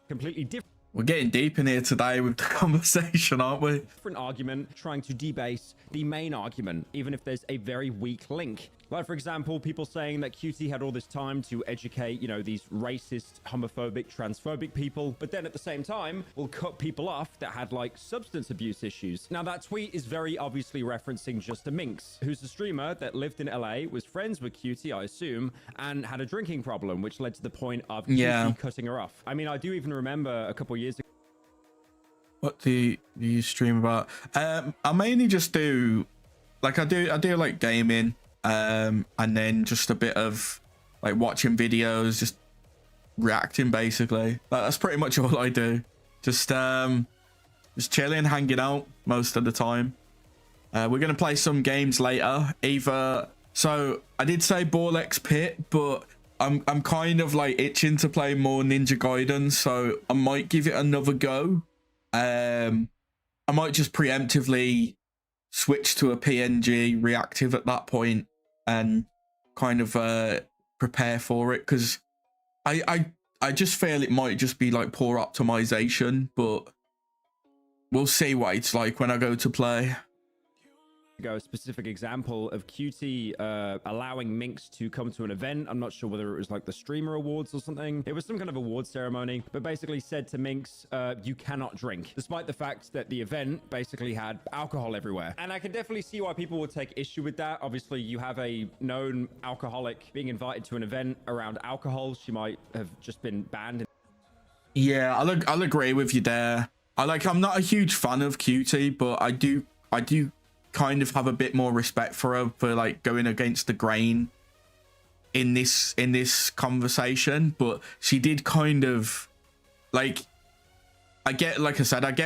Completely different. We're getting deep in here today with the conversation, aren't we? Different argument trying to debase the main argument, even if there's a very weak link. Like, for example, people saying that QT had all this time to educate, you know, these racist, homophobic, transphobic people, but then at the same time will cut people off that had like substance abuse issues. Now, that tweet is very obviously referencing Just a Minx, who's a streamer that lived in LA, was friends with QT, I assume, and had a drinking problem, which led to the point of QT cutting her off. I mean, I do even remember a couple years ago. What do you stream about? I mainly just do, like, I do like gaming, and then just a bit of like watching videos, just reacting basically. That's pretty much all I do. Just chilling, hanging out most of the time. We're gonna play some games later. So I did say Ball X Pit, but I'm kind of like itching to play more Ninja Gaiden, so I might give it another go. I might just preemptively switch to a PNG reactive at that point and kind of prepare for it, because I just feel it might just be like poor optimization, but we'll see what it's like when I go to play. A specific example of QT allowing Minx to come to an event. I'm not sure whether it was like the streamer awards or something. It was some kind of award ceremony, but basically said to Minx, you cannot drink, despite the fact that the event basically had alcohol everywhere. And I can definitely see why people would take issue with that. Obviously, you have a known alcoholic being invited to an event around alcohol. She might have just been banned. Yeah, I'll agree with you there. I'm not a huge fan of QT, but I do kind of have a bit more respect for her for like going against the grain in this conversation. But she did kind of like, I get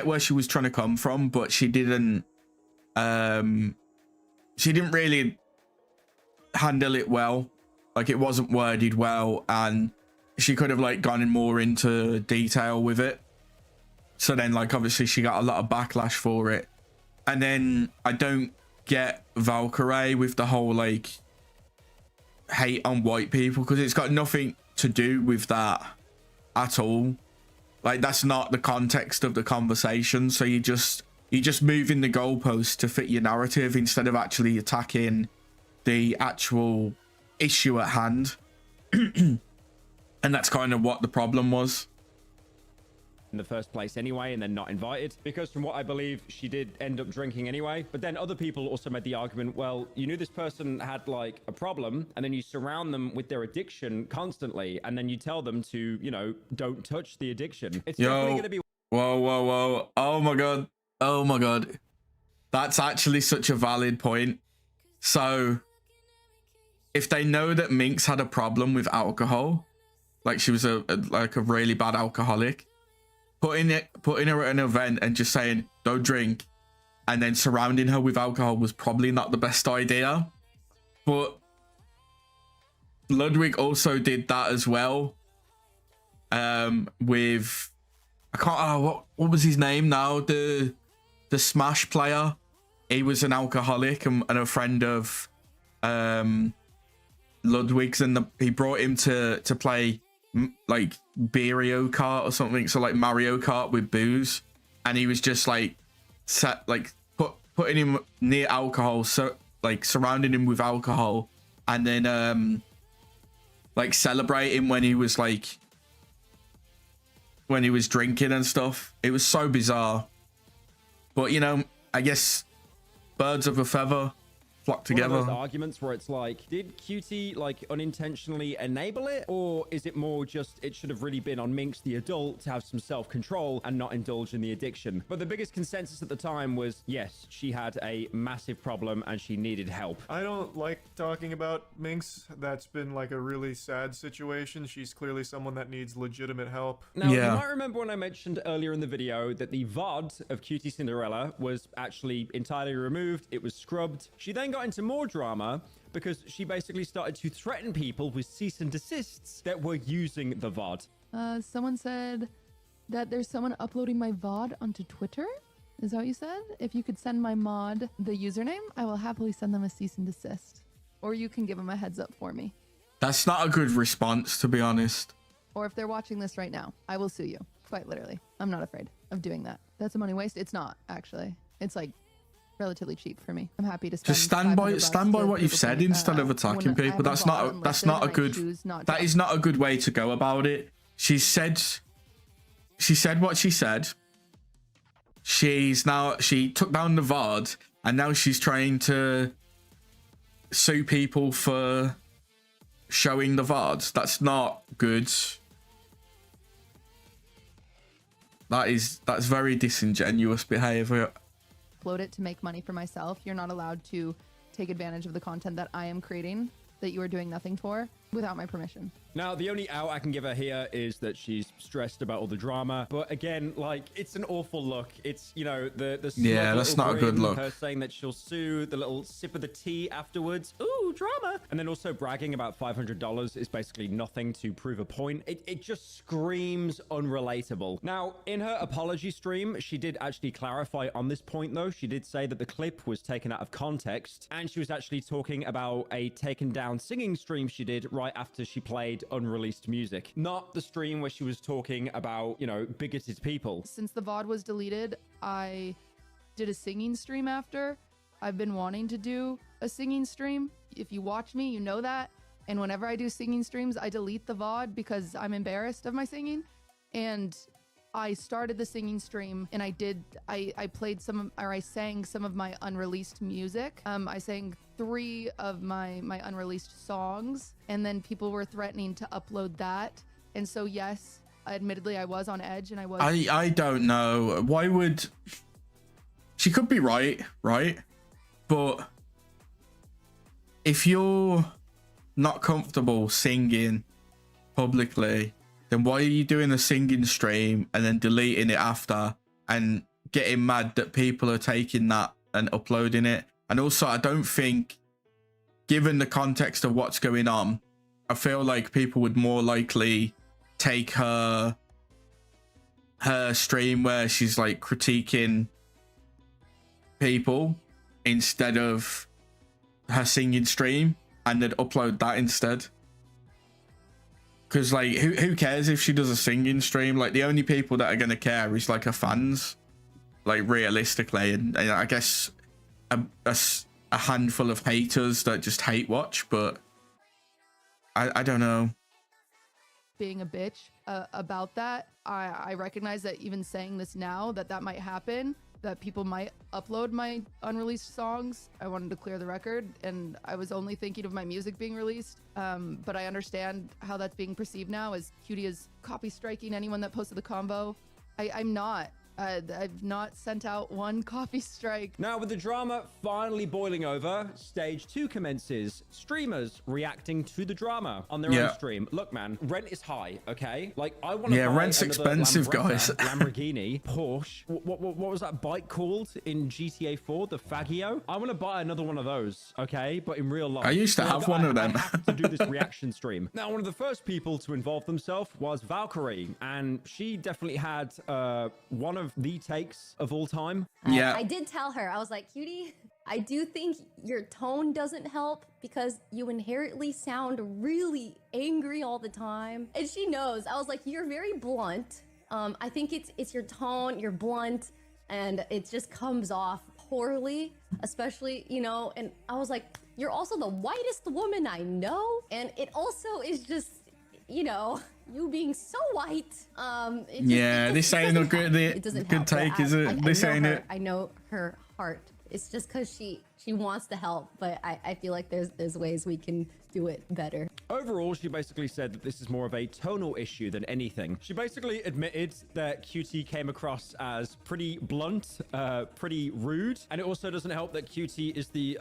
where she was trying to come from, but she didn't really handle it well. Like, it wasn't worded well, and she could have like gone in more into detail with it. So then, like, obviously she got a lot of backlash for it. And then I don't get Valkyrie with the whole like hate on white people, because it's got nothing to do with that at all. Like, that's not the context of the conversation. So you just moving the goalposts to fit your narrative instead of actually attacking the actual issue at hand. And that's kind of what the problem was In the first place anyway, and then not invited, because from what I believe, she did end up drinking anyway. But then other people also made the argument, well, you knew this person had like a problem, and then you surround them with their addiction constantly, and then you tell them to, you know, don't touch the addiction. It's definitely going to be... Whoa. Oh my god. That's actually such a valid point. So if they know that Minx had a problem with alcohol, like she was a really bad alcoholic, putting her at an event and just saying don't drink and then surrounding her with alcohol was probably not the best idea. But Ludwig also did that as well, with what was his name now, the Smash player. He was an alcoholic and a friend of Ludwig's, and he brought him to play like Mario Kart or something, so like Mario Kart with booze, and he was just like putting him near alcohol, so like surrounding him with alcohol, and then like celebrating when he was drinking and stuff. It was so bizarre, but you know, I guess birds of a feather flock One of those together. arguments where it's like, did Cutie like unintentionally enable it, or is it more just it should have really been on Minx the adult to have some self-control and not indulge in the addiction? But the biggest consensus at the time was yes, she had a massive problem and she needed help. I don't like talking about Minx. That's been like a really sad situation. She's clearly someone that needs legitimate help. Now, you might remember when I mentioned earlier in the video that the VOD of Cutie Cinderella was actually entirely removed. It was scrubbed. She then got into more drama because she basically started to threaten people with cease and desists that were using the VOD. Someone said that there's someone uploading my VOD onto Twitter. Is that what you said? If you could send my mod the username, I will happily send them a cease and desist. Or you can give them a heads up for me. That's not a good response, to be honest. Or if they're watching this right now, I will sue you. Quite literally. I'm not afraid of doing that. That's a money waste. It's not, actually. It's like relatively cheap for me. I'm happy to spend Just stand by what you've said instead of attacking people. That's not a good way to go about it. She said what she said. She took down the VOD and now she's trying to sue people for showing the VOD. That's not good. That's very disingenuous behavior. Upload it to make money for myself. You're not allowed to take advantage of the content that I am creating that you are doing nothing for without my permission. Now, the only out I can give her here is that she's stressed about all the drama. But again, like, it's an awful look. It's, you know, the Yeah, that's not a good look. Her saying that she'll sue, the little sip of the tea afterwards. Ooh, drama. And then also bragging about $500 is basically nothing to prove a point. It just screams unrelatable. Now, in her apology stream, she did actually clarify on this point, though. She did say that the clip was taken out of context. And she was actually talking about a taken down singing stream she did right after she played unreleased music, not the stream where she was talking about, you know, bigoted people. Since the VOD was deleted, I did a singing stream after. I've been wanting to do a singing stream. If you watch me, you know that. And whenever I do singing streams, I delete the VOD because I'm embarrassed of my singing. And I started the singing stream and I sang some of my unreleased music. I sang 3 of my unreleased songs, and then people were threatening to upload that. And so yes, admittedly I was on edge and I was I don't know. Why would she could be right? But if you're not comfortable singing publicly, then why are you doing a singing stream and then deleting it after and getting mad that people are taking that and uploading it? And also, I don't think, given the context of what's going on, I feel like people would more likely take her stream where she's like critiquing people instead of her singing stream, and they'd upload that instead. Because, like, who cares if she does a singing stream? Like, the only people that are going to care is, like, her fans. Like, realistically. And I guess a handful of haters that just hate watch. But I don't know. being a bitch about that. I recognize that even saying this now, that might happen, that people might upload my unreleased songs. I wanted to clear the record, and I was only thinking of my music being released. But I understand how that's being perceived now as Cutie is copy striking anyone that posted the combo. I'm not. I've not sent out one coffee strike. Now, with the drama finally boiling over, stage 2 commences. Streamers reacting to the drama on their own stream. Look, man, rent is high, okay? Like, I want to buy rent's expensive, guys. Lamborghini, Porsche. What was that bike called in GTA 4? The Faggio? I want to buy another one of those, okay? But in real life. I used to have one of them. I have to do this reaction stream. Now, one of the first people to involve themselves was Valkyrie, and she definitely had one of the takes of all time. I did tell her, I was like, Cutie, I do think your tone doesn't help because you inherently sound really angry all the time. And she knows. I was like, you're very blunt. I think it's your tone, you're blunt, and it just comes off poorly, especially, you know, and I was like, you're also the whitest woman I know. And it also is just, you know, you being so white. This ain't a good it doesn't good help, take, is it? This ain't it. I know her heart. It's just because she She wants to help, but I feel like there's ways we can do it better. Overall, she basically said that this is more of a tonal issue than anything. She basically admitted that QT came across as pretty blunt, pretty rude, and it also doesn't help that QT is the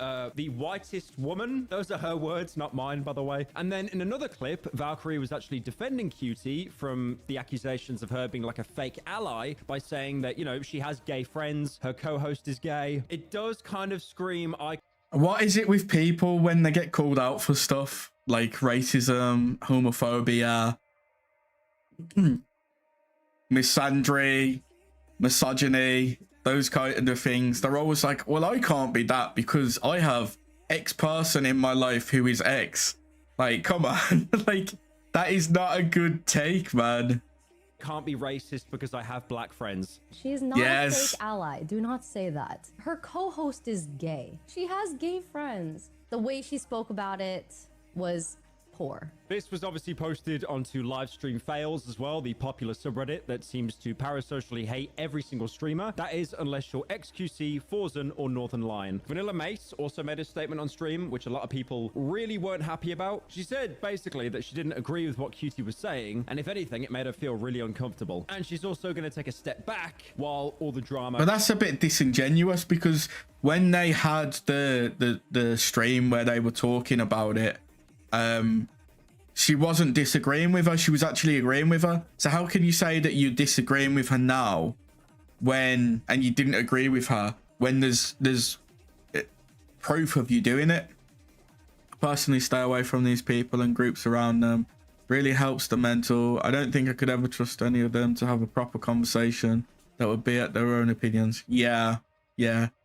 whitest woman. Those are her words, not mine, by the way. And then in another clip, Valkyrie was actually defending QT from the accusations of her being like a fake ally by saying that, you know, she has gay friends, her co-host is gay. It does kind of scream, What is it with people when they get called out for stuff like racism, homophobia, misandry, misogyny, those kind of things? They're always like, well, I can't be that because I have X person in my life who is X. Like, come on. Like, that is not a good take, man. Can't be racist because I have black friends. She's not a fake ally. Do not say that. Her co-host is gay. She has gay friends. The way she spoke about it was poor. This was obviously posted onto Livestream Fails as well, the popular subreddit that seems to parasocially hate every single streamer. That is, unless you're XQC, Forzen, or Northern Lion. Vanilla Mace also made a statement on stream, which a lot of people really weren't happy about. She said, basically, that she didn't agree with what QT was saying, and if anything, it made her feel really uncomfortable. And she's also going to take a step back while all the drama... But that's a bit disingenuous, because when they had the stream where they were talking about it, she wasn't disagreeing with her, she was actually agreeing with her. So how can you say that you're disagreeing with her now and you didn't agree with her when there's proof of you doing it? Personally, stay away from these people and groups around them. Really helps the mental. I don't think I could ever trust any of them to have a proper conversation that would be at their own opinions. Yeah.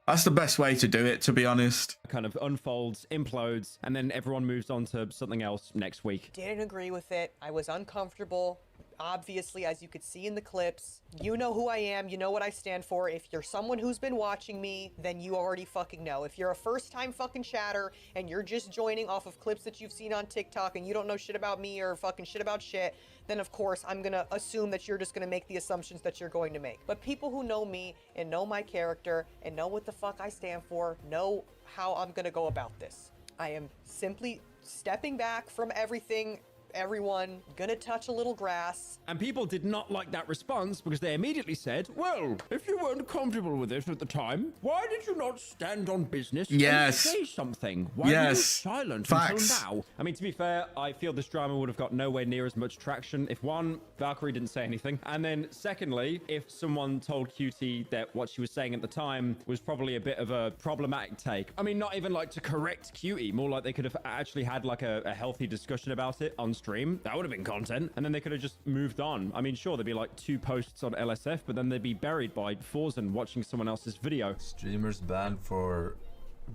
That's the best way to do it, to be honest. Kind of unfolds, implodes, and then everyone moves on to something else next week. Didn't agree with it. I was uncomfortable. Obviously, as you could see in the clips, you know who I am, you know what I stand for. If you're someone who's been watching me, then you already fucking know. If you're a first-time fucking chatter and you're just joining off of clips that you've seen on TikTok and you don't know shit about me or fucking shit about shit, then of course I'm gonna assume that you're just gonna make the assumptions that you're going to make. But people who know me and know my character and know what the fuck I stand for know how I'm gonna go about this. I am simply stepping back from everyone, gonna touch a little grass. And people did not like that response because they immediately said, well, if you weren't comfortable with it at the time, why did you not stand on business and say something? Why were you silent until now? I mean, to be fair, I feel this drama would have got nowhere near as much traction if, one, Valkyrie didn't say anything, and then secondly, if someone told QT that what she was saying at the time was probably a bit of a problematic take. I mean, not even like to correct QT, more like they could have actually had like a healthy discussion about it on stream. That would have been content, and then they could have just moved on. I mean, sure, there'd be like 2 posts on LSF, but then they'd be buried by Forzen watching someone else's video. Streamers banned for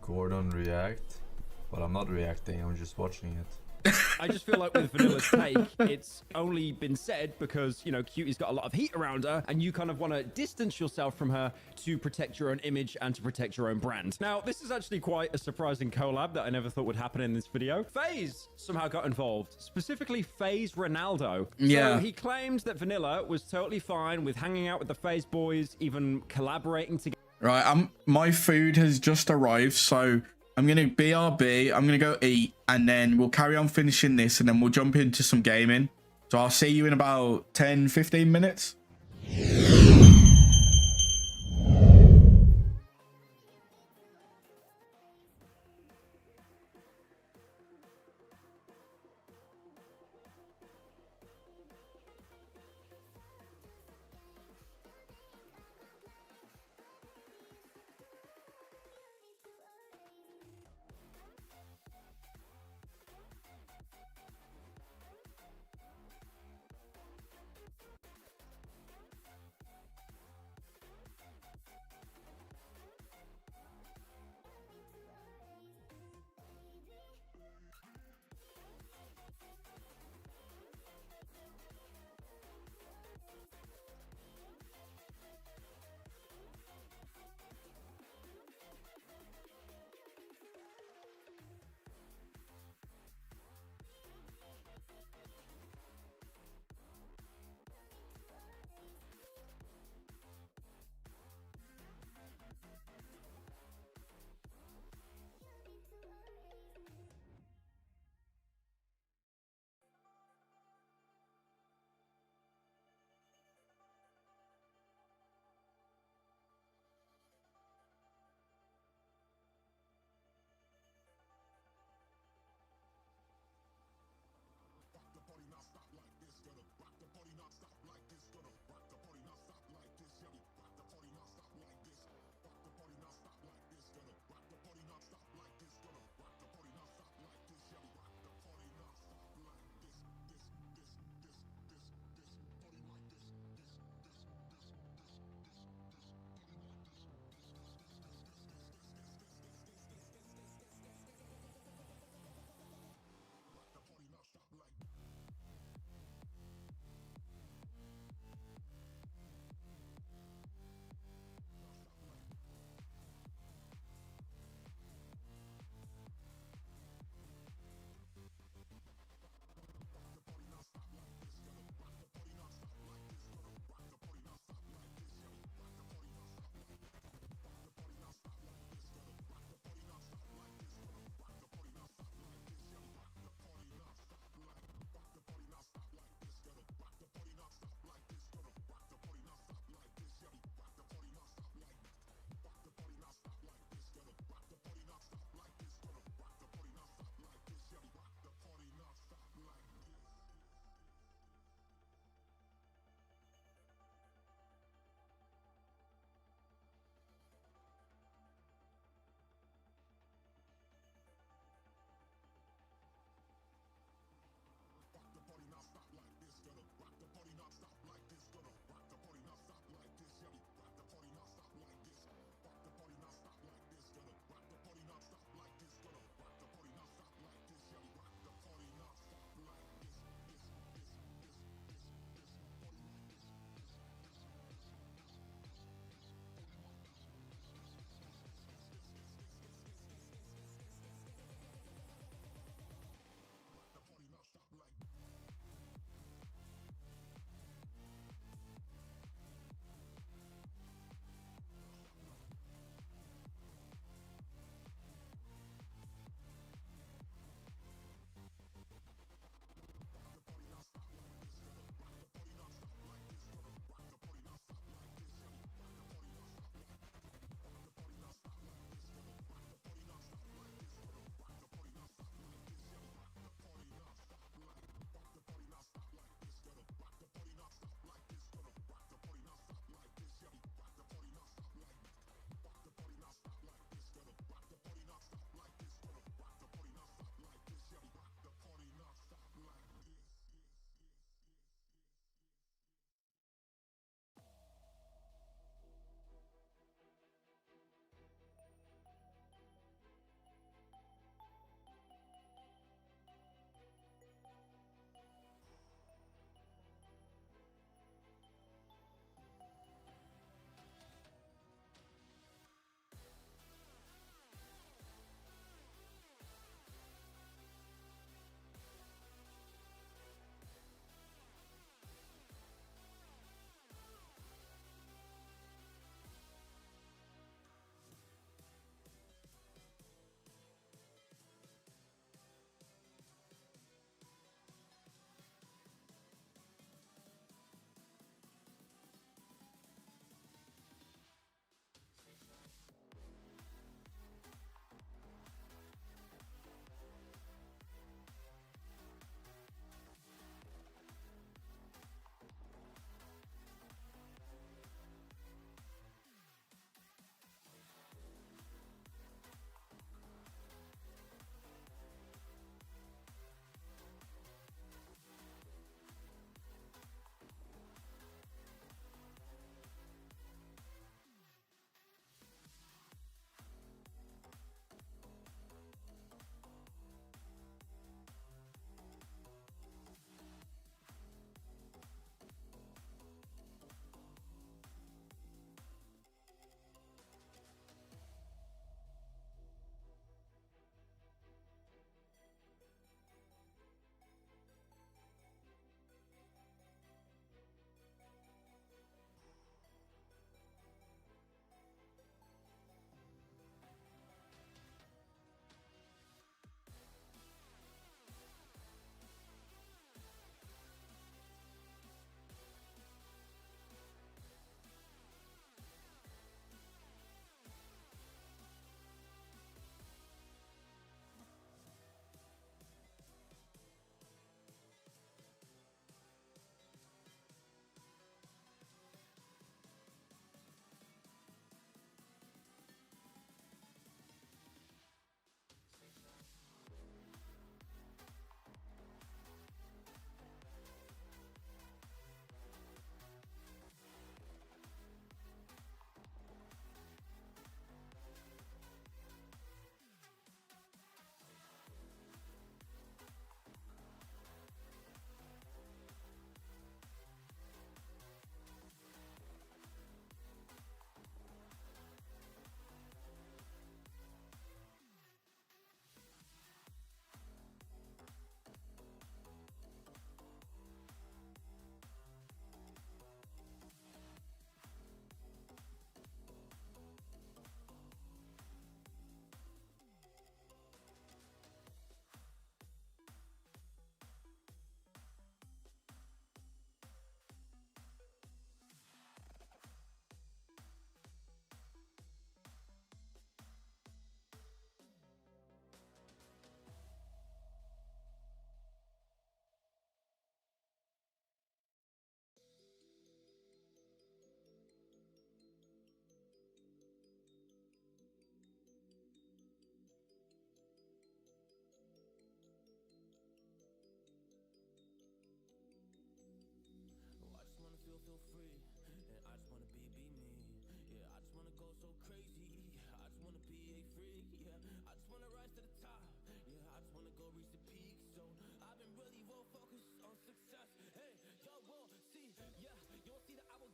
Gordon React, but I'm not reacting, I'm just watching it. I just feel like with Vanilla's take, it's only been said because, you know, QT's got a lot of heat around her, and you kind of want to distance yourself from her to protect your own image and to protect your own brand. Now, this is actually quite a surprising collab that I never thought would happen in this video. FaZe somehow got involved, specifically FaZe Ronaldo. Yeah. So he claimed that Vanilla was totally fine with hanging out with the FaZe boys, even collaborating together. Right, my food has just arrived, so I'm going to BRB, I'm going to go eat, and then we'll carry on finishing this, and then we'll jump into some gaming. So I'll see you in about 10-15 minutes.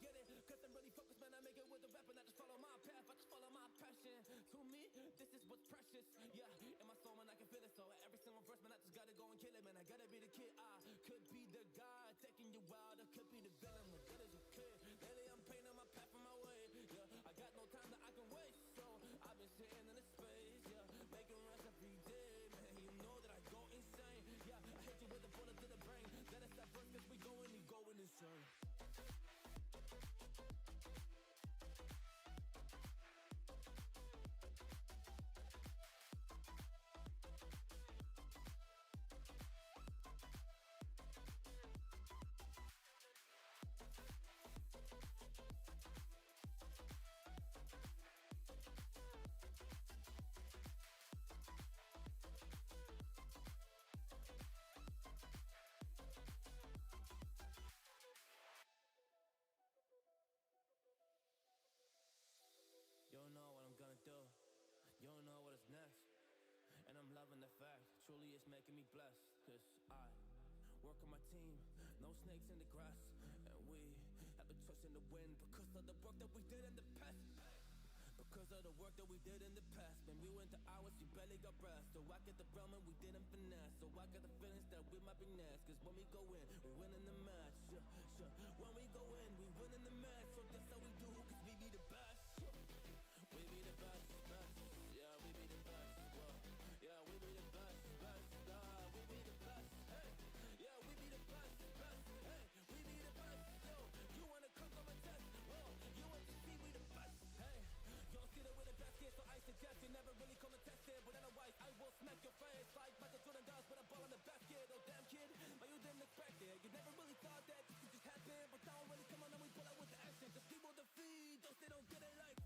get it. Cause I'm really focused, man, I make it with a weapon. I just follow my path, I just follow my passion. To me, this is what's precious. Yeah, in my soul, man, I can feel it. So every single verse, man, I just gotta go and kill it, man. I gotta be the kid. I could be the guy taking you wild. I could be the villain, what good as a kid. Lately, I'm painting my path on my way. Yeah, I got no time that I can waste. So I've been sitting in the space, yeah, making rest every day, man. You know that I go insane. Yeah, I hit you with a bullet to the brain. Let us stop first, cause we going insane. You don't know what I'm gonna do. You don't know what is next. And I'm loving the fact, truly it's making me blessed. Cause I work on my team, no snakes in the grass. And we have been trusting the wind because of the work that we did in the past. Because of the work that we did in the past. Man, we went to hours, you barely got breath. So I get the realm and we didn't finesse. So I got the feelings that we might be next. Cause when we go in, we win in the match. Sure. When we go in, we win in the match. So that's how we do, cause we be the best. We be the best, best. Yeah, we be the best. Whoa. Yeah, we be the best, best. We be the best. Hey. Yeah, we be the best, best. Hey, we be the best. Yo, you wanna come on my test? Whoa, you want to see we the best? Hey, you don't see that we're the best kid, so I suggest you never really come and test it. But otherwise, I will smack your face like Michael Jordan does with a ball on the basket. Oh damn kid, but you didn't expect it. You never really thought that this could just happen. But now really come on and we pull out with the action. Just keep on the feed, those they don't get it like.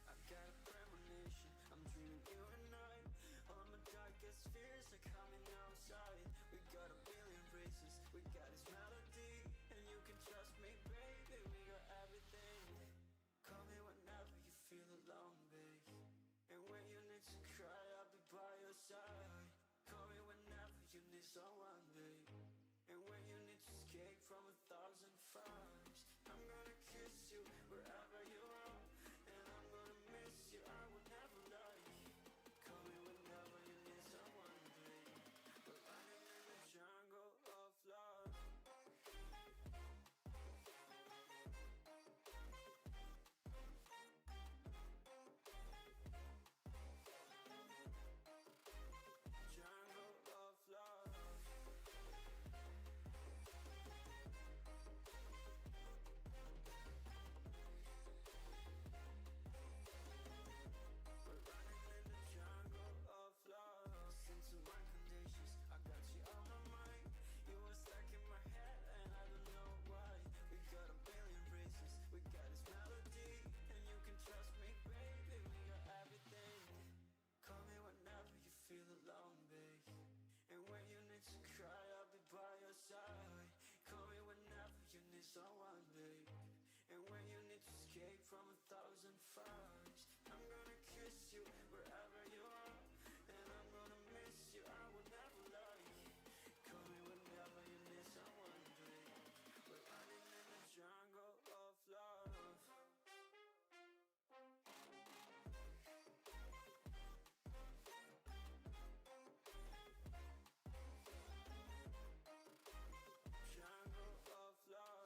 I've got a premonition, I'm dreaming you and I. All my darkest fears are coming outside. We got a billion races, we got this melody. And you can trust me, baby, we got everything. Call me whenever you feel alone, babe. And when you need to cry, I'll be by your side. Call me whenever you need someone, babe. And when you need to escape from 1,000 fires, I'm gonna kiss you wherever you are. And I'm gonna miss you, I will never lie. Call me whenever you need someone, babe. We're running in the jungle of love. Jungle of love. Listen to my conditions, I got you on my mind. You were stuck in my head and I don't know why. We got a billion races, we got this melody. And you can trust me, baby, we got everything. Call me whenever you feel alone, babe. And when you need to cry, I'll be by your side. Call me whenever you need someone, babe. And when you need to escape from 1,000 fires, I'm gonna kiss you wherever you are. And I'm gonna miss you, I will never lie. Call me whenever you need someone, babe. We're running in the jungle of love. Jungle of love.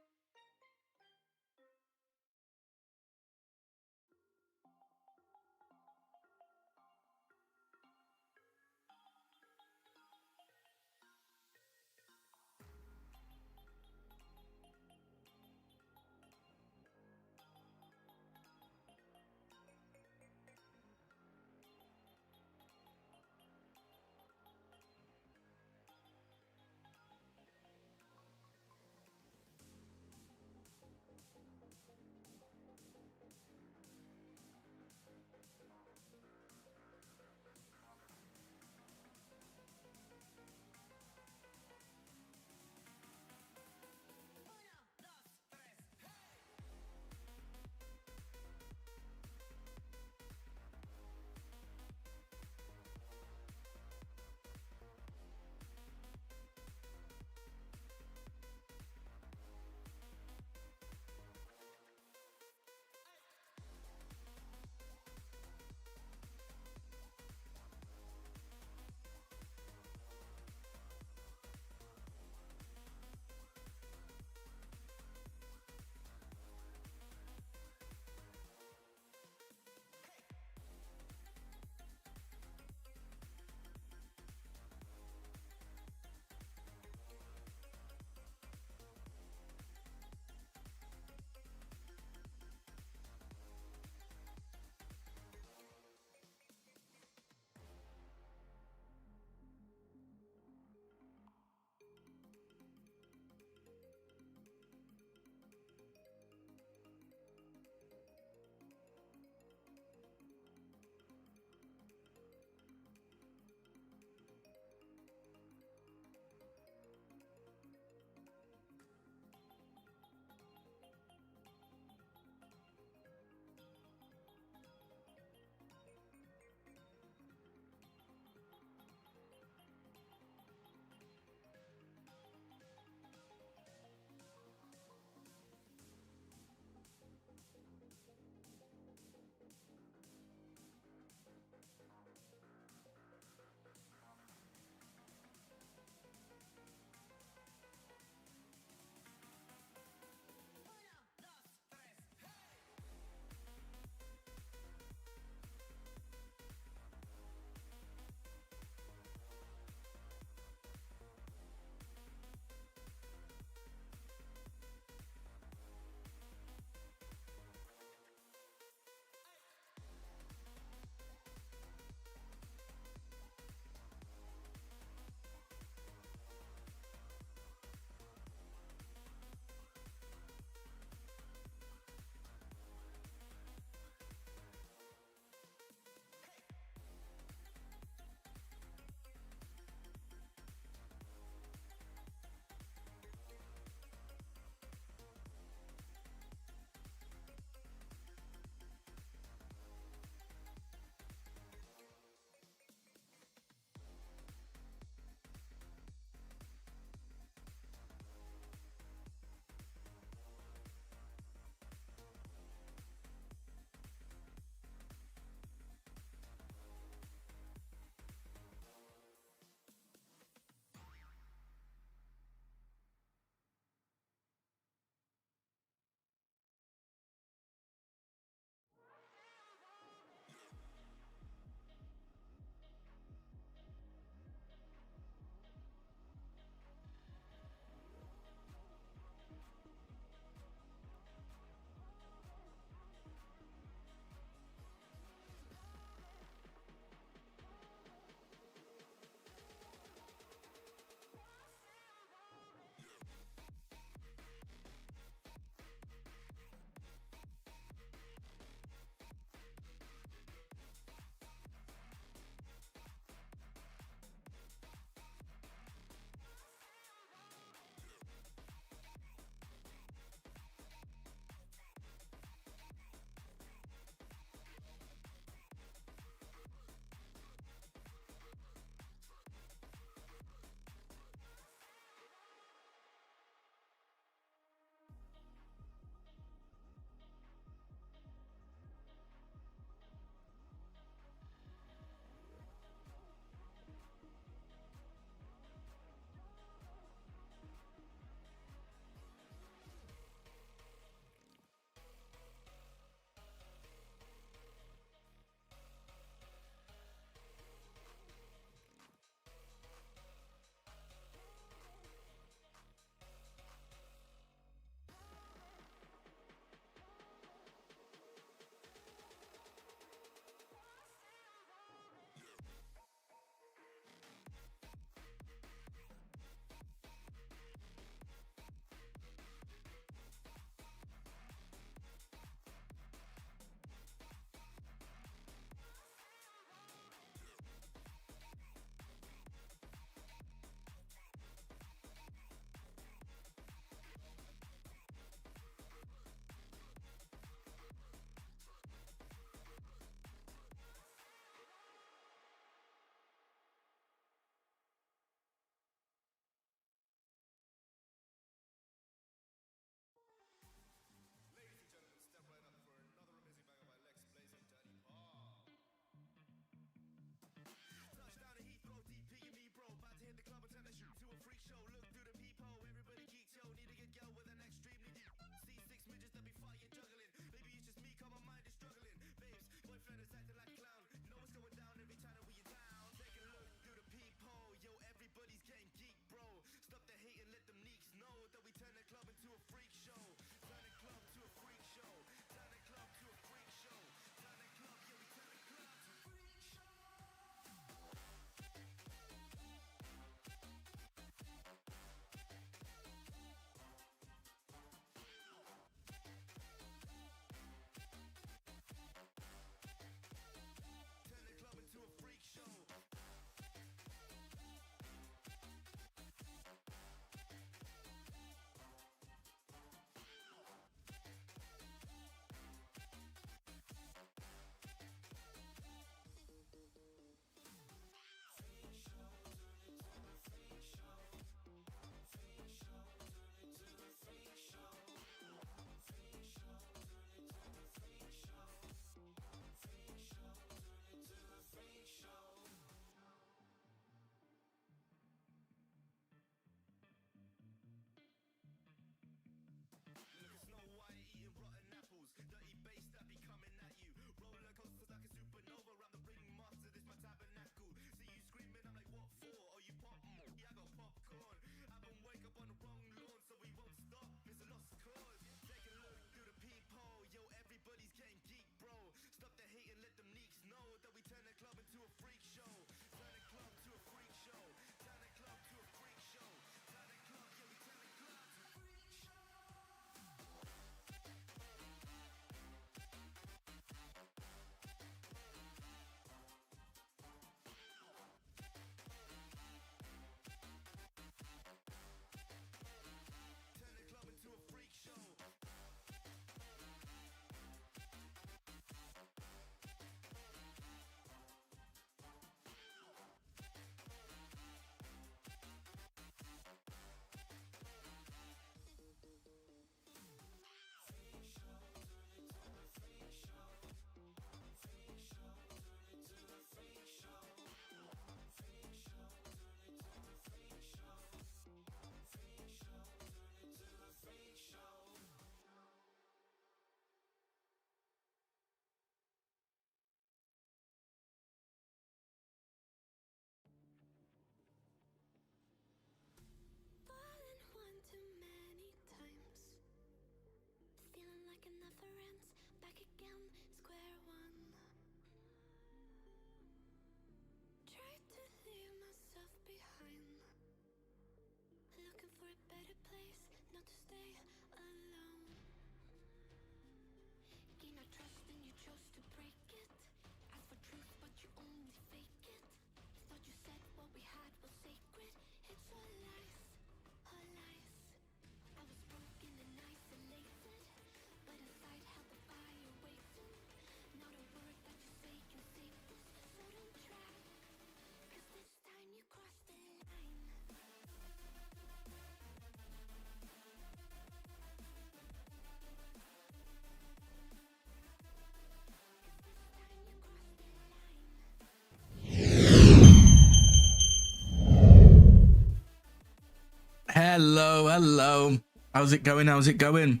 Hello, hello. How's it going? How's it going?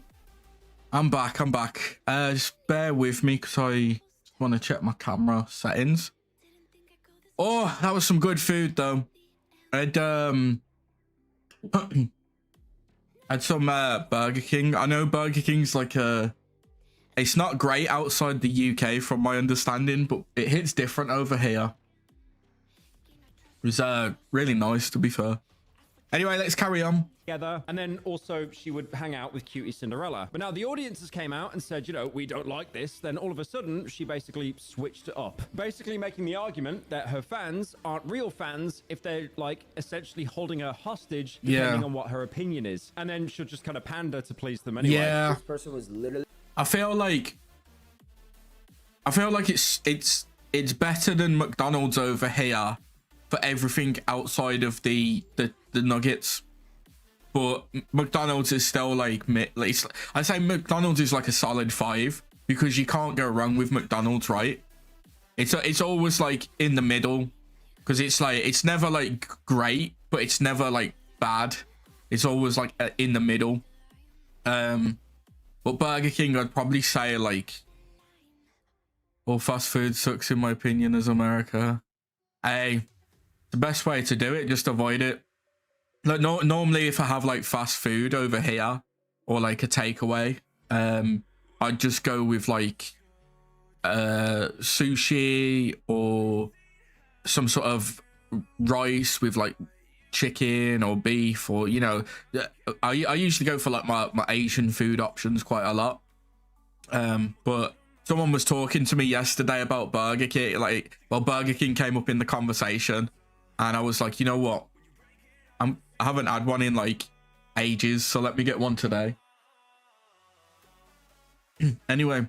I'm back. Just bear with me because I want to check my camera settings. Oh, that was some good food though. I'd had some Burger King. I know Burger King's like it's not great outside the UK from my understanding, but it hits different over here. It was really nice, to be fair. Anyway, let's carry on. Together, and then also she would hang out with Cutie Cinderella. But now the audiences came out and said, you know, we don't like this. Then all of a sudden, she basically switched it up, basically making the argument that her fans aren't real fans if they're like essentially holding her hostage, depending on what her opinion is. And then she'll just kind of pander to please them anyway. Yeah. This person was literally. I feel like it's better than McDonald's over here for everything outside of the nuggets. But McDonald's is still like I say McDonald's is like a solid 5 because you can't go wrong with McDonald's, right? It's always like in the middle because it's like it's never like great, but it's never like bad. It's always like in the middle. But Burger King, I'd probably say like, well, fast food sucks in my opinion as America. Hey, the best way to do it, just avoid it. Like normally if I have like fast food over here or like a takeaway, I'd just go with like sushi or some sort of rice with like chicken or beef, or you know, I usually go for like my Asian food options quite a lot. But someone was talking to me yesterday about Burger King, Burger King came up in the conversation, and I was like, you know what, I haven't had one in like ages, so let me get one today. Anyway,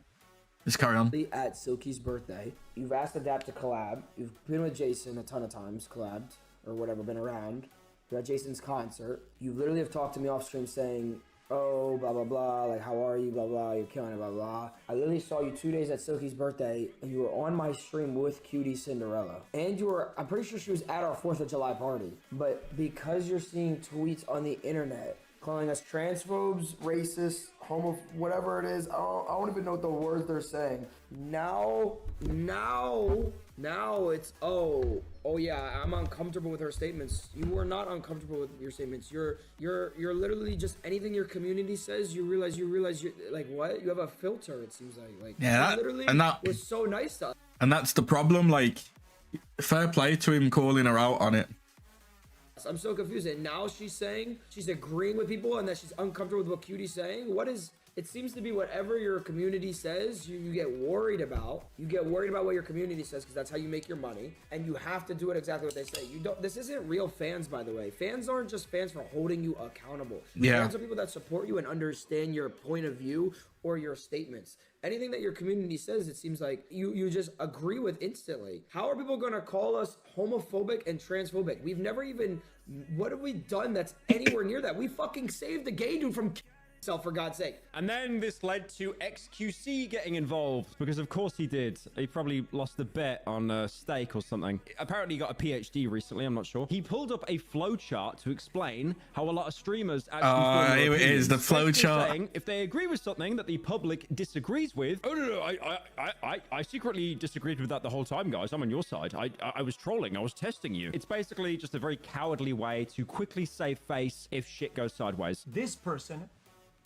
let's carry on. At Silky's birthday, you've asked Adapt to collab. You've been with Jason a ton of times, collabed or whatever, been around. You're at Jason's concert. You literally have talked to me off stream saying, oh, blah, blah, blah, like, how are you, blah, blah, you're killing it, blah, blah. I literally saw you 2 days at Silky's birthday, and you were on my stream with Cutie Cinderella. And you were, I'm pretty sure she was at our 4th of July party. But because you're seeing tweets on the internet calling us transphobes, racists, whatever it is, I don't even know what the words they're saying. Now it's, oh yeah, I'm uncomfortable with her statements. You are not uncomfortable with your statements. You're literally just anything your community says, you realize you're like, what? You have a filter, it seems like yeah, that was so nice to us. And that's the problem, like, fair play to him calling her out on it. I'm so confused. And now she's saying she's agreeing with people and that she's uncomfortable with what Cutie's saying. What is... It seems to be whatever your community says, you get worried about. You get worried about what your community says because that's how you make your money. And you have to do it exactly what they say. You don't. This isn't real fans, by the way. Fans aren't just fans for holding you accountable. Yeah. Fans are people that support you and understand your point of view or your statements. Anything that your community says, it seems like you just agree with instantly. How are people going to call us homophobic and transphobic? We've never even... What have we done that's anywhere near that? We fucking saved the gay dude from... for God's sake. And then this led to XQC getting involved, because of course he did. He probably lost a bet on steak or something. Apparently he got a PhD recently, I'm not sure. He pulled up a flowchart to explain how a lot of streamers actually here it is, the flowchart. If they agree with something that the public disagrees with, oh no, I secretly disagreed with that the whole time, guys. I'm on your side. I was trolling, I was testing you. It's basically just a very cowardly way to quickly save face if shit goes sideways. This person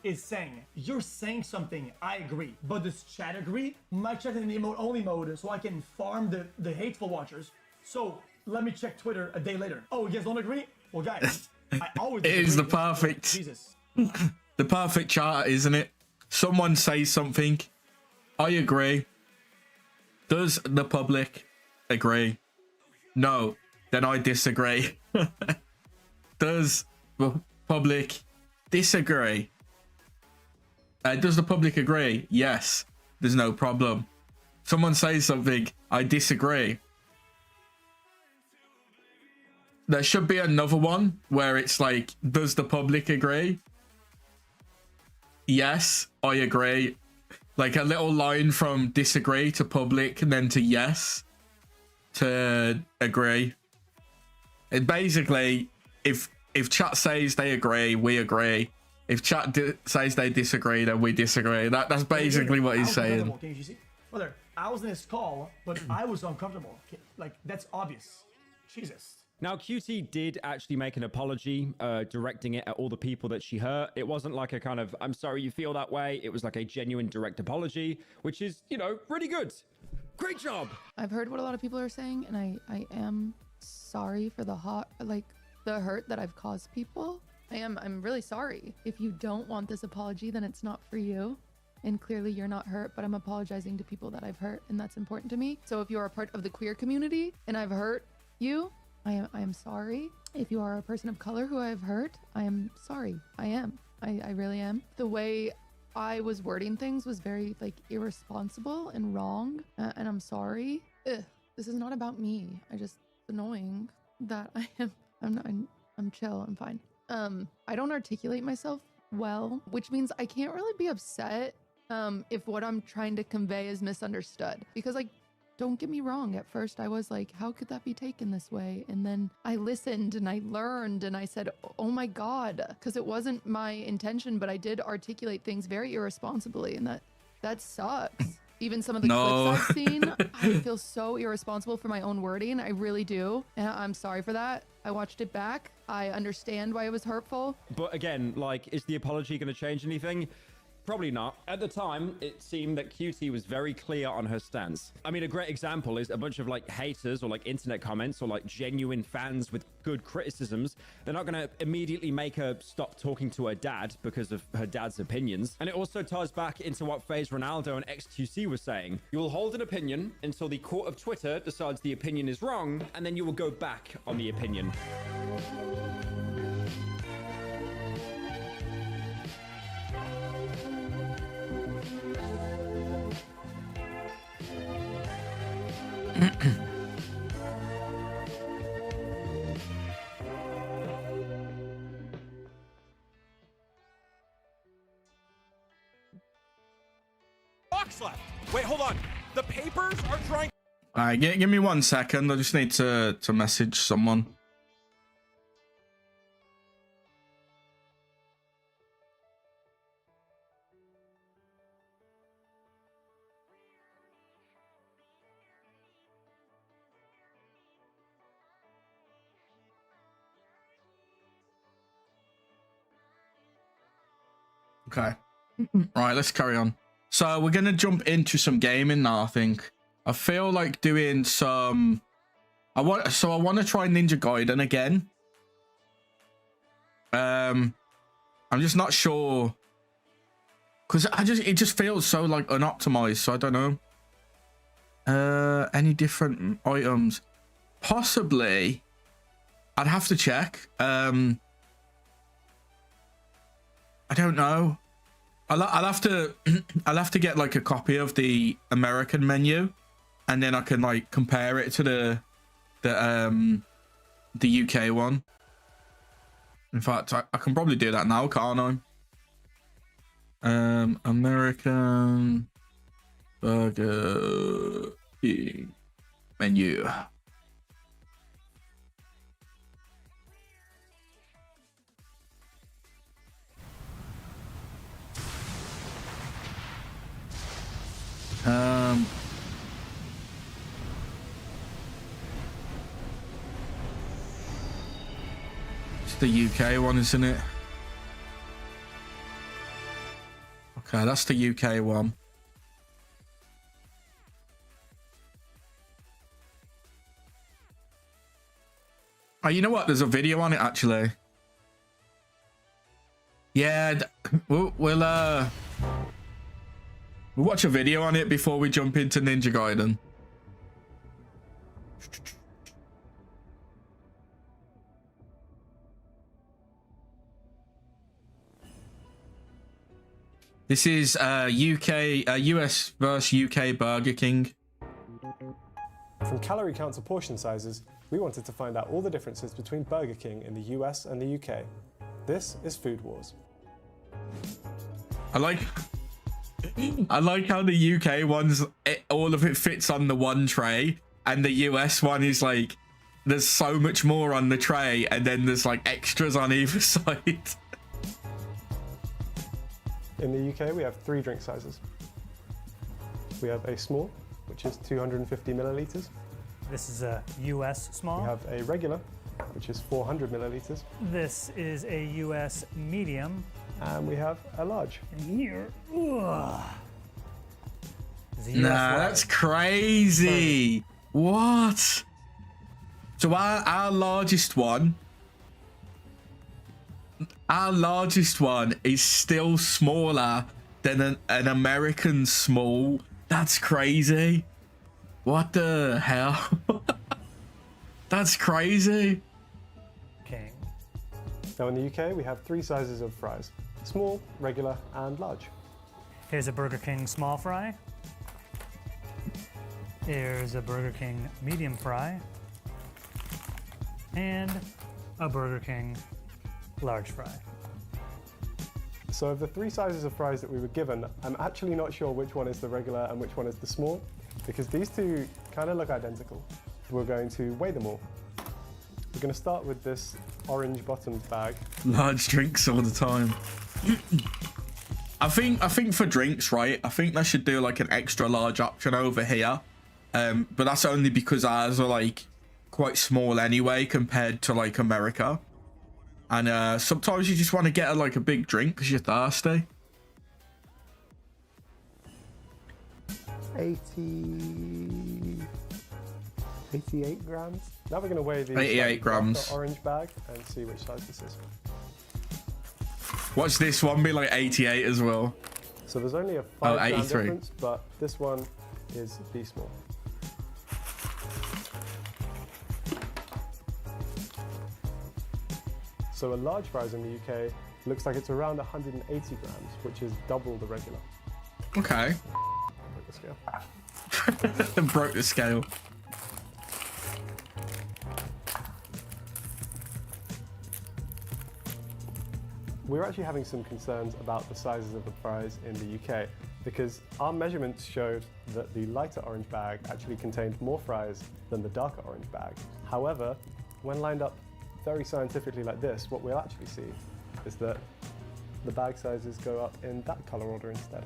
is saying, you're saying something, I agree, but does chat agree? My chat in emote only mode so I can farm the hateful watchers. So let me check Twitter a day later. Oh, you guys don't agree? Well, guys, I always It is the perfect Jesus. the perfect chart, isn't it? Someone says something, I agree. Does the public agree? No, then I disagree. Does the public disagree? Does the public agree? Yes. There's no problem. Someone says something, I disagree. There should be another one where it's like, does the public agree? Yes, I agree. Like a little line from disagree to public and then to yes to agree. And basically, if if chat says they agree, we agree. If chat says they disagree, then we disagree. That's basically what he's saying. Can you see? Brother, I was in his call, but I was uncomfortable. Like, that's obvious. Jesus. Now, QT did actually make an apology, directing it at all the people that she hurt. It wasn't like a kind of, I'm sorry you feel that way. It was like a genuine direct apology, which is, you know, really good. Great job. I've heard what a lot of people are saying, and I am sorry for the hurt that I've caused people. I'm really sorry. If you don't want this apology, then it's not for you. And clearly you're not hurt, but I'm apologizing to people that I've hurt, and that's important to me. So if you're a part of the queer community and I've hurt you, I am sorry. If you are a person of color who I've hurt, I am sorry. I really am. The way I was wording things was very like irresponsible and wrong, and I'm sorry. This is not about me. It's annoying that I'm chill. I'm fine. I don't articulate myself well, which means I can't really be upset if what I'm trying to convey is misunderstood. Because like, don't get me wrong, at first I was like, how could that be taken this way? And then I listened and I learned and I said, oh my God, because it wasn't my intention, but I did articulate things very irresponsibly, and that sucks. Even some of the clips I've seen, I feel so irresponsible for my own wording. I really do. And I'm sorry for that. I watched it back. I understand why it was hurtful. But again, like, is the apology going to change anything? Probably not. At the time, it seemed that QT was very clear on her stance. I mean, a great example is a bunch of like haters or like internet comments or like genuine fans with good criticisms. They're not going to immediately make her stop talking to her dad because of her dad's opinions. And it also ties back into what FaZe Ronaldo and X2C were saying. You will hold an opinion until the court of Twitter decides the opinion is wrong, and then you will go back on the opinion. Box left. Wait, hold on. The papers are trying. All right, give me 1 second. I just need to message someone. Okay. Right, let's carry on. So we're gonna jump into some gaming now. I think I feel like doing some. I want to try Ninja Gaiden again. I'm just not sure because it just feels so like unoptimized. So I don't know. Any different items? Possibly. I'd have to check. I don't know. I'll have to get like a copy of the American menu, and then I can like compare it to the UK one. In fact, I can probably do that now, can't I? American Burger King menu. It's the UK one, isn't it? Okay, that's the UK one. Oh, you know what? There's a video on it actually. Yeah, we'll watch a video on it before we jump into Ninja Gaiden. This is US versus UK Burger King. From calorie count to portion sizes, we wanted to find out all the differences between Burger King in the US and the UK. This is Food Wars. I like how the UK ones, all of it fits on the one tray, and the US one is like there's so much more on the tray, and then there's like extras on either side. In the UK, we have 3 drink sizes. We have a small, which is 250 milliliters. This is a US small. We have a regular, which is 400 milliliters. This is a US medium. And we have a large. And here, ugh. Nah, that's crazy. What? So our largest one is still smaller than an American small. That's crazy. What the hell? That's crazy. King. Now in the UK, we have 3 sizes of fries. Small, regular, and large. Here's a Burger King small fry. Here's a Burger King medium fry. And a Burger King large fry. So of the 3 sizes of fries that we were given, I'm actually not sure which one is the regular and which one is the small, because these two kind of look identical. We're going to weigh them all. We're going to start with this orange bottomed bag. Large drinks all the time. I think for drinks, right, I think they should do like an extra large option over here. But that's only because ours are like quite small anyway compared to like America. And sometimes you just want to get like a big drink because you're thirsty. 88 grams. Now we're going to weigh the 88 grams. Orange bag and see which size this is. Watch this one be like 88 as well. So there's only a 5 gram 83 difference, but this one is the small. So a large fries in the UK looks like it's around 180 grams, which is double the regular. Okay. Broke the scale. Broke the scale. We're actually having some concerns about the sizes of the fries in the UK because our measurements showed that the lighter orange bag actually contained more fries than the darker orange bag. However, when lined up very scientifically like this, what we'll actually see is that the bag sizes go up in that color order instead.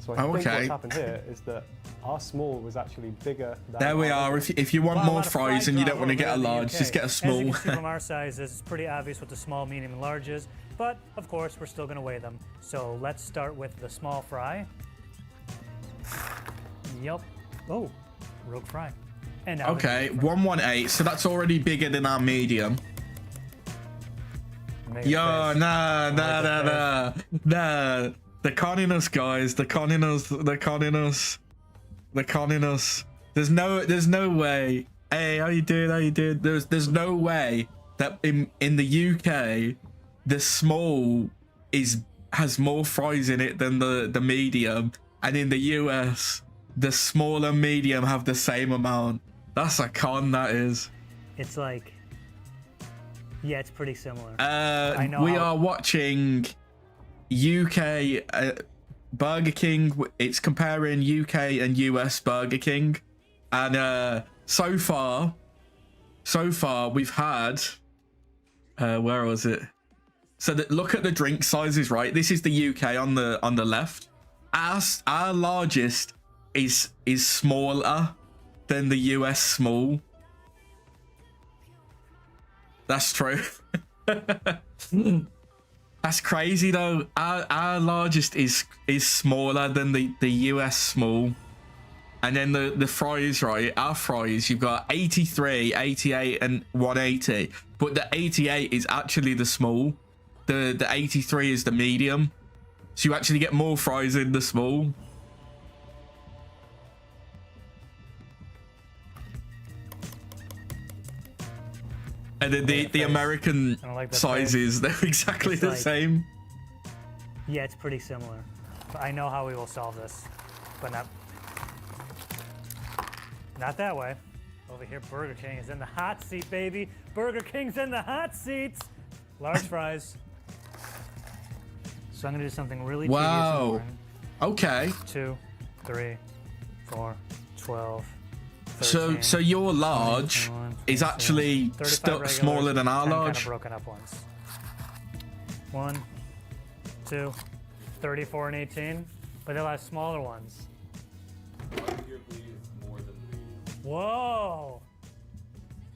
So I think what's happened here is that our small was actually bigger than There we are. If you want more fries and you don't want to get a large, just get a small. As you can see from our sizes, it's pretty obvious what the small, medium, and large is. But, of course, we're still going to weigh them. So let's start with the small fry. Yep. Oh, rogue fry. And now Okay, 118. So that's already bigger than our medium. Yo, nah. They're conning us, guys. They're conning us. There's no way. Hey, how you doing? There's no way that in the UK the small has more fries in it than the medium, and in the US the small and medium have the same amount. That's a con, that is. It's like, yeah, it's pretty similar. I know we are watching UK Burger King. It's comparing UK and US Burger King, and so far we've had where was it? So look at the drink sizes, right? This is the UK on the left. Our largest is smaller than the US small. That's true. That's crazy though. Our largest is smaller than the US small. And then the fries, right? Our fries, you've got 83, 88, and 180. But the 88 is actually the small. The 83 is the medium. So you actually get more fries in the small. And then the American sizes, they're exactly the same. Yeah, it's pretty similar. But I know how we will solve this, but not that way. Over here, Burger King is in the hot seat, baby. Burger King's in the hot seats. Large fries. So I'm gonna do something really tedious and boring. Okay. 2, 3, 4, 12, So your large is actually 35 smaller than our 10 kind large. of broken up ones. 1, 2, 34 and 18, but they'll have smaller ones. Whoa!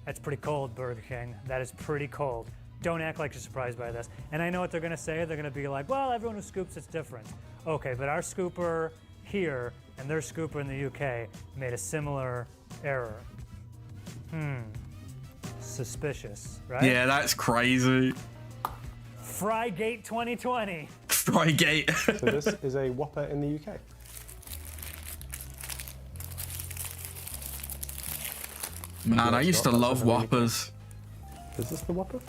That's pretty cold, Burger King. That is pretty cold. Don't act like you're surprised by this. And I know what they're gonna say. They're gonna be like, well, everyone who scoops, it's different. Okay, but our scooper here and their scooper in the UK made a similar error. Suspicious, right? Yeah, that's crazy. Frygate 2020. Frygate. So this is a Whopper in the UK. Man, I used to love Whoppers. Is this the Whopper?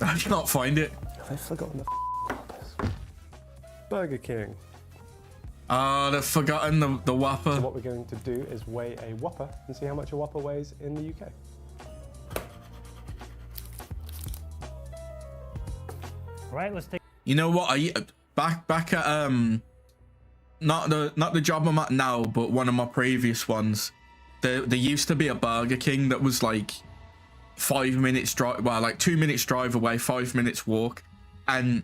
I cannot find it. I've forgotten the Whoppers. Burger King. Oh, they've forgotten the Whopper. So what we're going to do is weigh a Whopper and see how much a Whopper weighs in the UK. Right, let's take. You know what? Back at not the job I'm at now, but one of my previous ones. There used to be a Burger King that was like 5 minutes drive, well, like 2 minutes drive away, 5 minutes walk, and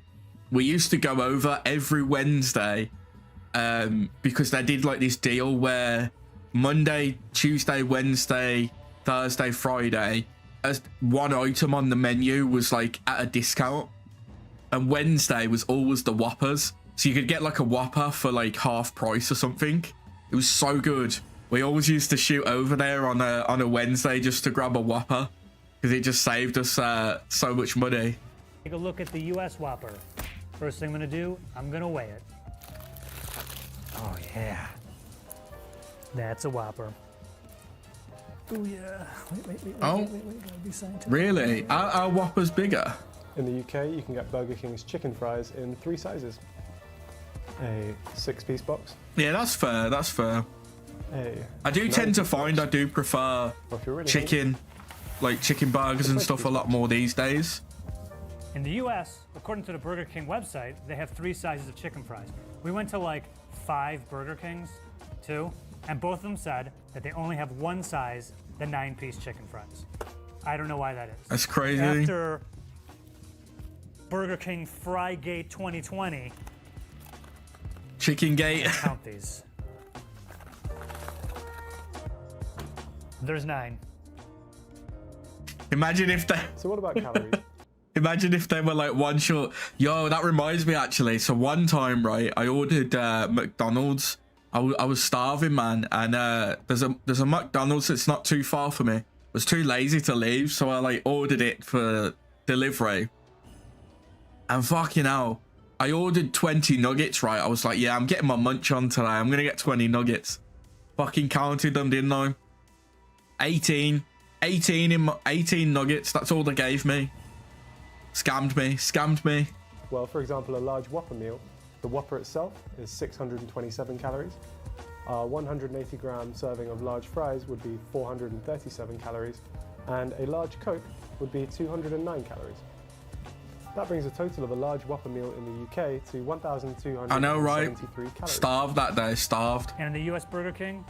we used to go over every Wednesday because they did like this deal where Monday, Tuesday, Wednesday, Thursday, Friday, as one item on the menu was like at a discount, and Wednesday was always the Whoppers, so you could get like a Whopper for like half price or something. It was so good. We always used to shoot over there on a Wednesday just to grab a Whopper because it just saved us so much money. Take a look at the US Whopper. First thing I'm gonna do, I'm gonna weigh it. Oh yeah. That's a Whopper. Oh yeah. Wait, gotta be scientific. Really? Our Whopper's bigger? In the UK, you can get Burger King's chicken fries in 3 sizes. A 6-piece box. Yeah, that's fair. That's fair. I do tend to find I do prefer chicken, like chicken burgers and stuff a lot more these days. In the US, according to the Burger King website, they have 3 sizes of chicken fries. We went to like 5 Burger Kings, 2, and both of them said that they only have 1 size, the 9-piece chicken fries. I don't know why that is. That's crazy. After Burger King Frygate 2020. Chicken Gate. Count these. There's 9. Imagine if they. So what about calories? Imagine if they were like one short. Yo, that reminds me actually. So one time, right, I ordered McDonald's. I was starving, man, and there's a McDonald's that's not too far from me. I was too lazy to leave, so I like ordered it for delivery. And fucking hell, I ordered 20 nuggets, right? I was like, yeah, I'm getting my munch on today. I'm gonna get 20 nuggets. Fucking counted them, didn't I? 18 nuggets. That's all they gave me. Scammed me. Well, for example, a large Whopper meal, the Whopper itself is 627 calories. Our 180-gram serving of large fries would be 437 calories, and a large Coke would be 209 calories. That brings a total of a large Whopper meal in the UK to 1,273 I know, right? calories. Starved that day, starved. And in the US Burger King,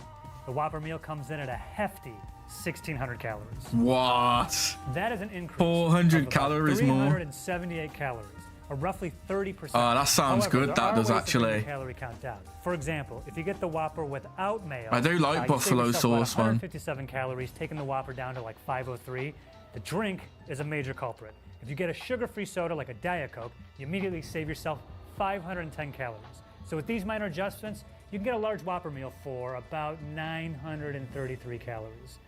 the Whopper meal comes in at a hefty 1,600 calories. What? That is an increase 400 of calories more. 378 calories, or roughly 30%. Oh, that sounds However, good, there that are does ways to bring actually. the calorie count down. For example, if you get the Whopper without mayo, I do like you save buffalo yourself about sauce, man. 157 calories, taking the Whopper down to like 503. The drink is a major culprit. If you get a sugar-free soda like a Diet Coke, you immediately save yourself 510 calories. So with these minor adjustments, you can get a large Whopper meal for about 933 calories.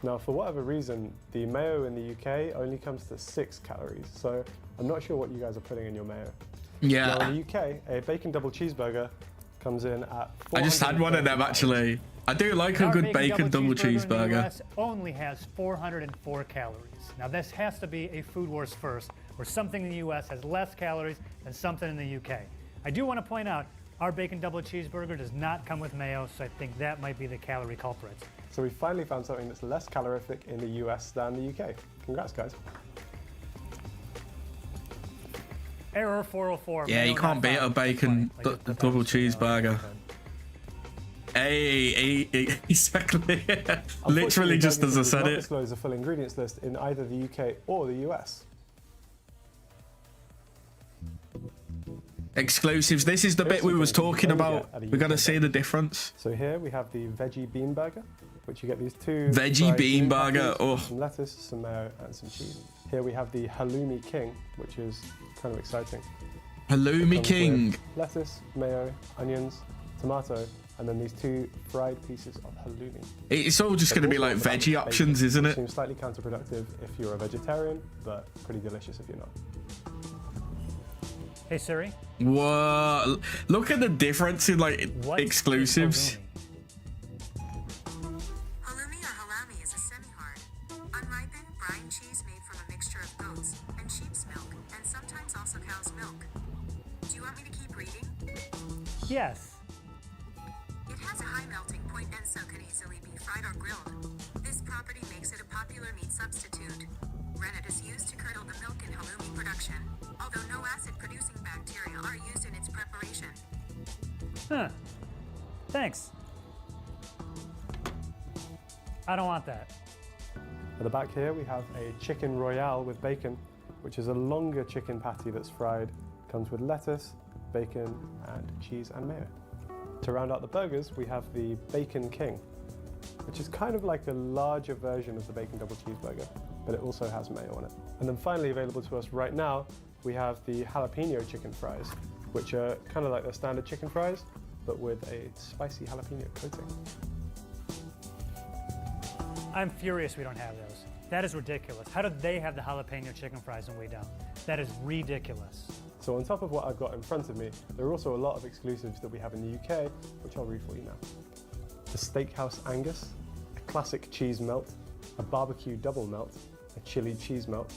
Now, for whatever reason, the mayo in the UK only comes to 6 calories, so I'm not sure what you guys are putting in your mayo. Yeah. Now, in the UK, a bacon double cheeseburger comes in at I just had one of them actually. I do like a Our good bacon double in the cheeseburger. US only has 404 calories. Now this has to be a food wars first, where something in the US has less calories than something in the UK. I do want to point out, our bacon double cheeseburger does not come with mayo, so I think that might be the calorie culprit. So we finally found something that's less calorific in the US than the UK. Congrats, guys. Error 404. Yeah, you can't beat a bacon double cheeseburger. Hey, exactly. Literally just as I Burger King said does not it. disclose a full ingredients list in either the UK or the US. Exclusives. This is the bit we was talking about. We gotta see the difference. So here we have the veggie bean burger, which you get these two Veggie fried bean patties, burger, oh. some lettuce, some mayo, and some cheese. Here we have the halloumi king, which is kind of exciting. Halloumi Comes King. with lettuce, mayo, onions, tomato, and then these two fried pieces of halloumi. It's all just gonna be like veggie options, isn't it? Seems slightly counterproductive if you're a vegetarian, but pretty delicious if you're not. Hey Siri. Whoa! Look at the difference in like exclusives. Halloumi or halloumi is a semi-hard, unripened brine cheese made from a mixture of goats and sheep's milk, and sometimes also cow's milk. Do you want me to keep reading? Yes. It has a high melting point and so could easily be fried or grilled. This property makes it a popular meat substitute. Rennet is used to curdle the milk in halloumi production, although no acid-producing bacteria are used in its preparation. Huh. Thanks. I don't want that. At the back here we have a chicken royale with bacon, which is a longer chicken patty that's fried. Comes with lettuce, bacon, and cheese and mayo. To round out the burgers, we have the Bacon King, which is kind of like a larger version of the bacon double cheeseburger, but it also has mayo on it. And then finally available to us right now, we have the jalapeno chicken fries, which are kind of like the standard chicken fries, but with a spicy jalapeno coating. I'm furious we don't have those. That is ridiculous. How did they have the jalapeno chicken fries and we don't? That is ridiculous. So on top of what I've got in front of me, there are also a lot of exclusives that we have in the UK, which I'll read for you now. The Steakhouse Angus, a classic cheese melt, a barbecue double melt, a chili cheese melt,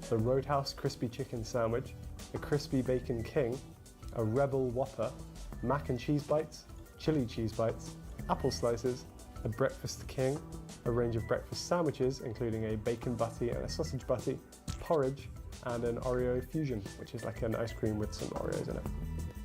the Roadhouse crispy chicken sandwich, a crispy bacon king, a rebel whopper, mac and cheese bites, chili cheese bites, apple slices, a breakfast king, a range of breakfast sandwiches including a bacon butty and a sausage butty, porridge, and an Oreo fusion, which is like an ice cream with some Oreos in it.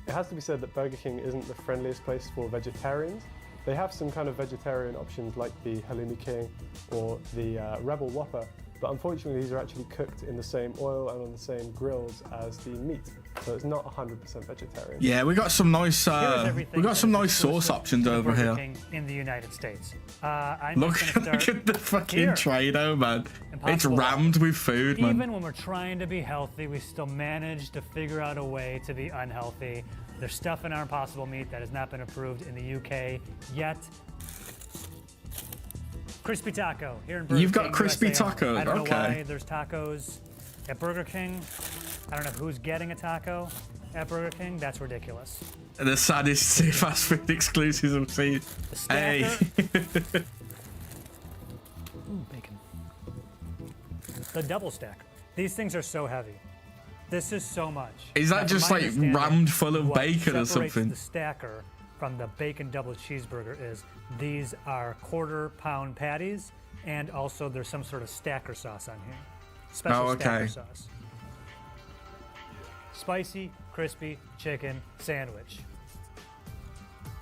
It has to be said that Burger King isn't the friendliest place for vegetarians. They have some kind of vegetarian options like the Halloumi King or the Rebel Whopper, but unfortunately these are actually cooked in the same oil and on the same grills as the meat, so it's not 100% vegetarian. Yeah, we got some nice sauce options over Burger here. King in the United States. I'm Look, just gonna look start at the fucking here. tray though, man. It's Impossible. rammed with food, man. Even when we're trying to be healthy, we still manage to figure out a way to be unhealthy. There's stuff in our Impossible meat that has not been approved in the UK yet. Crispy taco here in Burger You've got King, crispy USA only. tacos, I don't know okay. why there's tacos at Burger King. I don't know who's getting a taco at Burger King. That's ridiculous. The saddest fast food exclusives I've seen. Hey. Ooh, bacon. The double stack. These things are so heavy. This is so much. Is that Now, from just my like understanding, rammed full of what bacon or separates something? The stacker from the bacon double cheeseburger is these are quarter-pound patties, and also there's some sort of stacker sauce on here. Special Oh, okay. stacker sauce. Spicy, crispy chicken sandwich.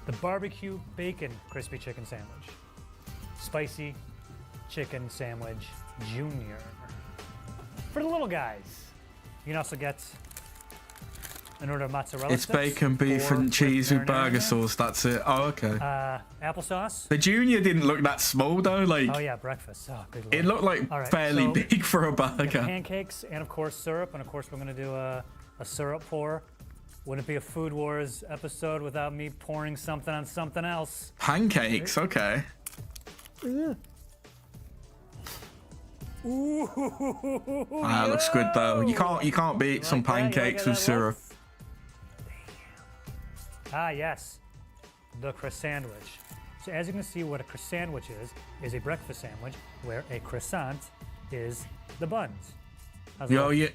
The barbecue bacon crispy chicken sandwich. Spicy chicken sandwich junior. For the little guys. You can also get an order of mozzarella It's sticks, bacon, beef, or and cheese with marinara in burger there. sauce. That's it. Oh, okay. Applesauce. The junior didn't look that small though. Like Oh yeah, breakfast. Oh, good lord. it looked like All right, fairly so big for a we have burger. pancakes and of course syrup, and of course we're gonna do a syrup pour. Wouldn't be a Food Wars episode without me pouring something on something else. Pancakes. Okay. Ah, looks good though. You can't beat some pancakes with syrup. Ah, yes, the croissant sandwich. So as you can see, what a croissant sandwich is a breakfast sandwich where a croissant is the buns. How's Yo, that?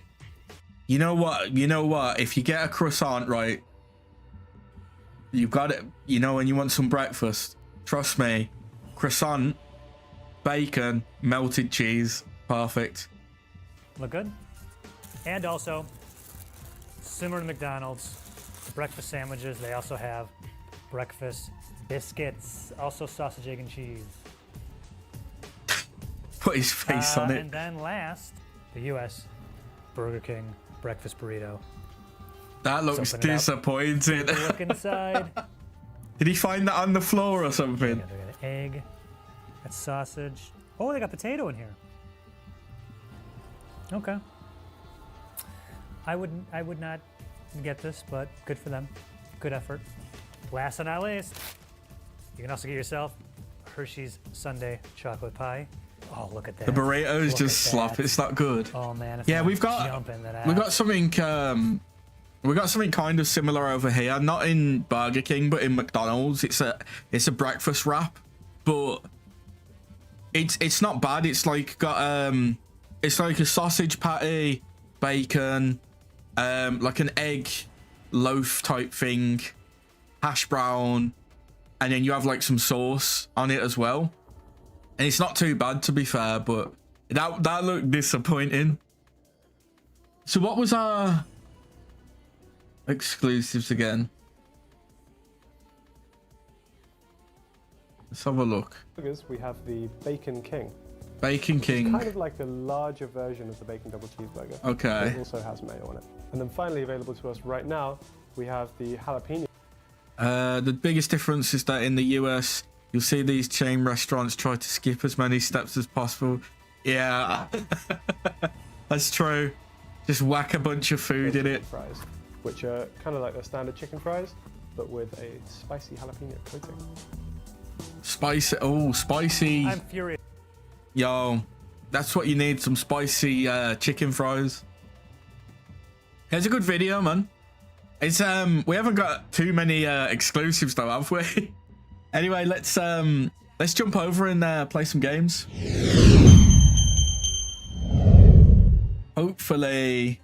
you know what? If you get a croissant right, you've got it. You know, when you want some breakfast, trust me, croissant, bacon, melted cheese, perfect. Look good? And also, similar to McDonald's, breakfast sandwiches, they also have breakfast Biscuits, also sausage, egg, and cheese. Put his face on it. And then last, the U.S. Burger King breakfast burrito. That looks Open it up. disappointing. Take a look inside. Did he find that on the floor or something? They got an egg, got sausage. Oh, they got potato in here. Okay. I would not get this, but good for them. Good effort. Last but not least, you can also get yourself Hershey's Sundae chocolate pie. Oh, look at that. The burrito's Look just at slop. that. It's not good. Oh man, it's Yeah, not we've got jumping to that. we've got something kind of similar over here. Not in Burger King, but in McDonald's. It's a breakfast wrap, but it's not bad. It's like got it's like a sausage patty, bacon, like an egg loaf type thing, hash brown, and then you have like some sauce on it as well. And it's not too bad, to be fair, but that looked disappointing. So what was our exclusives again? Let's have a look. We have the Bacon King. Bacon King. It's kind of like the larger version of the bacon double cheeseburger. Okay. It also has mayo on it. And then finally available to us right now, we have the jalapeno. The biggest difference is that in the US, you'll see these chain restaurants try to skip as many steps as possible. Yeah, that's true. Just whack a bunch of food in it. Fries, which are kind of like the standard chicken fries, but with a spicy jalapeno coating. Spicy. Oh, spicy. I'm furious. Yo, that's what you need, some spicy chicken fries. Here's a good video, man. It's we haven't got too many exclusives though, have we? Anyway, let's jump over and play some games. Hopefully